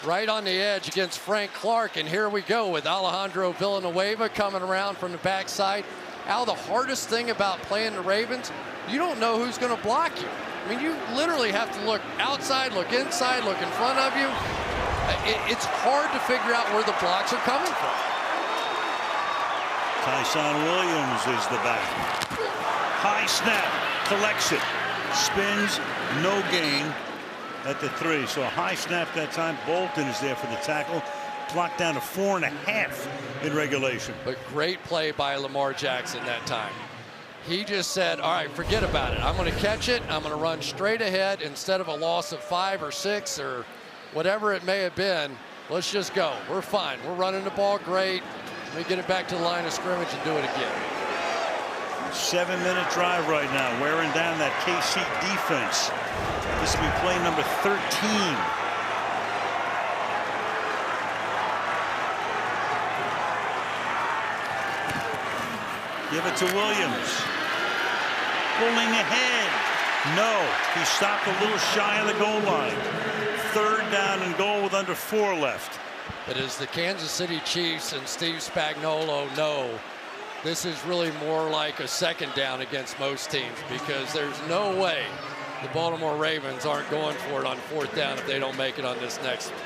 right on the edge against Frank Clark. And here we go with Alejandro Villanueva coming around from the backside. Al, the hardest thing about playing the Ravens, you don't know who's going to block you. I mean, you literally have to look outside, look inside, look in front of you. It's hard to figure out where the blocks are coming from. Tyson Williams is the back. High snap, collects it, spins, no gain at the 3. So a high snap that time. Bolton is there for the tackle. Clock down to 4.5 in regulation. But great play by Lamar Jackson that time. He just said, all right, forget about it. I'm going to catch it. I'm going to run straight ahead instead of a loss of 5 or 6 or whatever it may have been. Let's just go. We're fine. We're running the ball great. Let me get it back to the line of scrimmage and do it again. 7-minute drive right now, wearing down that KC defense. This will be play number 13. Give it to Williams. Pulling ahead. No, he stopped a little shy of the goal line. 3rd down and goal with under 4 left. But as the Kansas City Chiefs and Steve Spagnuolo know, this is really more like a 2nd down against most teams, because there's no way the Baltimore Ravens aren't going for it on 4th down if they don't make it on this next one.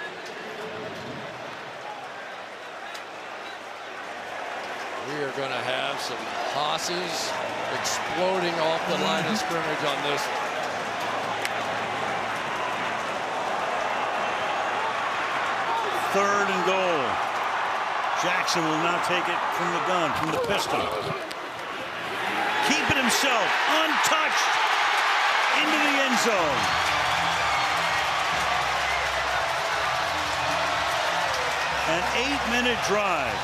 We are going to have some tosses exploding off the line of scrimmage on this one. Third and goal. Jackson will now take it from the gun, from the pistol. Keep it himself, untouched, into the end zone. An 8-minute drive.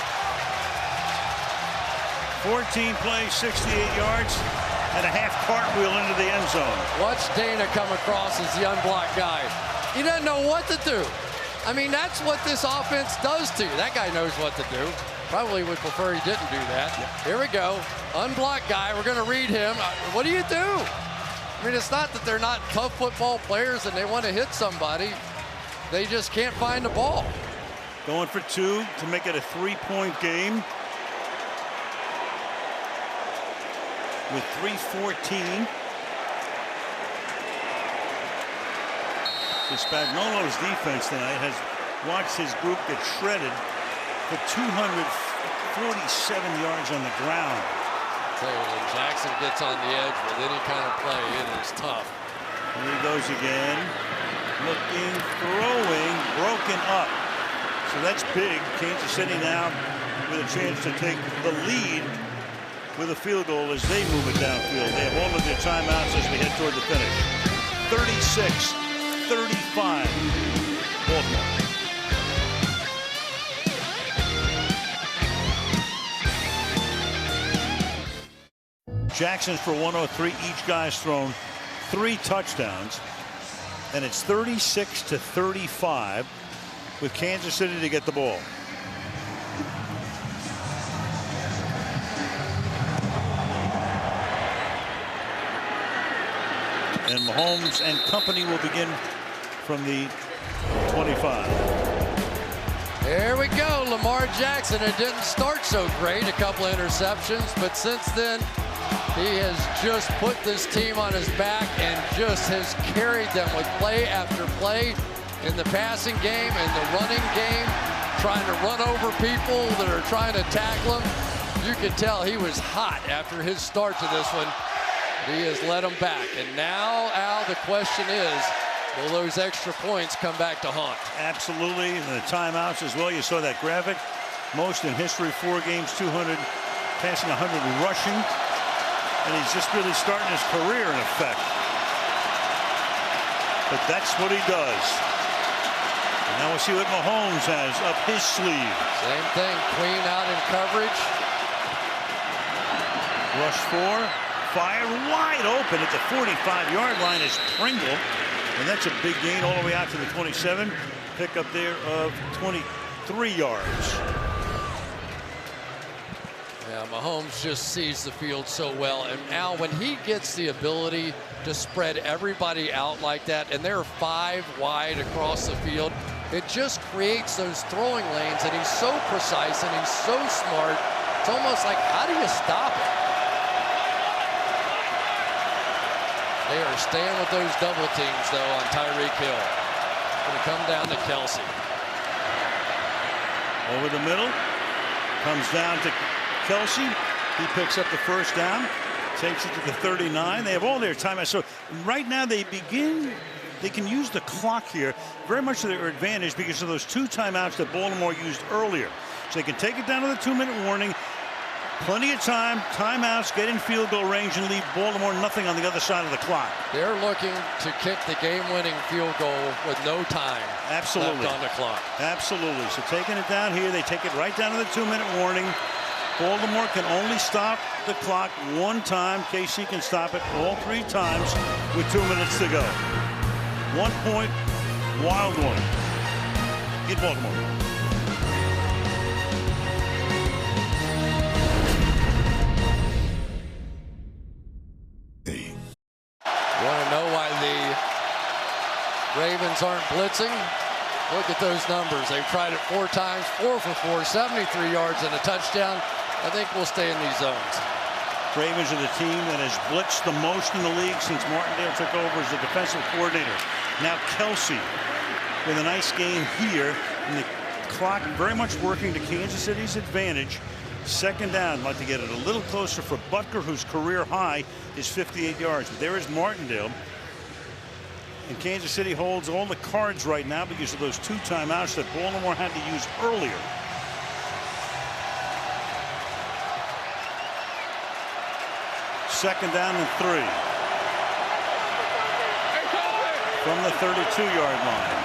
14 plays, 68 yards, and a half cartwheel into the end zone. Watch Dana come across as the unblocked guy. He doesn't know what to do. I mean, that's what this offense does to you. That guy knows what to do. Probably would prefer he didn't do that. Here we go. Unblocked guy. We're going to read him. What do you do? I mean, it's not that they're not tough football players and they want to hit somebody. They just can't find the ball. Going for 2 to make it a 3-point game. With 3:14. So Spagnuolo's defense tonight has watched his group get shredded for 247 yards on the ground. When Jackson gets on the edge with any kind of play, it is tough. Here he goes again. Looking, throwing, broken up. So that's big. Kansas City now with a chance to take the lead with a field goal as they move it downfield. They have all of their timeouts as we head toward the finish. 36-35, Baltimore. Jackson's for 103. Each guy's thrown 3 touchdowns. And it's 36-35 with Kansas City to get the ball. And Mahomes and company will begin from the 25. There we go. Lamar Jackson. It didn't start so great. A couple of interceptions. But since then, he has just put this team on his back and just has carried them with play after play in the passing game and the running game, trying to run over people that are trying to tackle him. You could tell he was hot after his start to this one. He has led them back. And now, Al, the question is, will those extra points come back to haunt? Absolutely. And the timeouts as well. You saw that graphic. Most in history, 4 games, 200, passing 100 rushing. And he's just really starting his career in effect. But that's what he does. And now we'll see what Mahomes has up his sleeve. Same thing. Queen out in coverage. Rush 4. Fire wide open at the 45-yard line is Pringle. And that's a big gain all the way out to the 27. Pick up there of 23 yards. Yeah, Mahomes just sees the field so well. And Al, when he gets the ability to spread everybody out like that, and they're 5 wide across the field, it just creates those throwing lanes. And he's so precise and he's so smart. It's almost like, how do you stop it? They are staying with those double teams, though, on Tyreek Hill. Going to come down to Kelsey. Over the middle. Comes down to Kelsey. He picks up the first down. Takes it to the 39. They have all their time. So right now they can use the clock here very much to their advantage because of those 2 timeouts that Baltimore used earlier. So they can take it down to the 2-minute warning. Plenty of time, timeouts, get in field goal range, and leave Baltimore nothing on the other side of the clock. They're looking to kick the game-winning field goal with no time left on the clock. Absolutely. So taking it down here, they take it right down to the 2-minute warning. Baltimore can only stop the clock 1 time. KC can stop it all 3 times with 2 minutes to go. 1 point, wild one. In Baltimore. Want to know why the Ravens aren't blitzing? Look at those numbers. They've tried it 4 times, 4 for 4, 73 yards and a touchdown. I think we'll stay in these zones. Ravens are the team that has blitzed the most in the league since Martindale took over as the defensive coordinator. Now Kelsey with a nice game here, and the clock very much working to Kansas City's advantage. 2nd down. Like to get it a little closer for Butker, whose career high is 58 yards. But there is Martindale. And Kansas City holds all the cards right now because of those 2 timeouts that Baltimore had to use earlier. Second down and 3. From the 32-yard line.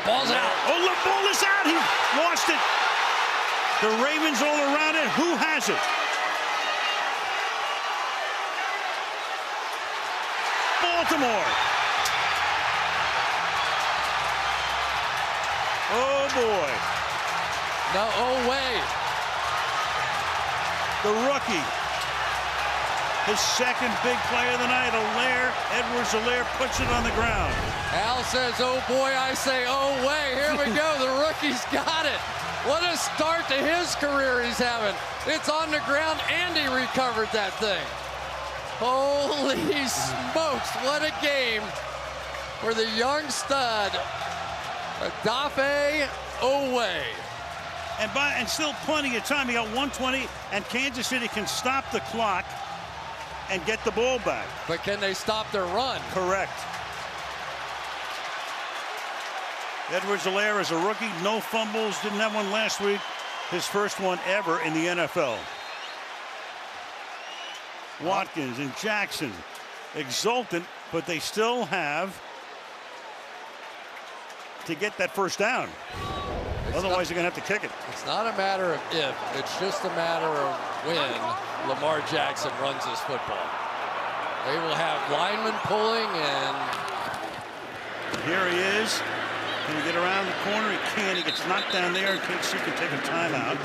Ball's out. Oh, the ball is out. He lost it. The Ravens all around it. Who has it? Baltimore. Oh, boy. No, oh, wait. The rookie. His second big play of the night. Edwards-Helaire puts it on the ground. Al says, oh, boy. I say, oh, wait. Here we go. The rookie's got it. What a start to his career he's having. It's on the ground, and he recovered that thing. Holy smokes, what a game for the young stud, Odafe Oweh. And still plenty of time. He got 1:20, and Kansas City can stop the clock and get the ball back. But can they stop their run? Correct. Edwards-Helaire is a rookie, no fumbles, didn't have one last week. His first one ever in the NFL. Watkins and Jackson exultant, but they still have to get that first down. Otherwise, they're going to have to kick it. It's not a matter of if, it's just a matter of when Lamar Jackson runs this football. They will have linemen pulling, and here he is. Can he get around the corner? He can. He gets knocked down there, and KC can take a timeout,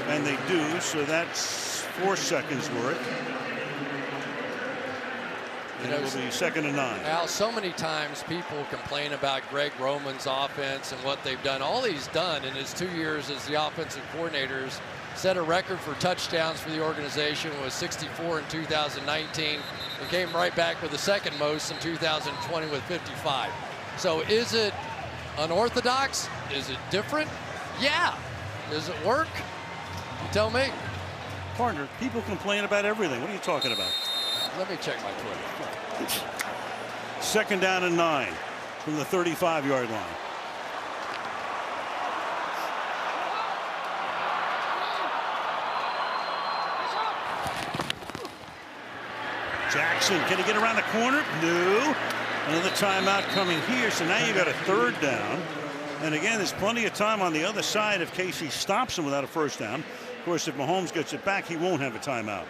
and they do. So that's 4 seconds worth. And it will be 2nd and 9. Al, so many times people complain about Greg Roman's offense and what they've done. All he's done in his 2 years as the offensive coordinators, set a record for touchdowns for the organization, was 64 in 2019, and came right back with the second most in 2020 with 55. So is it unorthodox? Is it different? Yeah. Does it work? You tell me. Partner, people complain about everything. What are you talking about? Let me check my Twitter. 2nd down and 9 from the 35-yard line. Jackson, can he get around the corner? No. Another timeout coming here, so now you got a 3rd down. And again, there's plenty of time on the other side if Casey stops him without a first down. Of course, if Mahomes gets it back, he won't have a timeout.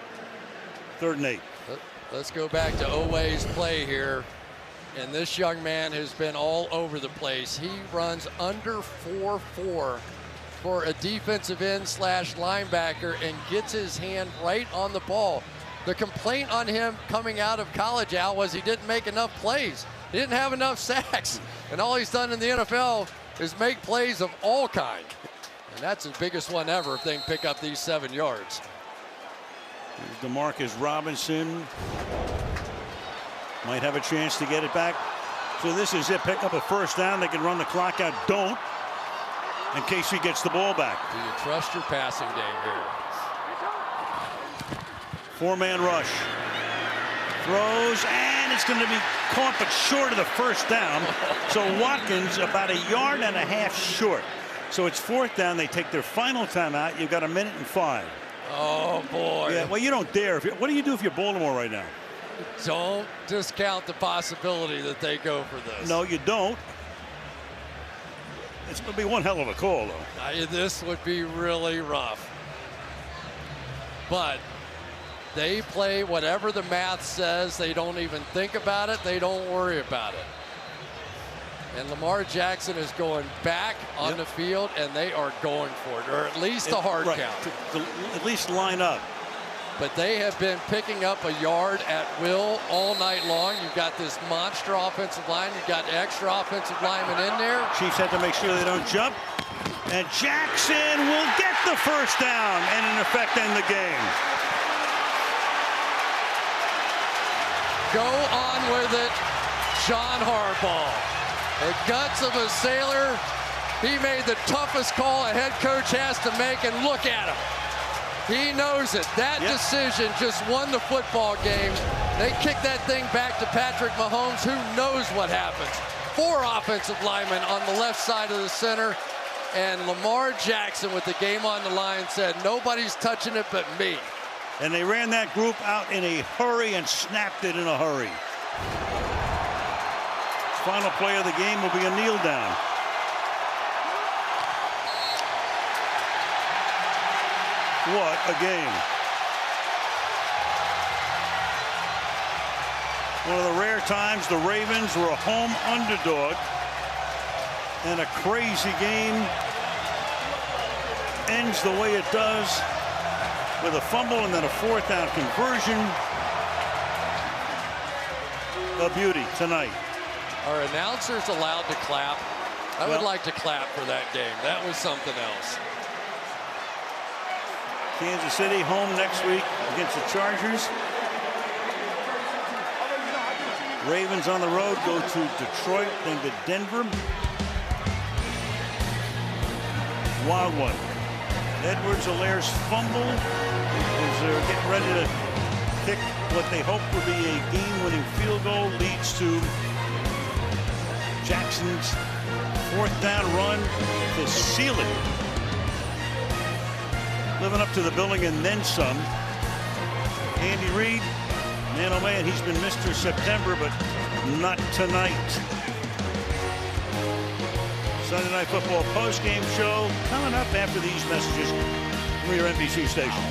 3rd and 8. Let's go back to Oweh's play here. And this young man has been all over the place. He runs under 4.4 for a defensive end / linebacker and gets his hand right on the ball. The complaint on him coming out of college, Al, was he didn't make enough plays. He didn't have enough sacks. And all he's done in the NFL is make plays of all kinds. And that's his biggest one ever if they can pick up these 7 yards. Demarcus Robinson might have a chance to get it back. So this is it. Pick up a first down. They can run the clock out. Don't. And Casey gets the ball back. Do you trust your passing game here? 4-man rush. Throws, and it's going to be caught, but short of the first down. So Watkins about 1.5 yards short. So it's 4th down. They take their final timeout. You've got 1.5 minutes. Oh, boy. Yeah, well, you don't dare. What do you do if you're Baltimore right now? Don't discount the possibility that they go for this. No, you don't. It's going to be one hell of a call, though. This would be really rough. But they play whatever the math says. They don't even think about it. They don't worry about it. And Lamar Jackson is going back on the field, and they are going for it, or at least a hard count. To at least line up. But they have been picking up a yard at will all night long. You've got this monster offensive line. You've got extra offensive linemen in there. Chiefs had to make sure they don't jump. And Jackson will get the first down and, in effect, end the game. Go on with it, John Harbaugh. The guts of a sailor. He made the toughest call a head coach has to make, and look at him. He knows it. That decision just won the football game. They kick that thing back to Patrick Mahomes. Who knows what happens? 4 offensive linemen on the left side of the center. And Lamar Jackson, with the game on the line, said, nobody's touching it but me. And they ran that group out in a hurry and snapped it in a hurry. Final play of the game will be a kneel down. What a game. One of the rare times the Ravens were a home underdog And a crazy game ends the way it does with a fumble and then a 4th down conversion. A beauty tonight. Are announcers allowed to clap? I would like to clap for that game. That was something else. Kansas City home next week against the Chargers. Ravens on the road go to Detroit, then to Denver. Wild one. Edwards-Helaire's fumble as they're getting ready to kick what they hope will be a game-winning field goal, leads to Jackson's 4th down run to seal it. Living up to the billing and then some. Andy Reid, man oh man, he's been Mr. September, but not tonight. Sunday Night Football post-game show coming up after these messages from your NBC station.